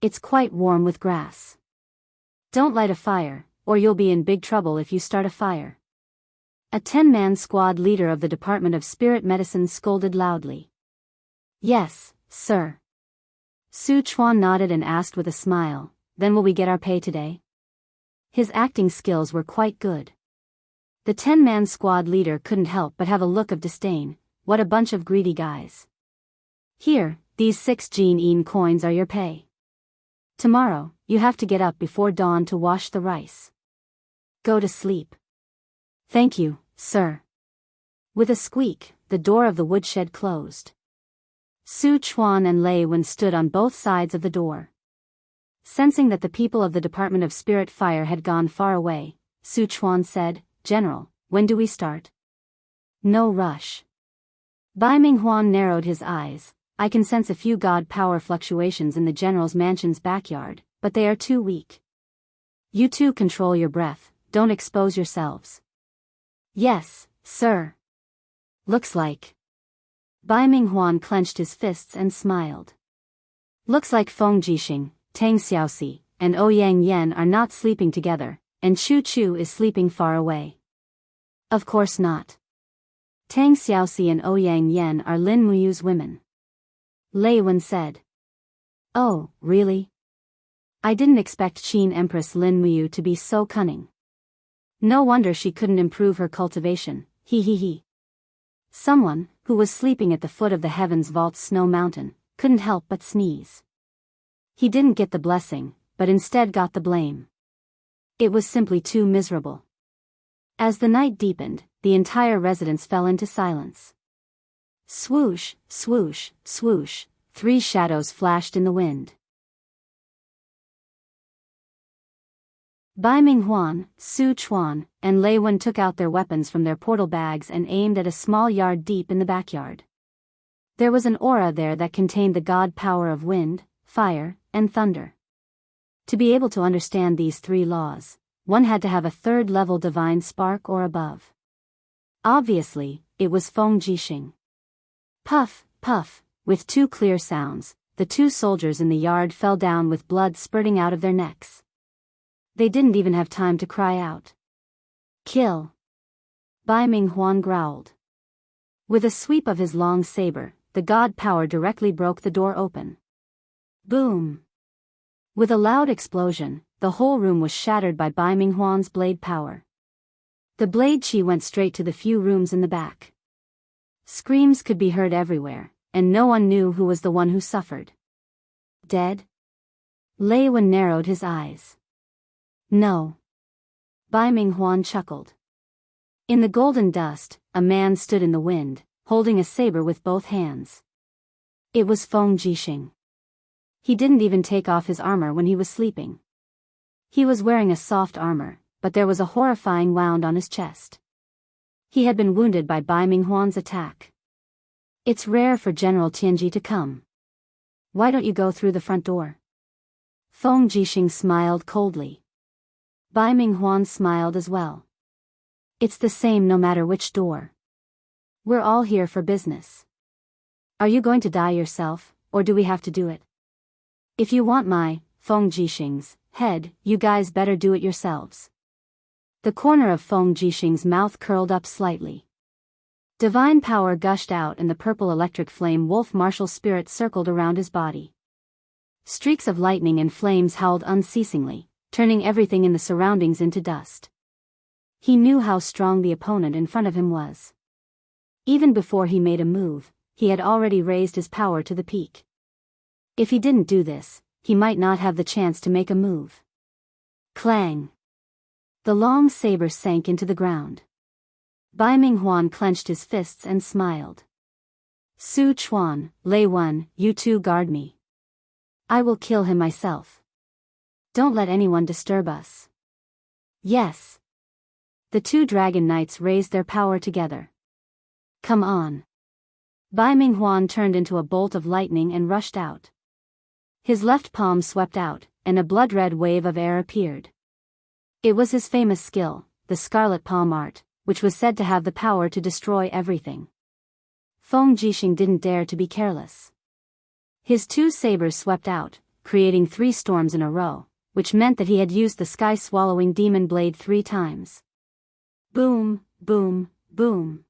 It's quite warm with grass. Don't light a fire, or you'll be in big trouble if you start a fire." A 10-man squad leader of the Department of Spirit Medicine scolded loudly. "Yes, sir." Su Chuan nodded and asked with a smile, "Then will we get our pay today?" His acting skills were quite good. The 10-man squad leader couldn't help but have a look of disdain. What a bunch of greedy guys. "Here, these 6 Jin coins are your pay. Tomorrow, you have to get up before dawn to wash the rice. Go to sleep. Thank you, sir. With a squeak, the door of the woodshed closed. Su Chuan and Lei Wen stood on both sides of the door. Sensing that the people of the Department of Spirit Fire had gone far away, Su Chuan said, "General, when do we start?" "No rush." Bai Minghuan narrowed his eyes. "I can sense a few god power fluctuations in the general's mansion's backyard, but they are too weak. You two control your breath, don't expose yourselves." "Yes, sir." "Looks like." Bai Minghuan clenched his fists and smiled. "Looks like Feng Jixing, Tang Xiaoxi, and Ouyang Yan are not sleeping together, and Chu Chu is sleeping far away." "Of course not. Tang Xiaoxi and Ouyang Yan are Lin Muyu's women," Lei Wen said. "Oh, really? I didn't expect Qin Empress Lin Muyu to be so cunning. No wonder she couldn't improve her cultivation, he. Someone, who was sleeping at the foot of the Heavens Vault's snow mountain, couldn't help but sneeze. He didn't get the blessing, but instead got the blame. It was simply too miserable." As the night deepened, the entire residence fell into silence. Swoosh, swoosh, swoosh, 3 shadows flashed in the wind. Bai Minghuan, Su Chuan, and Lei Wen took out their weapons from their portal bags and aimed at a small yard deep in the backyard. There was an aura there that contained the god power of wind, fire, and thunder. To be able to understand these 3 laws, one had to have a 3rd-level divine spark or above. Obviously, it was Feng Jixing. Puff, puff, with 2 clear sounds, the 2 soldiers in the yard fell down with blood spurting out of their necks. They didn't even have time to cry out. "Kill!" Bai Minghuan growled. With a sweep of his long saber, the god power directly broke the door open. Boom! With a loud explosion, the whole room was shattered by Bai Minghuan's blade power. The blade chi went straight to the few rooms in the back. Screams could be heard everywhere, and no one knew who was the one who suffered. Dead? Lei Wen narrowed his eyes. No. Bai Minghuan chuckled. In the golden dust, a man stood in the wind, holding a saber with both hands. It was Feng Jixing. He didn't even take off his armor when he was sleeping. He was wearing a soft armor, but there was a horrifying wound on his chest. He had been wounded by Bai Minghuan's attack. "It's rare for General Tianji to come. Why don't you go through the front door?" Feng Jixing smiled coldly. Bai Minghuan smiled as well. "It's the same no matter which door. We're all here for business. Are you going to die yourself, or do we have to do it? If you want my, Feng Jixing's, head, you guys better do it yourselves." The corner of Feng Jixing's mouth curled up slightly. Divine power gushed out and the purple electric flame wolf martial spirit circled around his body. Streaks of lightning and flames howled unceasingly, turning everything in the surroundings into dust. He knew how strong the opponent in front of him was. Even before he made a move, he had already raised his power to the peak. If he didn't do this, he might not have the chance to make a move. Clang! The long saber sank into the ground. Bai Minghuan clenched his fists and smiled. "Su Chuan, Lei Wen, you two guard me. I will kill him myself. Don't let anyone disturb us." "Yes." The 2 dragon knights raised their power together. "Come on." Bai Minghuan turned into a bolt of lightning and rushed out. His left palm swept out, and a blood-red wave of air appeared. It was his famous skill, the Scarlet Palm Art, which was said to have the power to destroy everything. Feng Jixing didn't dare to be careless. His 2 sabers swept out, creating 3 storms in a row, which meant that he had used the sky-swallowing demon blade 3 times. Boom, boom, boom.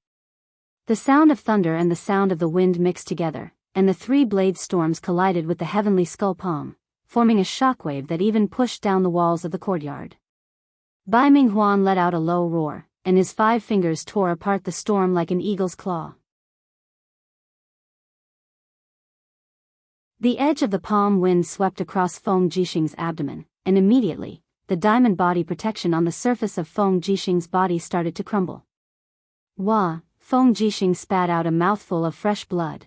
The sound of thunder and the sound of the wind mixed together, and the 3 blade storms collided with the heavenly skull palm, forming a shockwave that even pushed down the walls of the courtyard. Bai Minghuan let out a low roar, and his 5 fingers tore apart the storm like an eagle's claw. The edge of the palm wind swept across Feng Jixing's abdomen, and immediately, the diamond body protection on the surface of Feng Jixing's body started to crumble. Wah! Feng Jixing spat out a mouthful of fresh blood.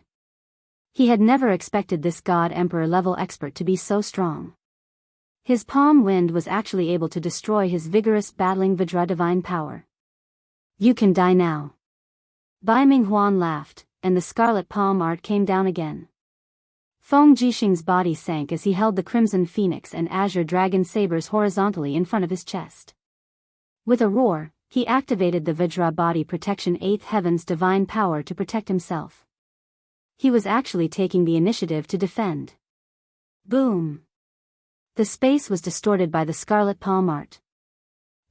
He had never expected this God Emperor level expert to be so strong. His palm wind was actually able to destroy his vigorous battling Vajra divine power. You can die now. Bai Minghuan laughed, and the scarlet palm art came down again. Feng Jixing's body sank as he held the crimson phoenix and azure dragon sabers horizontally in front of his chest. With a roar, he activated the Vajra body protection 8th heaven's divine power to protect himself. He was actually taking the initiative to defend. Boom! The space was distorted by the scarlet palm art.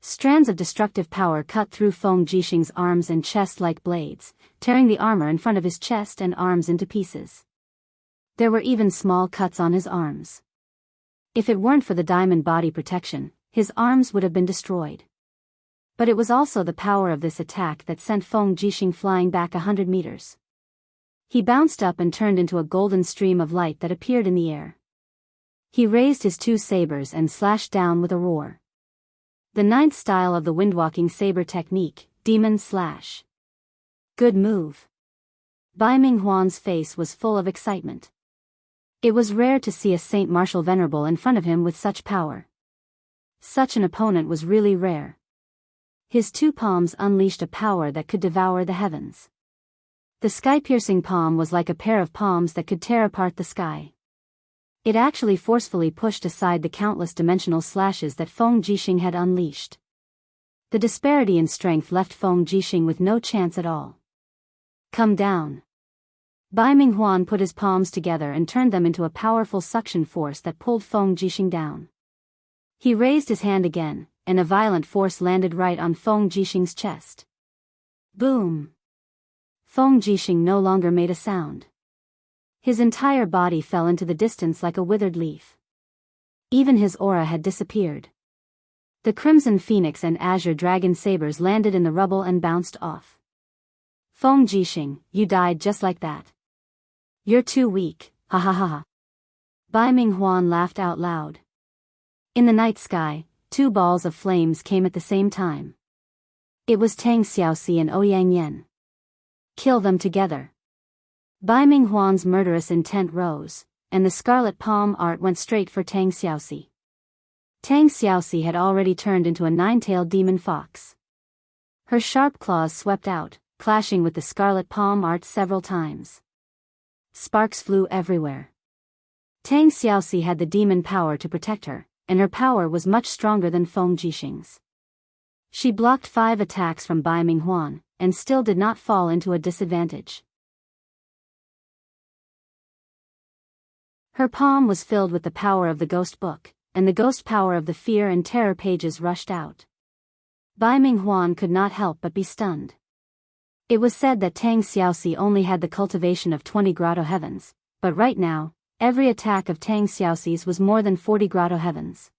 Strands of destructive power cut through Feng Jixing's arms and chest like blades, tearing the armor in front of his chest and arms into pieces. There were even small cuts on his arms. If it weren't for the diamond body protection, his arms would have been destroyed. But it was also the power of this attack that sent Feng Jixing flying back 100 meters. He bounced up and turned into a golden stream of light that appeared in the air. He raised his 2 sabers and slashed down with a roar. The 9th style of the windwalking saber technique, Demon Slash. Good move. Bai Minghuan's face was full of excitement. It was rare to see a Saint Martial Venerable in front of him with such power. Such an opponent was really rare. His 2 palms unleashed a power that could devour the heavens. The sky-piercing palm was like a pair of palms that could tear apart the sky. It actually forcefully pushed aside the countless dimensional slashes that Feng Jixing had unleashed. The disparity in strength left Feng Jixing with no chance at all. Come down. Bai Minghuan put his palms together and turned them into a powerful suction force that pulled Feng Jixing down. He raised his hand again, and a violent force landed right on Feng Jixing's chest. Boom! Feng Jixing no longer made a sound. His entire body fell into the distance like a withered leaf. Even his aura had disappeared. The crimson phoenix and azure dragon sabers landed in the rubble and bounced off. Feng Jixing, you died just like that. You're too weak, ha ha ha ha. Bai Minghuan laughed out loud. In the night sky, 2 balls of flames came at the same time. It was Tang Xiaoxi and Ouyang Yan. Kill them together. Bai Minghuan's murderous intent rose, and the scarlet palm art went straight for Tang Xiaoxi. Tang Xiaoxi had already turned into a 9-tailed demon fox. Her sharp claws swept out, clashing with the scarlet palm art several times. Sparks flew everywhere. Tang Xiaoxi had the demon power to protect her, and her power was much stronger than Feng Jixing's. She blocked 5 attacks from Bai Minghuan, and still did not fall into a disadvantage. Her palm was filled with the power of the ghost book, and the ghost power of the fear and terror pages rushed out. Bai Minghuan could not help but be stunned. It was said that Tang Xiaoxi only had the cultivation of 20 grotto heavens, but right now, every attack of Tang Xiaoxi's was more than 40 grotto heavens.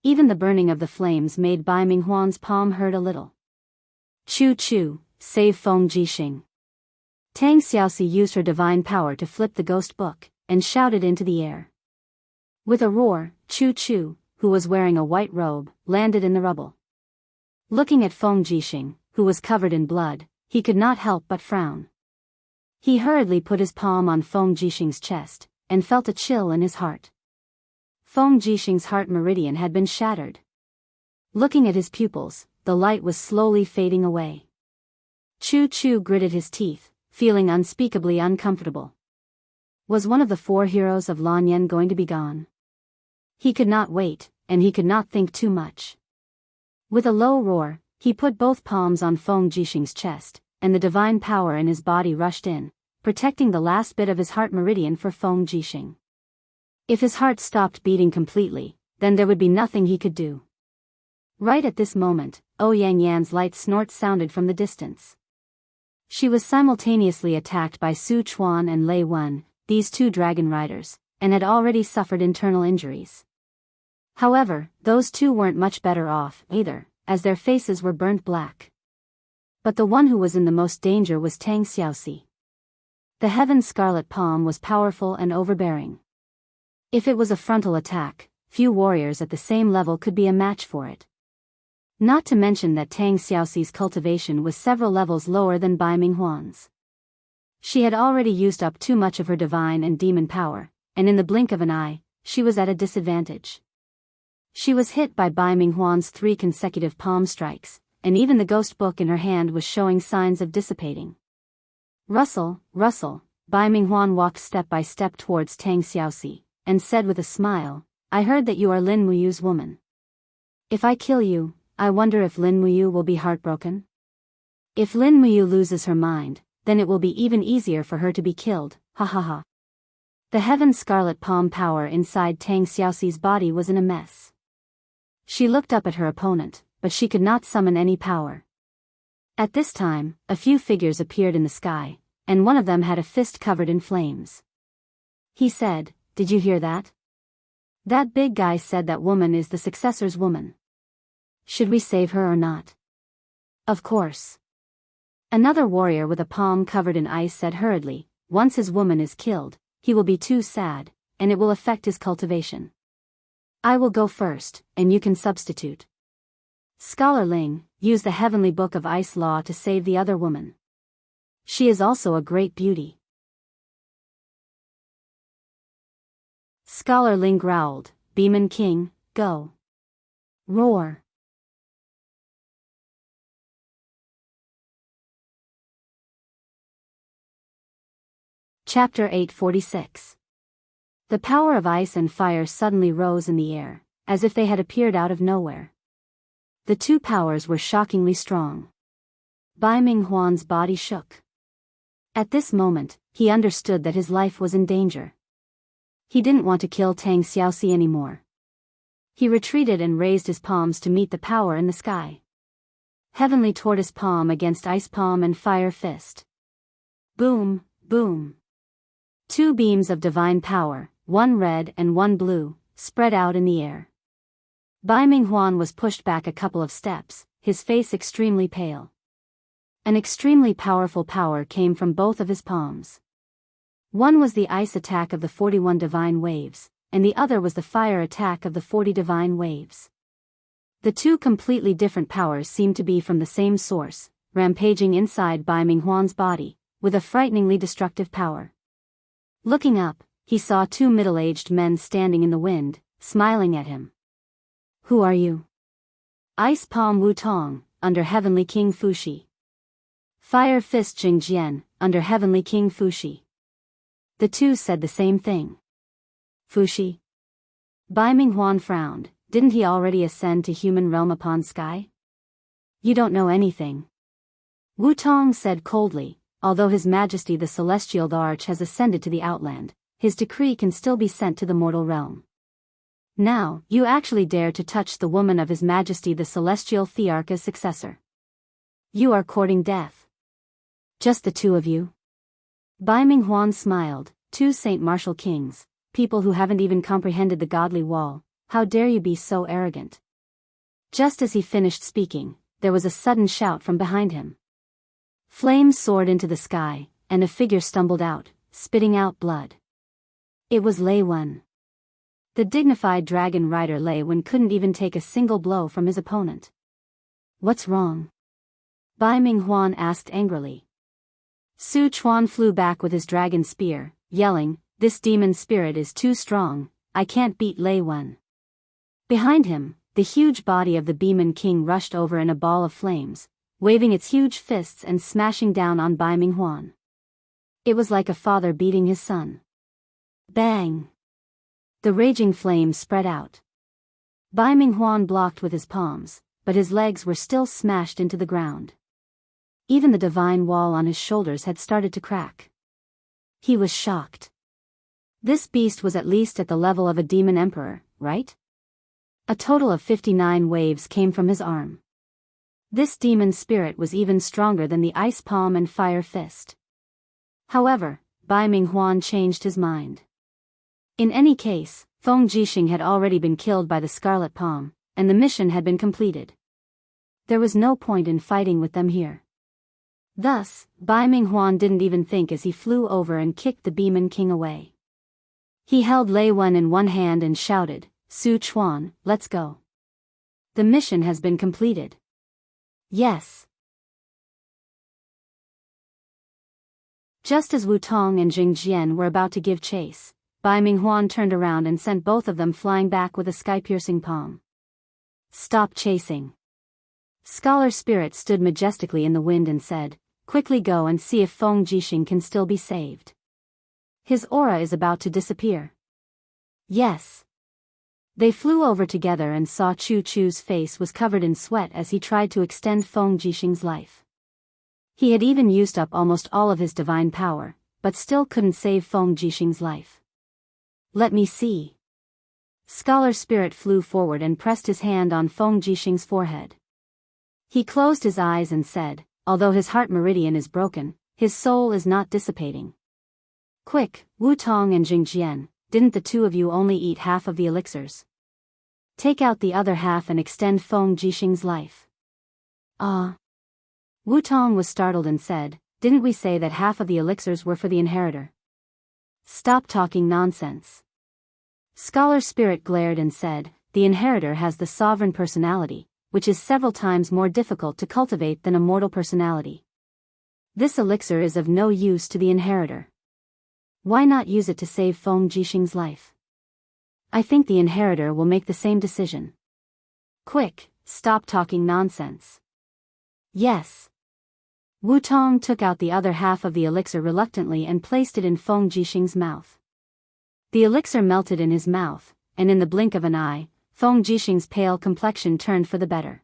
Even the burning of the flames made Bai Minghuan's palm hurt a little. Choo choo, save Feng Jixing. Tang Xiaoxi used her divine power to flip the ghost book, and shouted into the air. With a roar, Choo Choo, who was wearing a white robe, landed in the rubble. Looking at Feng Jixing, who was covered in blood, he could not help but frown. He hurriedly put his palm on Feng Jixing's chest, and felt a chill in his heart. Feng Jixing's heart meridian had been shattered. Looking at his pupils, the light was slowly fading away. Choo Choo gritted his teeth, feeling unspeakably uncomfortable. Was one of the 4 heroes of Lanyan going to be gone? He could not wait, and he could not think too much. With a low roar, he put both palms on Feng Jixing's chest, and the divine power in his body rushed in, protecting the last bit of his heart meridian for Feng Jixing. If his heart stopped beating completely, then there would be nothing he could do. Right at this moment, Ouyang Yan's light snort sounded from the distance. She was simultaneously attacked by Su Chuan and Lei Wen, these 2 dragon riders, and had already suffered internal injuries. However, those 2 weren't much better off, either, as their faces were burnt black. But the one who was in the most danger was Tang Xiaoxi. The Heaven's Scarlet Palm was powerful and overbearing. If it was a frontal attack, few warriors at the same level could be a match for it. Not to mention that Tang Xiaoxi's cultivation was several levels lower than Bai Minghuan's. She had already used up too much of her divine and demon power, and in the blink of an eye, she was at a disadvantage. She was hit by Bai Minghuan's 3 consecutive palm strikes, and even the ghost book in her hand was showing signs of dissipating. Rustle, Bai Minghuan walked step by step towards Tang Xiaoxi, and said with a smile, "I heard that you are Lin Muyu's woman. If I kill you, I wonder if Lin Muyu will be heartbroken? If Lin Muyu loses her mind, then it will be even easier for her to be killed, ha ha ha." The Heaven's Scarlet Palm power inside Tang Xiaoxi's body was in a mess. She looked up at her opponent, but she could not summon any power. At this time, a few figures appeared in the sky, and one of them had a fist covered in flames. He said, "Did you hear that? That big guy said that woman is the successor's woman. Should we save her or not?" "Of course." Another warrior with a palm covered in ice said hurriedly, "Once his woman is killed, he will be too sad, and it will affect his cultivation. I will go first, and you can substitute. Scholar Ling, use the heavenly book of ice law to save the other woman. She is also a great beauty." Scholar Ling growled, "Beeman King, go." Roar. Chapter 846. The power of ice and fire suddenly rose in the air, as if they had appeared out of nowhere. The two powers were shockingly strong. Bai Minghuan's body shook. At this moment, he understood that his life was in danger. He didn't want to kill Tang Xiaoxi anymore. He retreated and raised his palms to meet the power in the sky. Heavenly Tortoise Palm against Ice Palm and Fire Fist. Boom, boom. 2 beams of divine power, one red and one blue, spread out in the air. Bai Minghuan was pushed back a couple of steps, his face extremely pale. An extremely powerful power came from both of his palms. One was the ice attack of the 41 divine waves, and the other was the fire attack of the 40 divine waves. The two completely different powers seemed to be from the same source, rampaging inside Bai Minghuan's body, with a frighteningly destructive power. Looking up, he saw 2 middle-aged men standing in the wind, smiling at him. "Who are you?" "Ice Palm Wu Tong, under Heavenly King Fuxi." "Fire Fist Jing Jian, under Heavenly King Fuxi." The two said the same thing. "Fuxi?" Bai Minghuan frowned. Didn't he already ascend to human realm upon sky? "You don't know anything." Wu Tong said coldly, "Although His Majesty the Celestial Arch has ascended to the Outland, his decree can still be sent to the mortal realm. Now, you actually dare to touch the woman of His Majesty the Celestial Thearch's successor. You are courting death. Just the two of you?" Bai Minghuan smiled, "2 Saint Martial Kings, people who haven't even comprehended the godly wall, how dare you be so arrogant?" Just as he finished speaking, there was a sudden shout from behind him. Flames soared into the sky, and a figure stumbled out, spitting out blood. It was Lei Wen. The dignified dragon rider Lei Wen couldn't even take a single blow from his opponent. "What's wrong?" Bai Minghuan asked angrily. Su Chuan flew back with his dragon spear, yelling, "This demon spirit is too strong, I can't beat Lei Wen." Behind him, the huge body of the Beeman King rushed over in a ball of flames, waving its huge fists and smashing down on Bai Minghuan. It was like a father beating his son. Bang! The raging flames spread out. Bai Minghuan blocked with his palms, but his legs were still smashed into the ground. Even the divine wall on his shoulders had started to crack. He was shocked. This beast was at least at the level of a demon emperor, right? A total of 59 waves came from his arm. This demon spirit was even stronger than the Ice Palm and Fire Fist. However, Bai Minghuan changed his mind. In any case, Feng Jixing had already been killed by the Scarlet Palm, and the mission had been completed. There was no point in fighting with them here. Thus, Bai Minghuan didn't even think as he flew over and kicked the Demon King away. He held Lei Wen in one hand and shouted, "Su Chuan, let's go. The mission has been completed." Yes. Just as Wu Tong and Jing Jian were about to give chase, Bai Minghuan turned around and sent both of them flying back with a sky-piercing palm. "Stop chasing." Scholar Spirit stood majestically in the wind and said, "Quickly go and see if Feng Jixing can still be saved. His aura is about to disappear." Yes. They flew over together and saw Chu Chu's face was covered in sweat as he tried to extend Feng Jixing's life. He had even used up almost all of his divine power, but still couldn't save Feng Jixing's life. "Let me see." Scholar Spirit flew forward and pressed his hand on Feng Jixing's forehead. He closed his eyes and said, "Although his heart meridian is broken, his soul is not dissipating. Quick, Wu Tong and Jing Jian, didn't the two of you only eat half of the elixirs? Take out the other half and extend Feng Jixing's life." Wu Tong was startled and said, "Didn't we say that half of the elixirs were for the inheritor?" "Stop talking nonsense." Scholar Spirit glared and said, "The inheritor has the sovereign personality, which is several times more difficult to cultivate than a mortal personality. This elixir is of no use to the inheritor. Why not use it to save Feng Jixing's life? I think the inheritor will make the same decision. Quick, stop talking nonsense." "Yes." Wu Tong took out the other half of the elixir reluctantly and placed it in Feng Jixing's mouth. The elixir melted in his mouth, and in the blink of an eye, Feng Jixing's pale complexion turned for the better.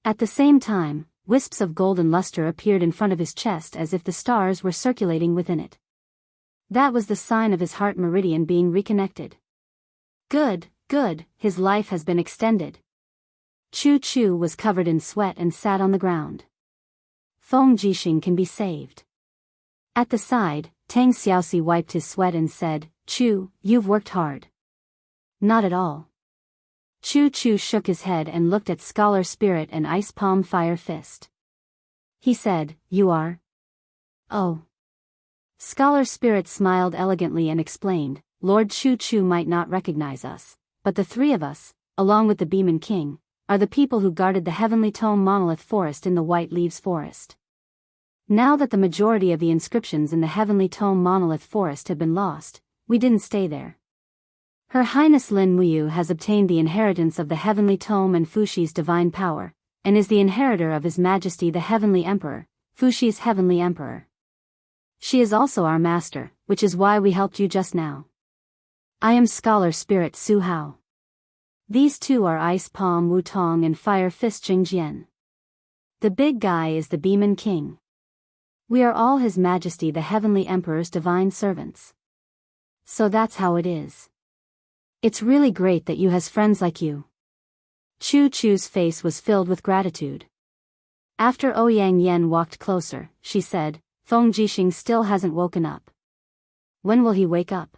At the same time, wisps of golden luster appeared in front of his chest as if the stars were circulating within it. That was the sign of his heart meridian being reconnected. Good, good, his life has been extended. Chu Chu was covered in sweat and sat on the ground. Feng Jixing can be saved. At the side, Tang Xiaoxi wiped his sweat and said, "Chu, you've worked hard." "Not at all." Chu Chu shook his head and looked at Scholar Spirit and Ice Palm Fire Fist. He said, "You are?" "Oh." Scholar Spirit smiled elegantly and explained, "Lord Chu Chu might not recognize us, but the three of us, along with the Demon King, are the people who guarded the Heavenly Tome Monolith Forest in the White Leaves Forest. Now that the majority of the inscriptions in the Heavenly Tome Monolith Forest have been lost, we didn't stay there. Her Highness Lin Muyu has obtained the inheritance of the Heavenly Tome and Fushi's divine power, and is the inheritor of His Majesty the Heavenly Emperor, Fushi's Heavenly Emperor. She is also our master, which is why we helped you just now. I am Scholar Spirit Su Hao. These two are Ice Palm Wu Tong and Fire Fist Jing Jian. The big guy is the Demon King. We are all His Majesty the Heavenly Emperor's divine servants. So that's how it is. It's really great that you has friends like you." Chu Chu's face was filled with gratitude. After Ouyang Yen walked closer, she said, "Feng Jixing still hasn't woken up. When will he wake up?"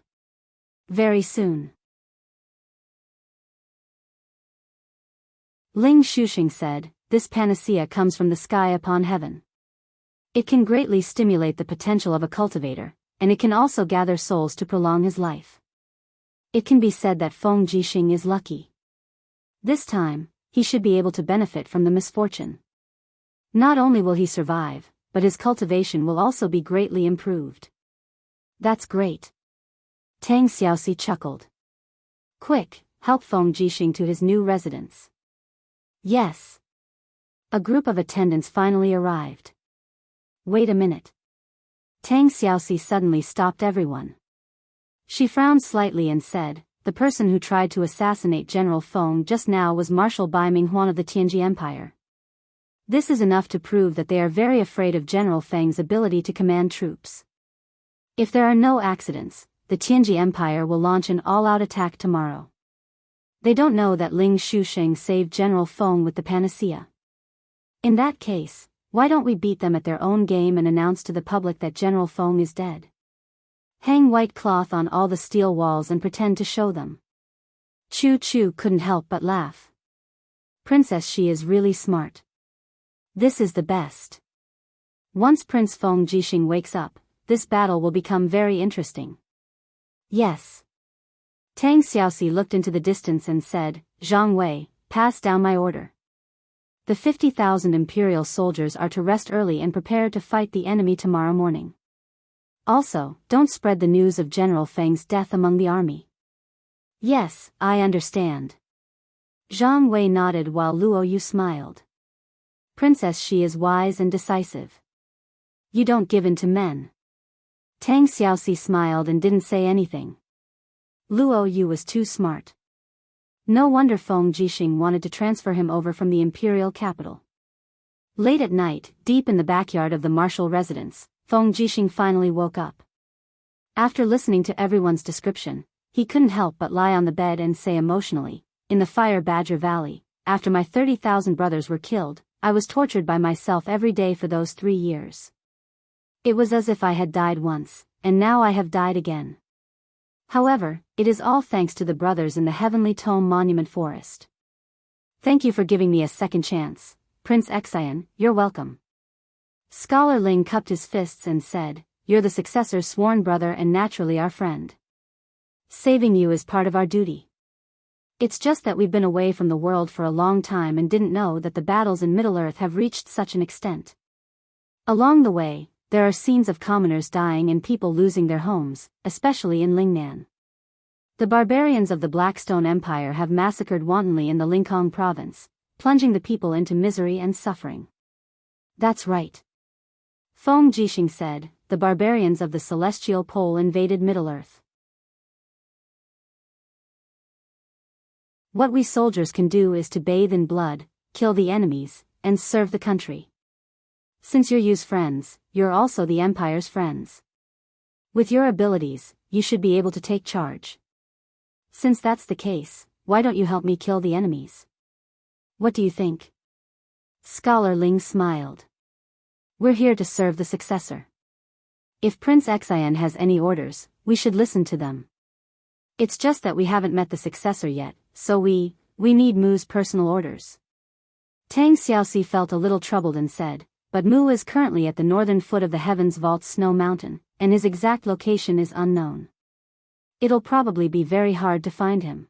"Very soon." Ling Shuxing said, "This panacea comes from the sky upon heaven. It can greatly stimulate the potential of a cultivator, and it can also gather souls to prolong his life. It can be said that Feng Jixing is lucky. This time, he should be able to benefit from the misfortune. Not only will he survive, but his cultivation will also be greatly improved." "That's great." Tang Xiaoxi chuckled. "Quick, help Feng Jixing to his new residence." "Yes." A group of attendants finally arrived. "Wait a minute." Tang Xiaoxi suddenly stopped everyone. She frowned slightly and said, "The person who tried to assassinate General Feng just now was Marshal Bai Minghuan of the Tianji Empire. This is enough to prove that they are very afraid of General Feng's ability to command troops. If there are no accidents, the Tianji Empire will launch an all-out attack tomorrow. They don't know that Ling Shuxing saved General Feng with the panacea. In that case, why don't we beat them at their own game and announce to the public that General Feng is dead? Hang white cloth on all the steel walls and pretend to show them." Chu Chu couldn't help but laugh. "Princess, she is really smart. This is the best." Once Prince Feng Jixing wakes up, this battle will become very interesting. Yes. Tang Xiaoxi looked into the distance and said, Zhang Wei, pass down my order. The 50,000 imperial soldiers are to rest early and prepare to fight the enemy tomorrow morning. Also, don't spread the news of General Feng's death among the army. Yes, I understand. Zhang Wei nodded while Luo Yu smiled. Princess, she is wise and decisive. You don't give in to men. Tang Xiaoxi smiled and didn't say anything. Luo Yu was too smart. No wonder Feng Jixing wanted to transfer him over from the imperial capital. Late at night, deep in the backyard of the martial residence, Feng Jixing finally woke up. After listening to everyone's description, he couldn't help but lie on the bed and say emotionally, in the Fire Badger Valley, after my 30,000 brothers were killed, I was tortured by myself every day for those 3 years. It was as if I had died once, and now I have died again. However, it is all thanks to the brothers in the Heavenly Tome Monument Forest. Thank you for giving me a second chance, Prince Exian, you're welcome. Scholar Ling cupped his fists and said, you're the successor's sworn brother and naturally our friend. Saving you is part of our duty. It's just that we've been away from the world for a long time and didn't know that the battles in Middle-earth have reached such an extent. Along the way, there are scenes of commoners dying and people losing their homes, especially in Lingnan. The barbarians of the Blackstone Empire have massacred wantonly in the Lincoln province, plunging the people into misery and suffering. That's right. Feng Jixing said, the barbarians of the Celestial Pole invaded Middle-earth. What we soldiers can do is to bathe in blood, kill the enemies, and serve the country. Since you're Yu's friends, you're also the Empire's friends. With your abilities, you should be able to take charge. Since that's the case, why don't you help me kill the enemies? What do you think? Scholar Ling smiled. We're here to serve the successor. If Prince Exian has any orders, we should listen to them. It's just that we haven't met the successor yet, so we need Mu's personal orders. Tang Xiaoxi felt a little troubled and said, but Mu is currently at the northern foot of the Heavens Vault Snow Mountain, and his exact location is unknown. It'll probably be very hard to find him.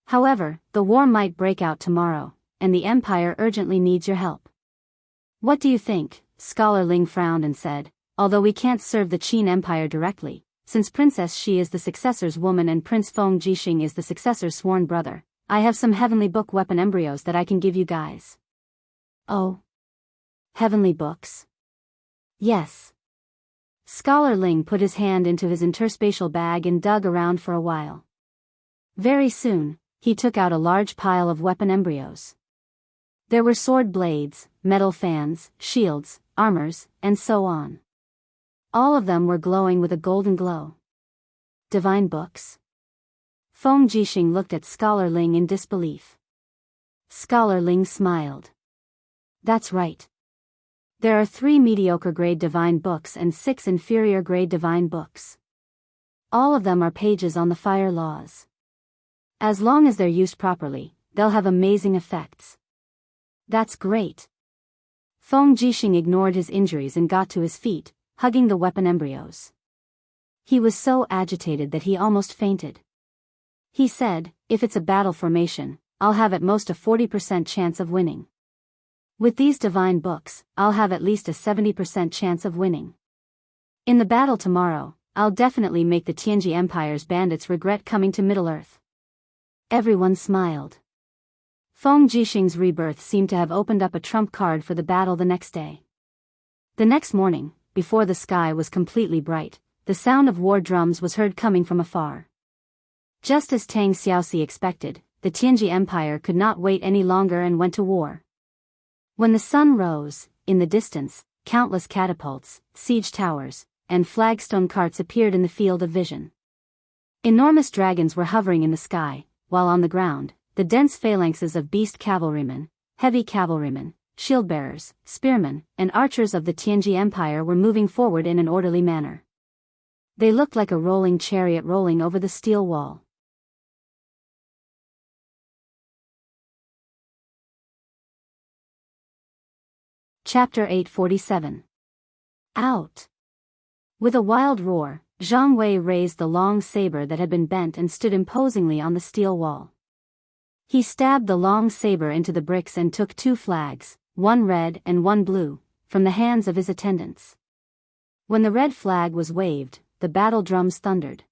However, the war might break out tomorrow, and the Empire urgently needs your help. What do you think? Scholar Ling frowned and said, although we can't serve the Qin Empire directly, since Princess Shi is the successor's woman and Prince Feng Jixing is the successor's sworn brother, I have some Heavenly Book weapon embryos that I can give you guys. Oh. Heavenly Books? Yes. Scholar Ling put his hand into his interspatial bag and dug around for a while. Very soon, he took out a large pile of weapon embryos. There were sword blades, metal fans, shields, armors, and so on. All of them were glowing with a golden glow. Divine books? Feng Jixing looked at Scholar Ling in disbelief. Scholar Ling smiled. That's right. There are 3 mediocre-grade divine books and 6 inferior-grade divine books. All of them are pages on the fire laws. As long as they're used properly, they'll have amazing effects. That's great. Feng Jixing ignored his injuries and got to his feet, hugging the weapon embryos. He was so agitated that he almost fainted. He said, if it's a battle formation, I'll have at most a 40% chance of winning. With these divine books, I'll have at least a 70% chance of winning. In the battle tomorrow, I'll definitely make the Tianji Empire's bandits regret coming to Middle-earth. Everyone smiled. Feng Jixing's rebirth seemed to have opened up a trump card for the battle the next day. The next morning, before the sky was completely bright, the sound of war drums was heard coming from afar. Just as Tang Xiaoxi expected, the Tianji Empire could not wait any longer and went to war. When the sun rose, in the distance, countless catapults, siege towers, and flagstone carts appeared in the field of vision. Enormous dragons were hovering in the sky, while on the ground, the dense phalanxes of beast cavalrymen, heavy cavalrymen, shield-bearers, spearmen, and archers of the Tianji Empire were moving forward in an orderly manner. They looked like a rolling chariot rolling over the steel wall. Chapter 847. Out! With a wild roar, Zhang Wei raised the long saber that had been bent and stood imposingly on the steel wall. He stabbed the long saber into the bricks and took 2 flags, one red and one blue, from the hands of his attendants. When the red flag was waved, the battle drums thundered.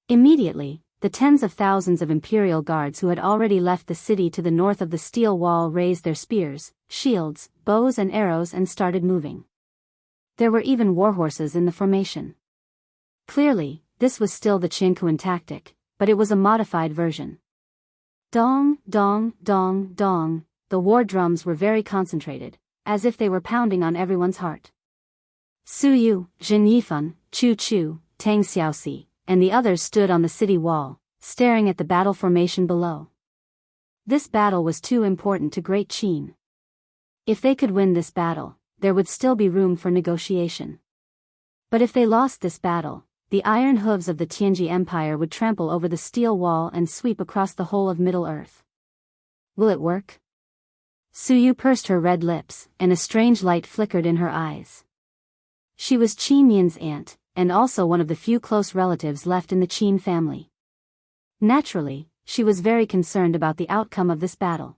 Immediately, the tens of thousands of imperial guards who had already left the city to the north of the steel wall raised their spears, shields, bows and arrows and started moving. There were even warhorses in the formation. Clearly, this was still the Qianquan tactic, but it was a modified version. Dong, dong, dong, dong, the war drums were very concentrated, as if they were pounding on everyone's heart. Su Yu, Jin Yifan, Chu Chu, Tang Xiaoxi, and the others stood on the city wall, staring at the battle formation below. This battle was too important to Great Qin. If they could win this battle, there would still be room for negotiation. But if they lost this battle, the iron hooves of the Tianji Empire would trample over the steel wall and sweep across the whole of Middle-earth. Will it work? Su Yu pursed her red lips, and a strange light flickered in her eyes. She was Qin Yin's aunt, and also one of the few close relatives left in the Qin family. Naturally, she was very concerned about the outcome of this battle.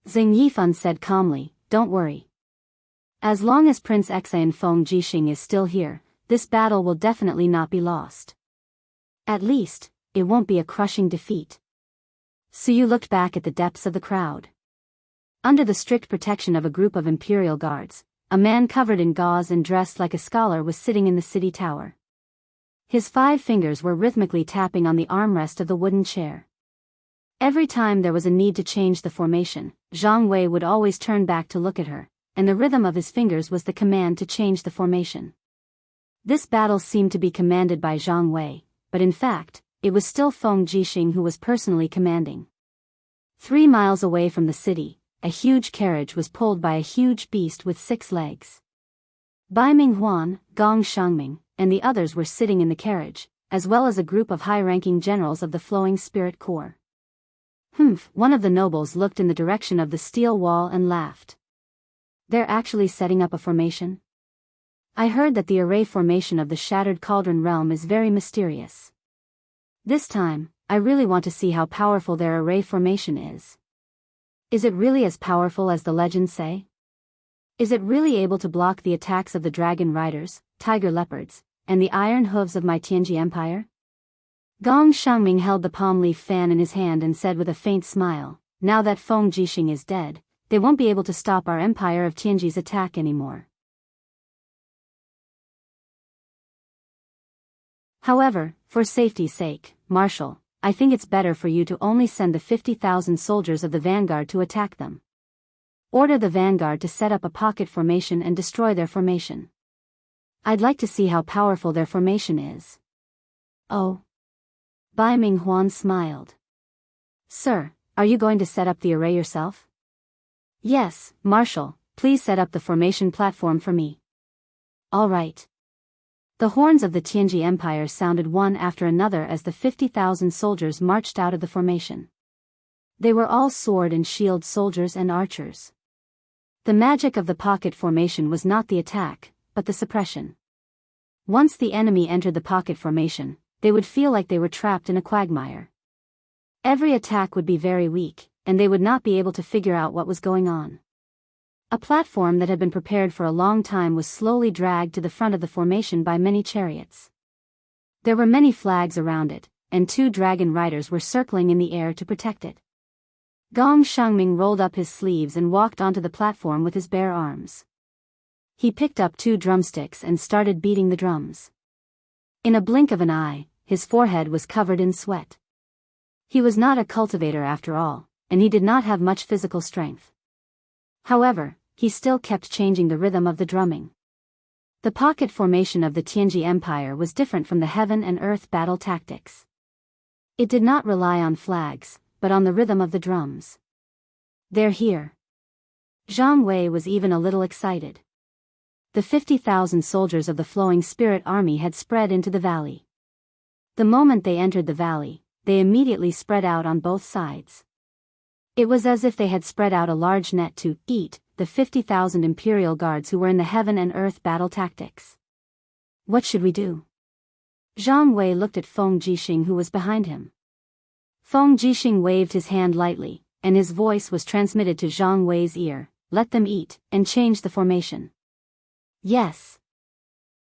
Xing Yifan said calmly, "Don't worry. As long as Prince Exain Feng Jixing is still here, this battle will definitely not be lost. At least, it won't be a crushing defeat." Su Yu looked back at the depths of the crowd. Under the strict protection of a group of imperial guards, a man covered in gauze and dressed like a scholar was sitting in the city tower. His 5 fingers were rhythmically tapping on the armrest of the wooden chair. Every time there was a need to change the formation, Zhang Wei would always turn back to look at her, and the rhythm of his fingers was the command to change the formation. This battle seemed to be commanded by Zhang Wei, but in fact, it was still Feng Jixing who was personally commanding. 3 miles away from the city, a huge carriage was pulled by a huge beast with 6 legs. Bai Minghuan, Gong Shangming, and the others were sitting in the carriage, as well as a group of high-ranking generals of the Flowing Spirit Corps. One of the nobles looked in the direction of the steel wall and laughed. They're actually setting up a formation? I heard that the array formation of the Shattered Cauldron realm is very mysterious. This time, I really want to see how powerful their array formation is. Is it really as powerful as the legends say? Is it really able to block the attacks of the dragon riders, tiger leopards, and the iron hooves of my Tianji Empire? Gong Shangming held the palm leaf fan in his hand and said with a faint smile, "Now that Feng Jixing is dead, they won't be able to stop our Empire of Tianji's attack anymore." However, for safety's sake, Marshal, I think it's better for you to only send the 50,000 soldiers of the vanguard to attack them. Order the vanguard to set up a pocket formation and destroy their formation. I'd like to see how powerful their formation is. Oh. Bai Minghuan smiled. Sir, are you going to set up the array yourself? Yes, Marshal, please set up the formation platform for me. All right. The horns of the Tianji Empire sounded one after another as the 50,000 soldiers marched out of the formation. They were all sword and shield soldiers and archers. The magic of the pocket formation was not the attack, but the suppression. Once the enemy entered the pocket formation, they would feel like they were trapped in a quagmire. Every attack would be very weak, and they would not be able to figure out what was going on. A platform that had been prepared for a long time was slowly dragged to the front of the formation by many chariots. There were many flags around it, and 2 dragon riders were circling in the air to protect it. Gong Shangming rolled up his sleeves and walked onto the platform with his bare arms. He picked up 2 drumsticks and started beating the drums. In a blink of an eye, his forehead was covered in sweat. He was not a cultivator after all, and he did not have much physical strength. However, he still kept changing the rhythm of the drumming. The pocket formation of the Tianji Empire was different from the heaven and earth battle tactics. It did not rely on flags, but on the rhythm of the drums. They're here. Zhang Wei was even a little excited. The 50,000 soldiers of the Flowing Spirit Army had spread into the valley. The moment they entered the valley, they immediately spread out on both sides. It was as if they had spread out a large net to eat the 50,000 Imperial Guards who were in the heaven and earth battle tactics. What should we do? Zhang Wei looked at Feng Jixing, who was behind him. Feng Jixing waved his hand lightly, and his voice was transmitted to Zhang Wei's ear. Let them eat, and change the formation. Yes.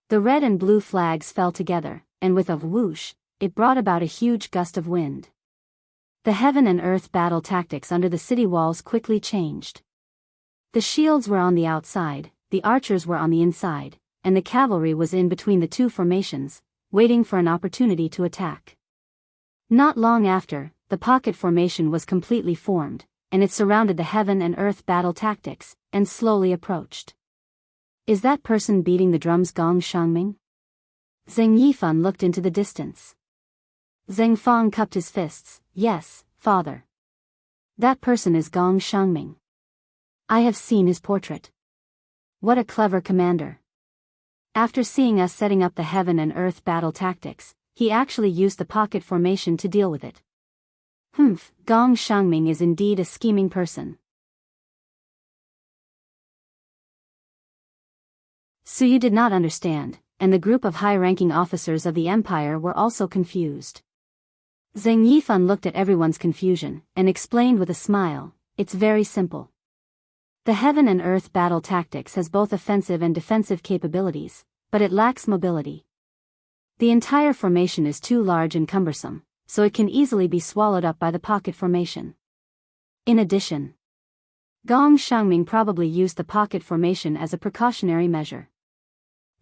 The red and blue flags fell together, and with a whoosh, it brought about a huge gust of wind. The heaven and earth battle tactics under the city walls quickly changed. The shields were on the outside, the archers were on the inside, and the cavalry was in between the two formations, waiting for an opportunity to attack. Not long after, the pocket formation was completely formed, and it surrounded the heaven and earth battle tactics, and slowly approached. Is that person beating the drums Gong Shangming? Zheng Yifan looked into the distance. Zheng Fang cupped his fists. Yes, father. That person is Gong Shangming. I have seen his portrait. What a clever commander. After seeing us setting up the heaven and earth battle tactics, he actually used the pocket formation to deal with it. Gong Shangming is indeed a scheming person. Suyu did not understand, and the group of high-ranking officers of the empire were also confused. Zheng Yifan looked at everyone's confusion, and explained with a smile, it's very simple. The heaven and earth battle tactics has both offensive and defensive capabilities, but it lacks mobility. The entire formation is too large and cumbersome, so it can easily be swallowed up by the pocket formation. In addition, Gong Shangming probably used the pocket formation as a precautionary measure.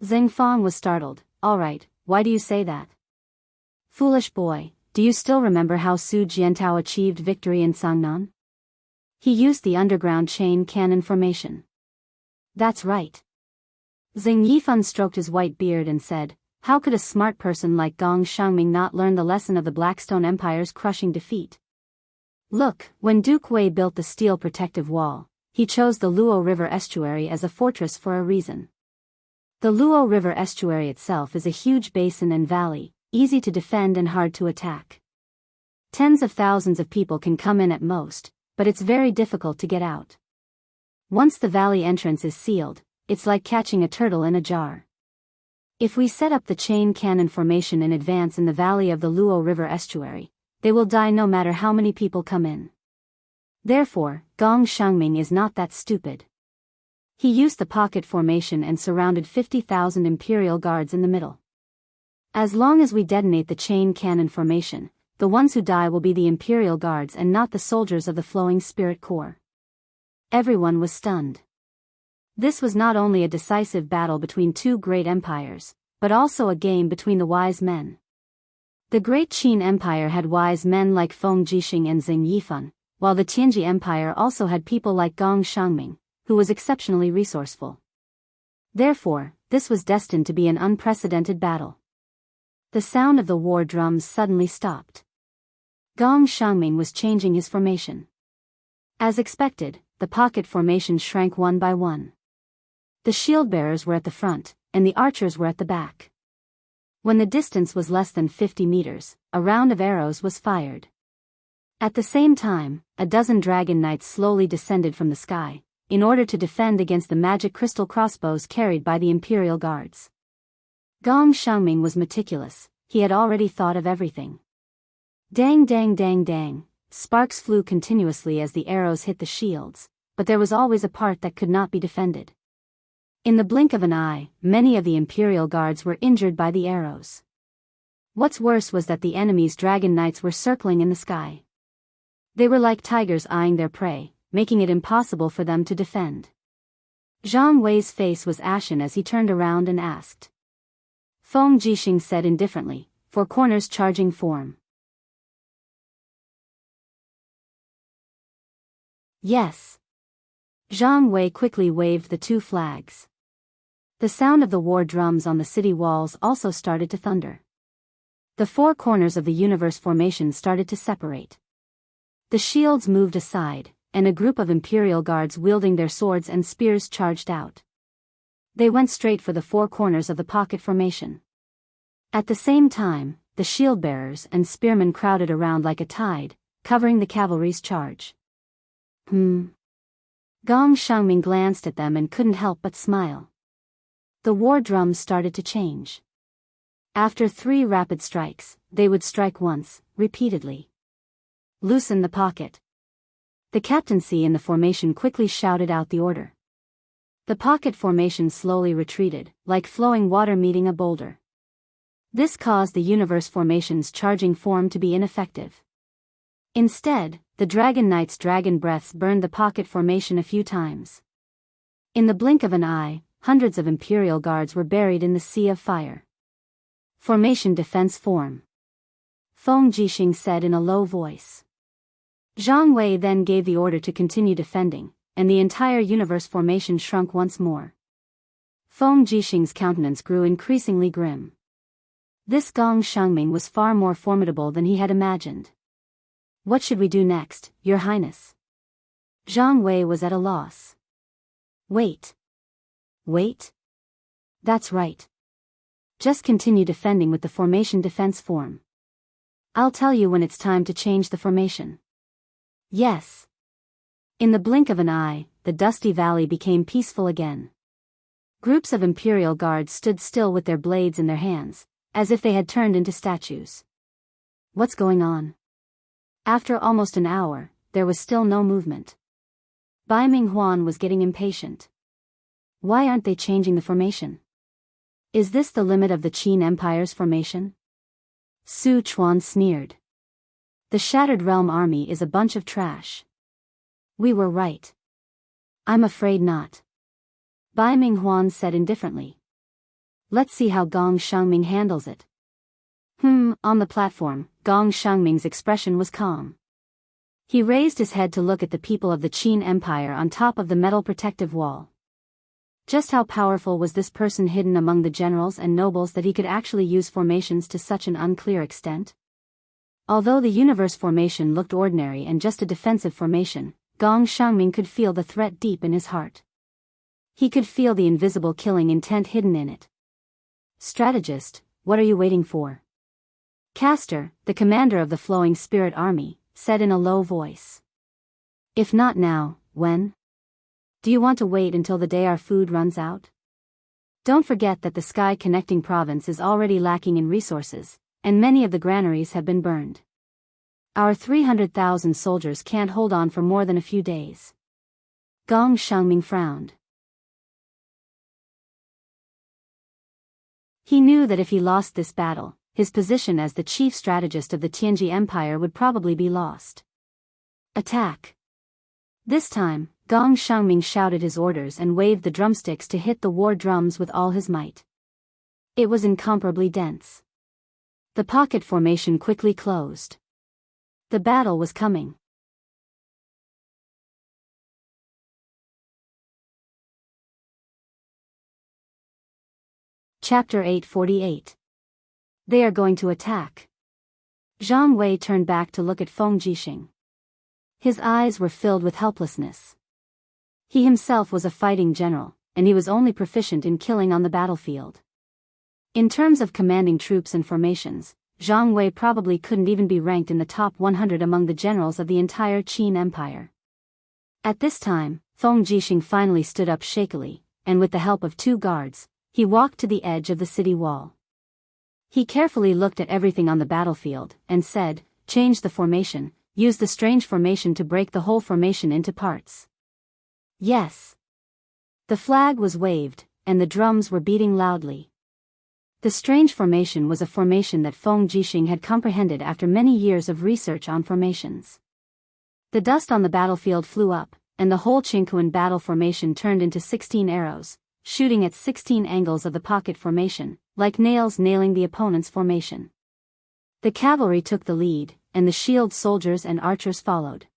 Zheng Fang was startled. Alright, why do you say that? Foolish boy, do you still remember how Su Jiantao achieved victory in Sangnan? He used the underground chain cannon formation. That's right. Zheng Yifan stroked his white beard and said, how could a smart person like Gong Shangming not learn the lesson of the Blackstone Empire's crushing defeat? Look, when Duke Wei built the steel protective wall, he chose the Luo River estuary as a fortress for a reason. The Luo River estuary itself is a huge basin and valley, easy to defend and hard to attack. Tens of thousands of people can come in at most, but it's very difficult to get out. Once the valley entrance is sealed, it's like catching a turtle in a jar. If we set up the chain cannon formation in advance in the valley of the Luo River estuary, they will die no matter how many people come in. Therefore, Gong Shangming is not that stupid. He used the pocket formation and surrounded 50,000 Imperial Guards in the middle. As long as we detonate the chain cannon formation, the ones who die will be the Imperial Guards and not the soldiers of the Flowing Spirit Corps. Everyone was stunned. This was not only a decisive battle between two great empires, but also a game between the wise men. The Great Qin Empire had wise men like Feng Jixing and Zheng Yifan, while the Tianji Empire also had people like Gong Shangming, who was exceptionally resourceful. Therefore, this was destined to be an unprecedented battle. The sound of the war drums suddenly stopped. Gong Shangming was changing his formation. As expected, the pocket formation shrank one by one. The shield bearers were at the front, and the archers were at the back. When the distance was less than 50 meters, a round of arrows was fired. At the same time, a dozen dragon knights slowly descended from the sky, in order to defend against the magic crystal crossbows carried by the Imperial Guards. Gong Shangming was meticulous, he had already thought of everything. Dang dang dang dang, sparks flew continuously as the arrows hit the shields, but there was always a part that could not be defended. In the blink of an eye, many of the Imperial Guards were injured by the arrows. What's worse was that the enemy's dragon knights were circling in the sky. They were like tigers eyeing their prey, making it impossible for them to defend. Zhang Wei's face was ashen as he turned around and asked. Feng Jixing said indifferently, "Four corners charging form." Yes. Zhang Wei quickly waved the two flags. The sound of the war drums on the city walls also started to thunder. The four corners of the universe formation started to separate. The shields moved aside, and a group of Imperial Guards wielding their swords and spears charged out. They went straight for the four corners of the pocket formation. At the same time, the shield bearers and spearmen crowded around like a tide, covering the cavalry's charge. Gong Xiangming glanced at them and couldn't help but smile. The war drums started to change. After 3 rapid strikes, they would strike once, repeatedly. Loosen the pocket. The captaincy in the formation quickly shouted out the order. The pocket formation slowly retreated, like flowing water meeting a boulder. This caused the universe formation's charging form to be ineffective. Instead, the Dragon Knight's dragon breaths burned the pocket formation a few times. In the blink of an eye, hundreds of Imperial Guards were buried in the sea of fire. Formation defense form. Feng Jixing said in a low voice. Zhang Wei then gave the order to continue defending, and the entire universe formation shrunk once more. Feng Jixing's countenance grew increasingly grim. This Gong Xiangming was far more formidable than he had imagined. What should we do next, Your Highness? Zhang Wei was at a loss. Wait. Wait? That's right. Just continue defending with the formation defense form. I'll tell you when it's time to change the formation. Yes. In the blink of an eye, the dusty valley became peaceful again. Groups of Imperial Guards stood still with their blades in their hands, as if they had turned into statues. What's going on? After almost an hour, there was still no movement. Bai Minghuan was getting impatient. Why aren't they changing the formation? Is this the limit of the Qin Empire's formation? Su Chuan sneered. The Shattered Realm army is a bunch of trash. We were right. I'm afraid not. Bai Minghuan said indifferently. Let's see how Gong Xiangming handles it. On the platform, Gong Xiangming's expression was calm. He raised his head to look at the people of the Qin Empire on top of the metal protective wall. Just how powerful was this person hidden among the generals and nobles that he could actually use formations to such an unclear extent? Although the universe formation looked ordinary and just a defensive formation, Gong Xiangming could feel the threat deep in his heart. He could feel the invisible killing intent hidden in it. Strategist, what are you waiting for? Castor, the commander of the Flowing Spirit Army, said in a low voice. If not now, when? Do you want to wait until the day our food runs out? Don't forget that the Sky Connecting Province is already lacking in resources, and many of the granaries have been burned. Our 300,000 soldiers can't hold on for more than a few days. Gong Xiangming frowned. He knew that if he lost this battle, his position as the chief strategist of the Tianji Empire would probably be lost. Attack! This time, Gong Xiangming shouted his orders and waved the drumsticks to hit the war drums with all his might. It was incomparably dense. The pocket formation quickly closed. The battle was coming. Chapter 848. They are going to attack. Zhang Wei turned back to look at Feng Jixing. His eyes were filled with helplessness. He himself was a fighting general, and he was only proficient in killing on the battlefield. In terms of commanding troops and formations, Zhang Wei probably couldn't even be ranked in the top 100 among the generals of the entire Qin Empire. At this time, Feng Jixing finally stood up shakily, and with the help of 2 guards, he walked to the edge of the city wall. He carefully looked at everything on the battlefield, and said, "Change the formation, use the strange formation to break the whole formation into parts." Yes. The flag was waved, and the drums were beating loudly. The strange formation was a formation that Feng Jixing had comprehended after many years of research on formations. The dust on the battlefield flew up, and the whole Qingquan battle formation turned into 16 arrows, shooting at 16 angles of the pocket formation, like nails nailing the opponent's formation. The cavalry took the lead, and the shield soldiers and archers followed.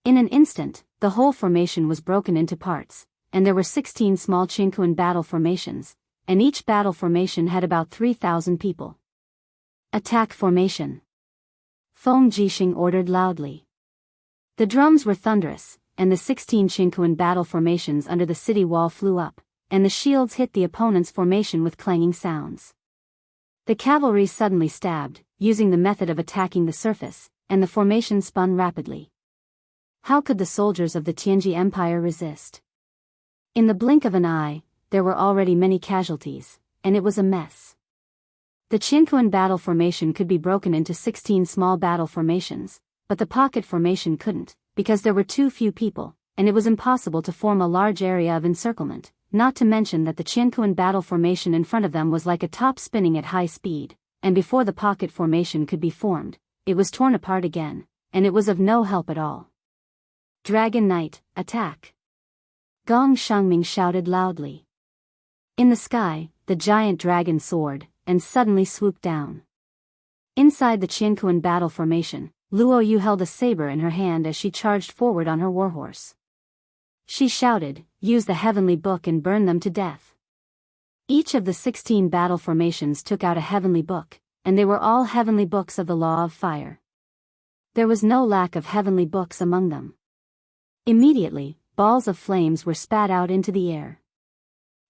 In an instant, the whole formation was broken into parts, and there were 16 small Qingquan battle formations, and each battle formation had about 3,000 people. Attack formation! Feng Jixing ordered loudly. The drums were thunderous, and the 16 Qingquan battle formations under the city wall flew up, and the shields hit the opponent's formation with clanging sounds. The cavalry suddenly stabbed, using the method of attacking the surface, and the formation spun rapidly. How could the soldiers of the Tianji Empire resist? In the blink of an eye, there were already many casualties, and it was a mess. The Qianquan battle formation could be broken into 16 small battle formations, but the pocket formation couldn't, because there were too few people, and it was impossible to form a large area of encirclement, not to mention that the Qianquan battle formation in front of them was like a top spinning at high speed, and before the pocket formation could be formed, it was torn apart again, and it was of no help at all. Dragon Knight, attack! Gong Shangming shouted loudly. In the sky, the giant dragon soared, and suddenly swooped down. Inside the Qianquan battle formation, Luo Yu held a saber in her hand as she charged forward on her warhorse. She shouted, "Use the heavenly book and burn them to death." Each of the 16 battle formations took out a heavenly book, and they were all heavenly books of the law of fire. There was no lack of heavenly books among them. Immediately, balls of flames were spat out into the air.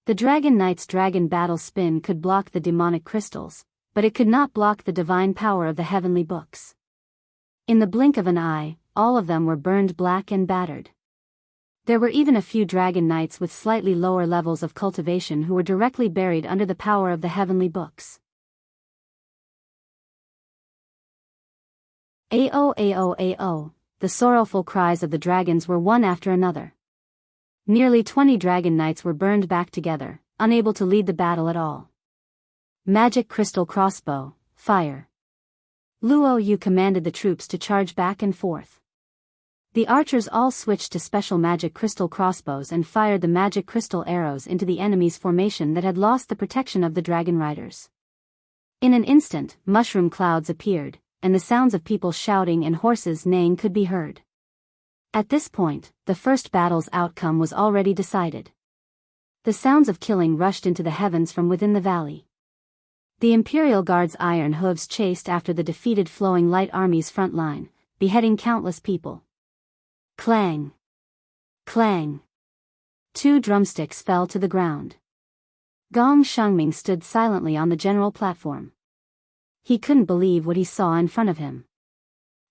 The Dragon Knight's dragon battle spin could block the demonic crystals, but it could not block the divine power of the heavenly books. In the blink of an eye, all of them were burned black and battered. There were even a few Dragon Knights with slightly lower levels of cultivation who were directly buried under the power of the heavenly books. Ao ao ao, the sorrowful cries of the dragons were one after another. Nearly 20 Dragon Knights were burned back together, unable to lead the battle at all. Magic crystal crossbow, fire. Luo Yu commanded the troops to charge back and forth. The archers all switched to special magic crystal crossbows and fired the magic crystal arrows into the enemy's formation that had lost the protection of the dragon riders. In an instant, mushroom clouds appeared, and the sounds of people shouting and horses neighing could be heard. At this point, the first battle's outcome was already decided. The sounds of killing rushed into the heavens from within the valley. The Imperial Guard's iron hooves chased after the defeated Flowing Light Army's front line, beheading countless people. Clang! Clang! 2 drumsticks fell to the ground. Gong Shangming stood silently on the general platform. He couldn't believe what he saw in front of him.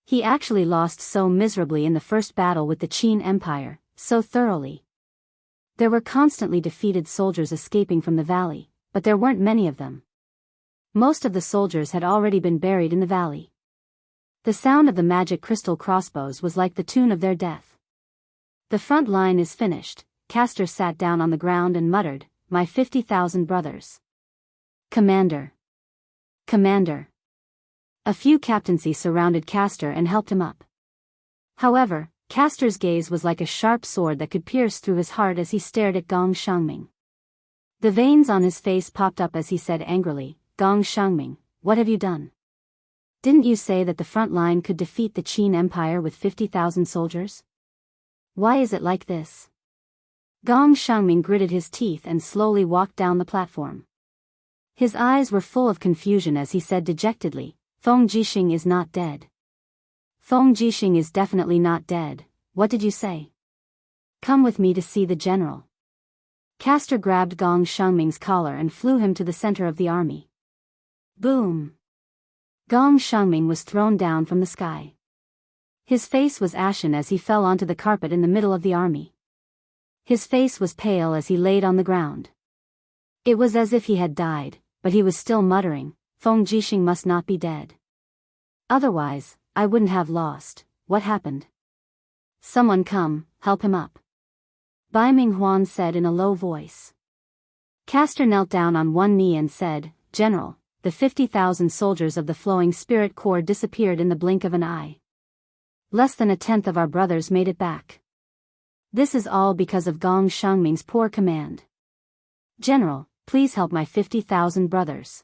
He actually lost so miserably in the first battle with the Qin Empire, so thoroughly. There were constantly defeated soldiers escaping from the valley, but there weren't many of them. Most of the soldiers had already been buried in the valley. The sound of the magic crystal crossbows was like the tune of their death. The front line is finished. Castor sat down on the ground and muttered, "My 50,000 brothers." Commander! Commander! A few captaincy surrounded Castor and helped him up. However, Castor's gaze was like a sharp sword that could pierce through his heart as he stared at Gong Shangming. The veins on his face popped up as he said angrily, "Gong Shangming, what have you done? Didn't you say that the front line could defeat the Qin Empire with 50,000 soldiers? Why is it like this?" Gong Shangming gritted his teeth and slowly walked down the platform. His eyes were full of confusion as he said dejectedly, "Feng Jixing is not dead. Feng Jixing is definitely not dead. What did you say? Come with me to see the general." Castor grabbed Gong Shangming's collar and flew him to the center of the army. Boom! Gong Shangming was thrown down from the sky. His face was ashen as he fell onto the carpet in the middle of the army. His face was pale as he laid on the ground. It was as if he had died, but he was still muttering, "Feng Jixing must not be dead. Otherwise, I wouldn't have lost. What happened? Someone come, help him up." Bai Minghuan said in a low voice. Castor knelt down on one knee and said, "General, the 50,000 soldiers of the Flowing Spirit Corps disappeared in the blink of an eye. Less than a tenth of our brothers made it back. This is all because of Gong Shangming's poor command. General, please help my 50,000 brothers."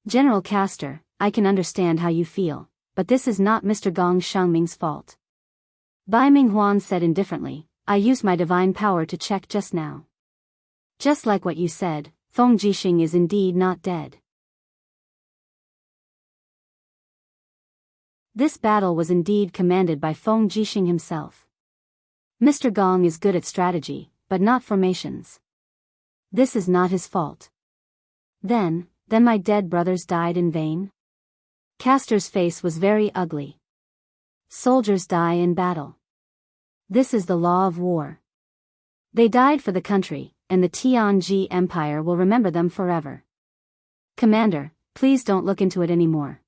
"General Castor, I can understand how you feel, but this is not Mr. Gong Shangming's fault." Bai Minghuan said indifferently, "I used my divine power to check just now. Just like what you said, Feng Jixing is indeed not dead." This battle was indeed commanded by Feng Jixing himself. Mr. Gong is good at strategy, but not formations. This is not his fault. Then my dead brothers died in vain? Castor's face was very ugly. Soldiers die in battle. This is the law of war. They died for the country, and the Tianji Empire will remember them forever. Commander, please don't look into it anymore.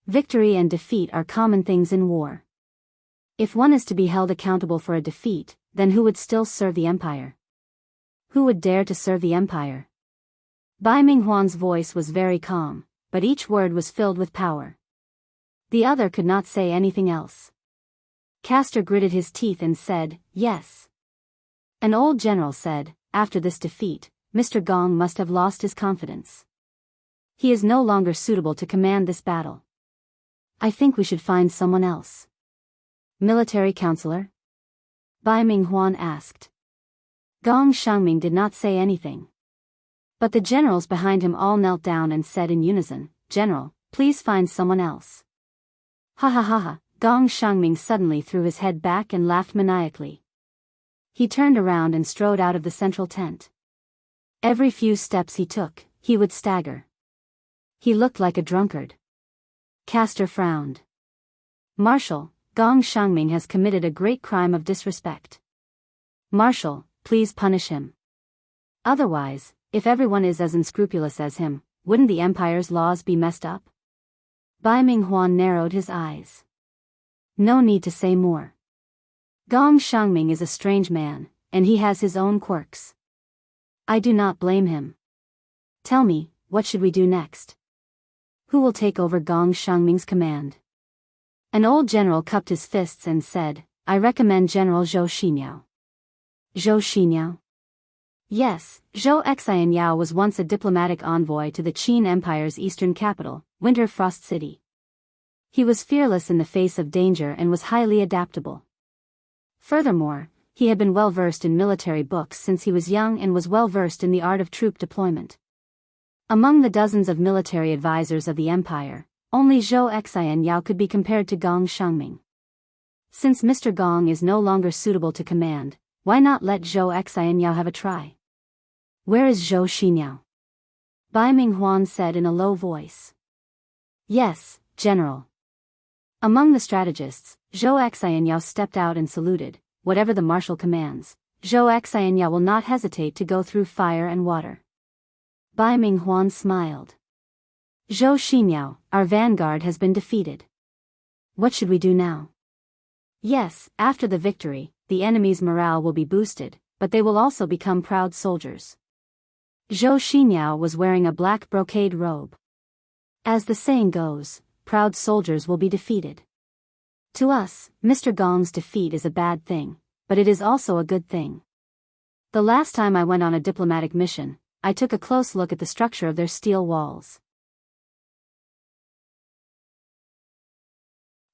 Victory and defeat are common things in war. If one is to be held accountable for a defeat, then who would still serve the empire? Who would dare to serve the empire? Bai Minghuan's voice was very calm, but each word was filled with power. The other could not say anything else. Castor gritted his teeth and said, "Yes." An old general said, "After this defeat, Mr. Gong must have lost his confidence. He is no longer suitable to command this battle. I think we should find someone else." "Military counselor?" Bai Minghuan asked. Gong Shangming did not say anything. But the generals behind him all knelt down and said in unison, "General, please find someone else." Ha ha ha ha, Gong Shangming suddenly threw his head back and laughed maniacally. He turned around and strode out of the central tent. Every few steps he took, he would stagger. He looked like a drunkard. Castor frowned. "Marshal, Gong Shangming has committed a great crime of disrespect. Marshal, please punish him. Otherwise, if everyone is as unscrupulous as him, wouldn't the empire's laws be messed up?" Bai Minghuan narrowed his eyes. No need to say more. Gong Shangming is a strange man, and he has his own quirks. I do not blame him. Tell me, what should we do next? Who will take over Gong Shangming's command? An old general cupped his fists and said, "I recommend General Zhou Xinyao." Zhou Xinyao? Yes, Zhou Xianyao was once a diplomatic envoy to the Qin Empire's eastern capital, Winter Frost City. He was fearless in the face of danger and was highly adaptable. Furthermore, he had been well versed in military books since he was young and was well versed in the art of troop deployment. Among the dozens of military advisors of the empire, only Zhou Xianyao could be compared to Gong Shangming. Since Mr. Gong is no longer suitable to command, why not let Zhou Xianyao have a try? Where is Zhou Xinyao? Bai Minghuan said in a low voice. Yes, General. Among the strategists, Zhou Xianyao stepped out and saluted. Whatever the marshal commands, Zhou Xianyao will not hesitate to go through fire and water. Bai Minghuan smiled. Zhou Xinyao, our vanguard has been defeated. What should we do now? Yes, after the victory, the enemy's morale will be boosted, but they will also become proud soldiers. Zhou Xinyao was wearing a black brocade robe. As the saying goes, proud soldiers will be defeated. To us, Mr. Gong's defeat is a bad thing, but it is also a good thing. The last time I went on a diplomatic mission, I took a close look at the structure of their steel walls.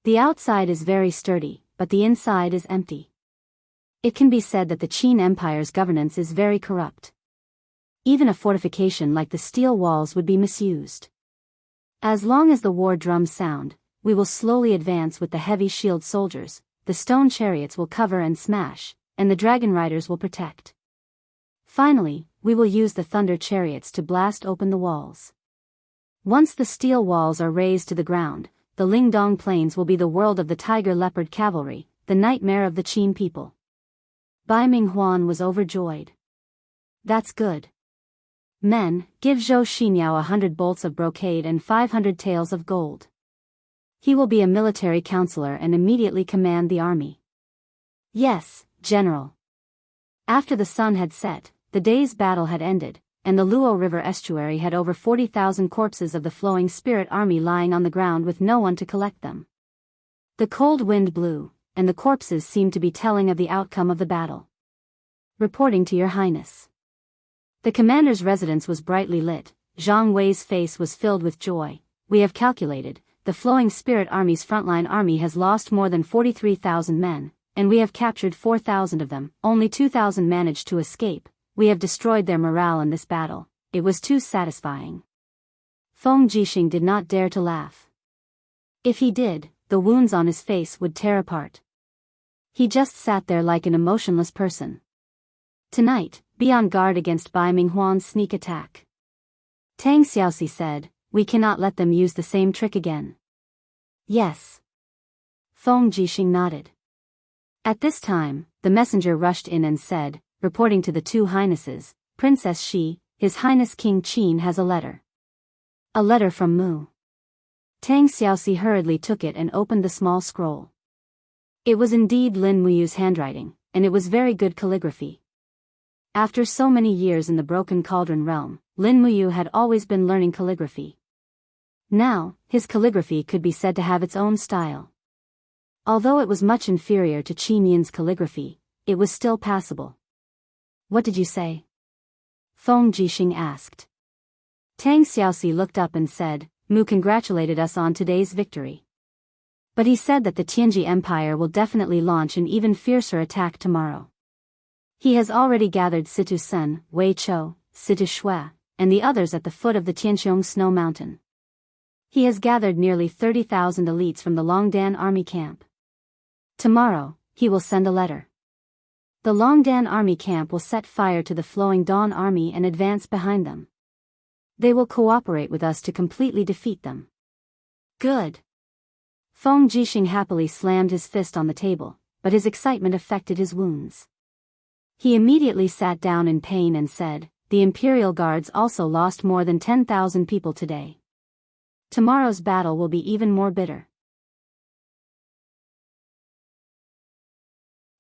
The outside is very sturdy, but the inside is empty. It can be said that the Qin Empire's governance is very corrupt. Even a fortification like the steel walls would be misused. As long as the war drums sound, we will slowly advance with the heavy shield soldiers, the stone chariots will cover and smash, and the dragon riders will protect. Finally, we will use the thunder chariots to blast open the walls. Once the steel walls are razed to the ground, the Lingdong Plains will be the world of the tiger leopard cavalry, the nightmare of the Qin people. Bai Minghuan was overjoyed. That's good. Men, give Zhou Xinyao 100 bolts of brocade and 500 taels of gold. He will be a military counselor and immediately command the army. Yes, General. After the sun had set, the day's battle had ended, and the Luo River estuary had over 40,000 corpses of the flowing spirit army lying on the ground with no one to collect them. The cold wind blew, and the corpses seemed to be telling of the outcome of the battle. Reporting to Your Highness. The commander's residence was brightly lit. Zhang Wei's face was filled with joy. We have calculated, the flowing spirit army's frontline army has lost more than 43,000 men, and we have captured 4,000 of them. Only 2,000 managed to escape. We have destroyed their morale in this battle. It was too satisfying. Feng Jixing did not dare to laugh. If he did, the wounds on his face would tear apart. He just sat there like an emotionless person. Tonight, be on guard against Bai Minghuan's sneak attack. Tang Xiaoxi said, we cannot let them use the same trick again. Yes. Feng Jixing nodded. At this time, the messenger rushed in and said, reporting to the two highnesses, Princess Shi, His Highness King Qin has a letter. A letter from Mu. Tang Xiaoxi hurriedly took it and opened the small scroll. It was indeed Lin Muyu's handwriting, and it was very good calligraphy. After so many years in the Broken Cauldron realm, Lin Muyu had always been learning calligraphy. Now, his calligraphy could be said to have its own style. Although it was much inferior to Qin Yin's calligraphy, it was still passable. What did you say? Feng Jixing asked. Tang Xiaoxi looked up and said, Mu congratulated us on today's victory. But he said that the Tianji Empire will definitely launch an even fiercer attack tomorrow. He has already gathered Situ Sen, Wei Chou, Situ Shui, and the others at the foot of the Tianqiong Snow Mountain. He has gathered nearly 30,000 elites from the Longdan army camp. Tomorrow, he will send a letter. The Longdan army camp will set fire to the Flowing Dawn army and advance behind them. They will cooperate with us to completely defeat them. Good. Feng Jixing happily slammed his fist on the table, but his excitement affected his wounds. He immediately sat down in pain and said, the Imperial Guards also lost more than 10,000 people today. Tomorrow's battle will be even more bitter.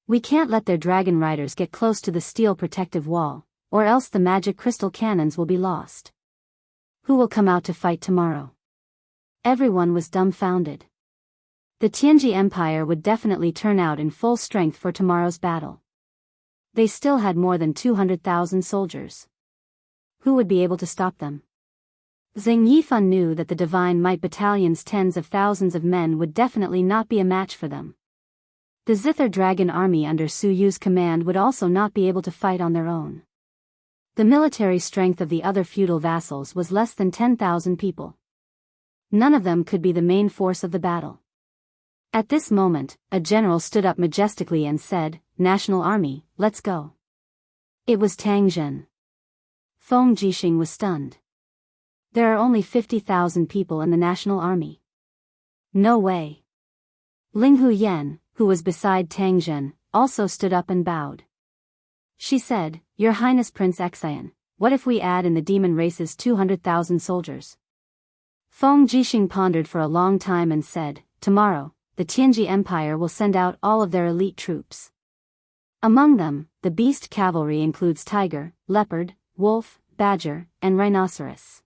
We can't let their dragon riders get close to the steel protective wall, or else the magic crystal cannons will be lost. Who will come out to fight tomorrow? Everyone was dumbfounded. The Tianji Empire would definitely turn out in full strength for tomorrow's battle. They still had more than 200,000 soldiers. Who would be able to stop them? Zheng Yifan knew that the Divine Might Battalion's tens of thousands of men would definitely not be a match for them. The Zither Dragon army under Su Yu's command would also not be able to fight on their own. The military strength of the other feudal vassals was less than 10,000 people. None of them could be the main force of the battle. At this moment, a general stood up majestically and said, National Army, let's go. It was Tang Zhen. Feng Jixing was stunned. There are only 50,000 people in the National Army. No way. Ling Huyen, who was beside Tang Zhen, also stood up and bowed. She said, Your Highness Prince Xian, what if we add in the demon race's 200,000 soldiers? Feng Jixing pondered for a long time and said, Tomorrow, the Tianji Empire will send out all of their elite troops. Among them, the beast cavalry includes tiger, leopard, wolf, badger, and rhinoceros.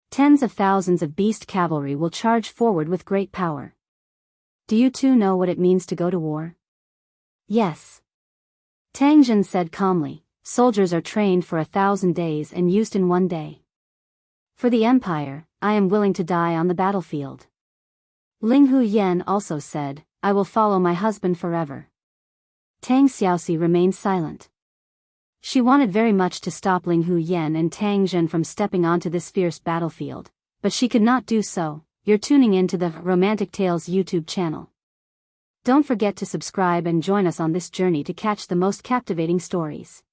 Tens of thousands of beast cavalry will charge forward with great power. Do you two know what it means to go to war? Yes. Tang Zhen said calmly, soldiers are trained for 1,000 days and used in one day. For the Empire, I am willing to die on the battlefield. Ling Huyen also said, I will follow my husband forever. Tang Xiaoxi remained silent. She wanted very much to stop Ling Huyen and Tang Zhen from stepping onto this fierce battlefield, but she could not do so. You're tuning into the Romantic Tales YouTube channel. Don't forget to subscribe and join us on this journey to catch the most captivating stories.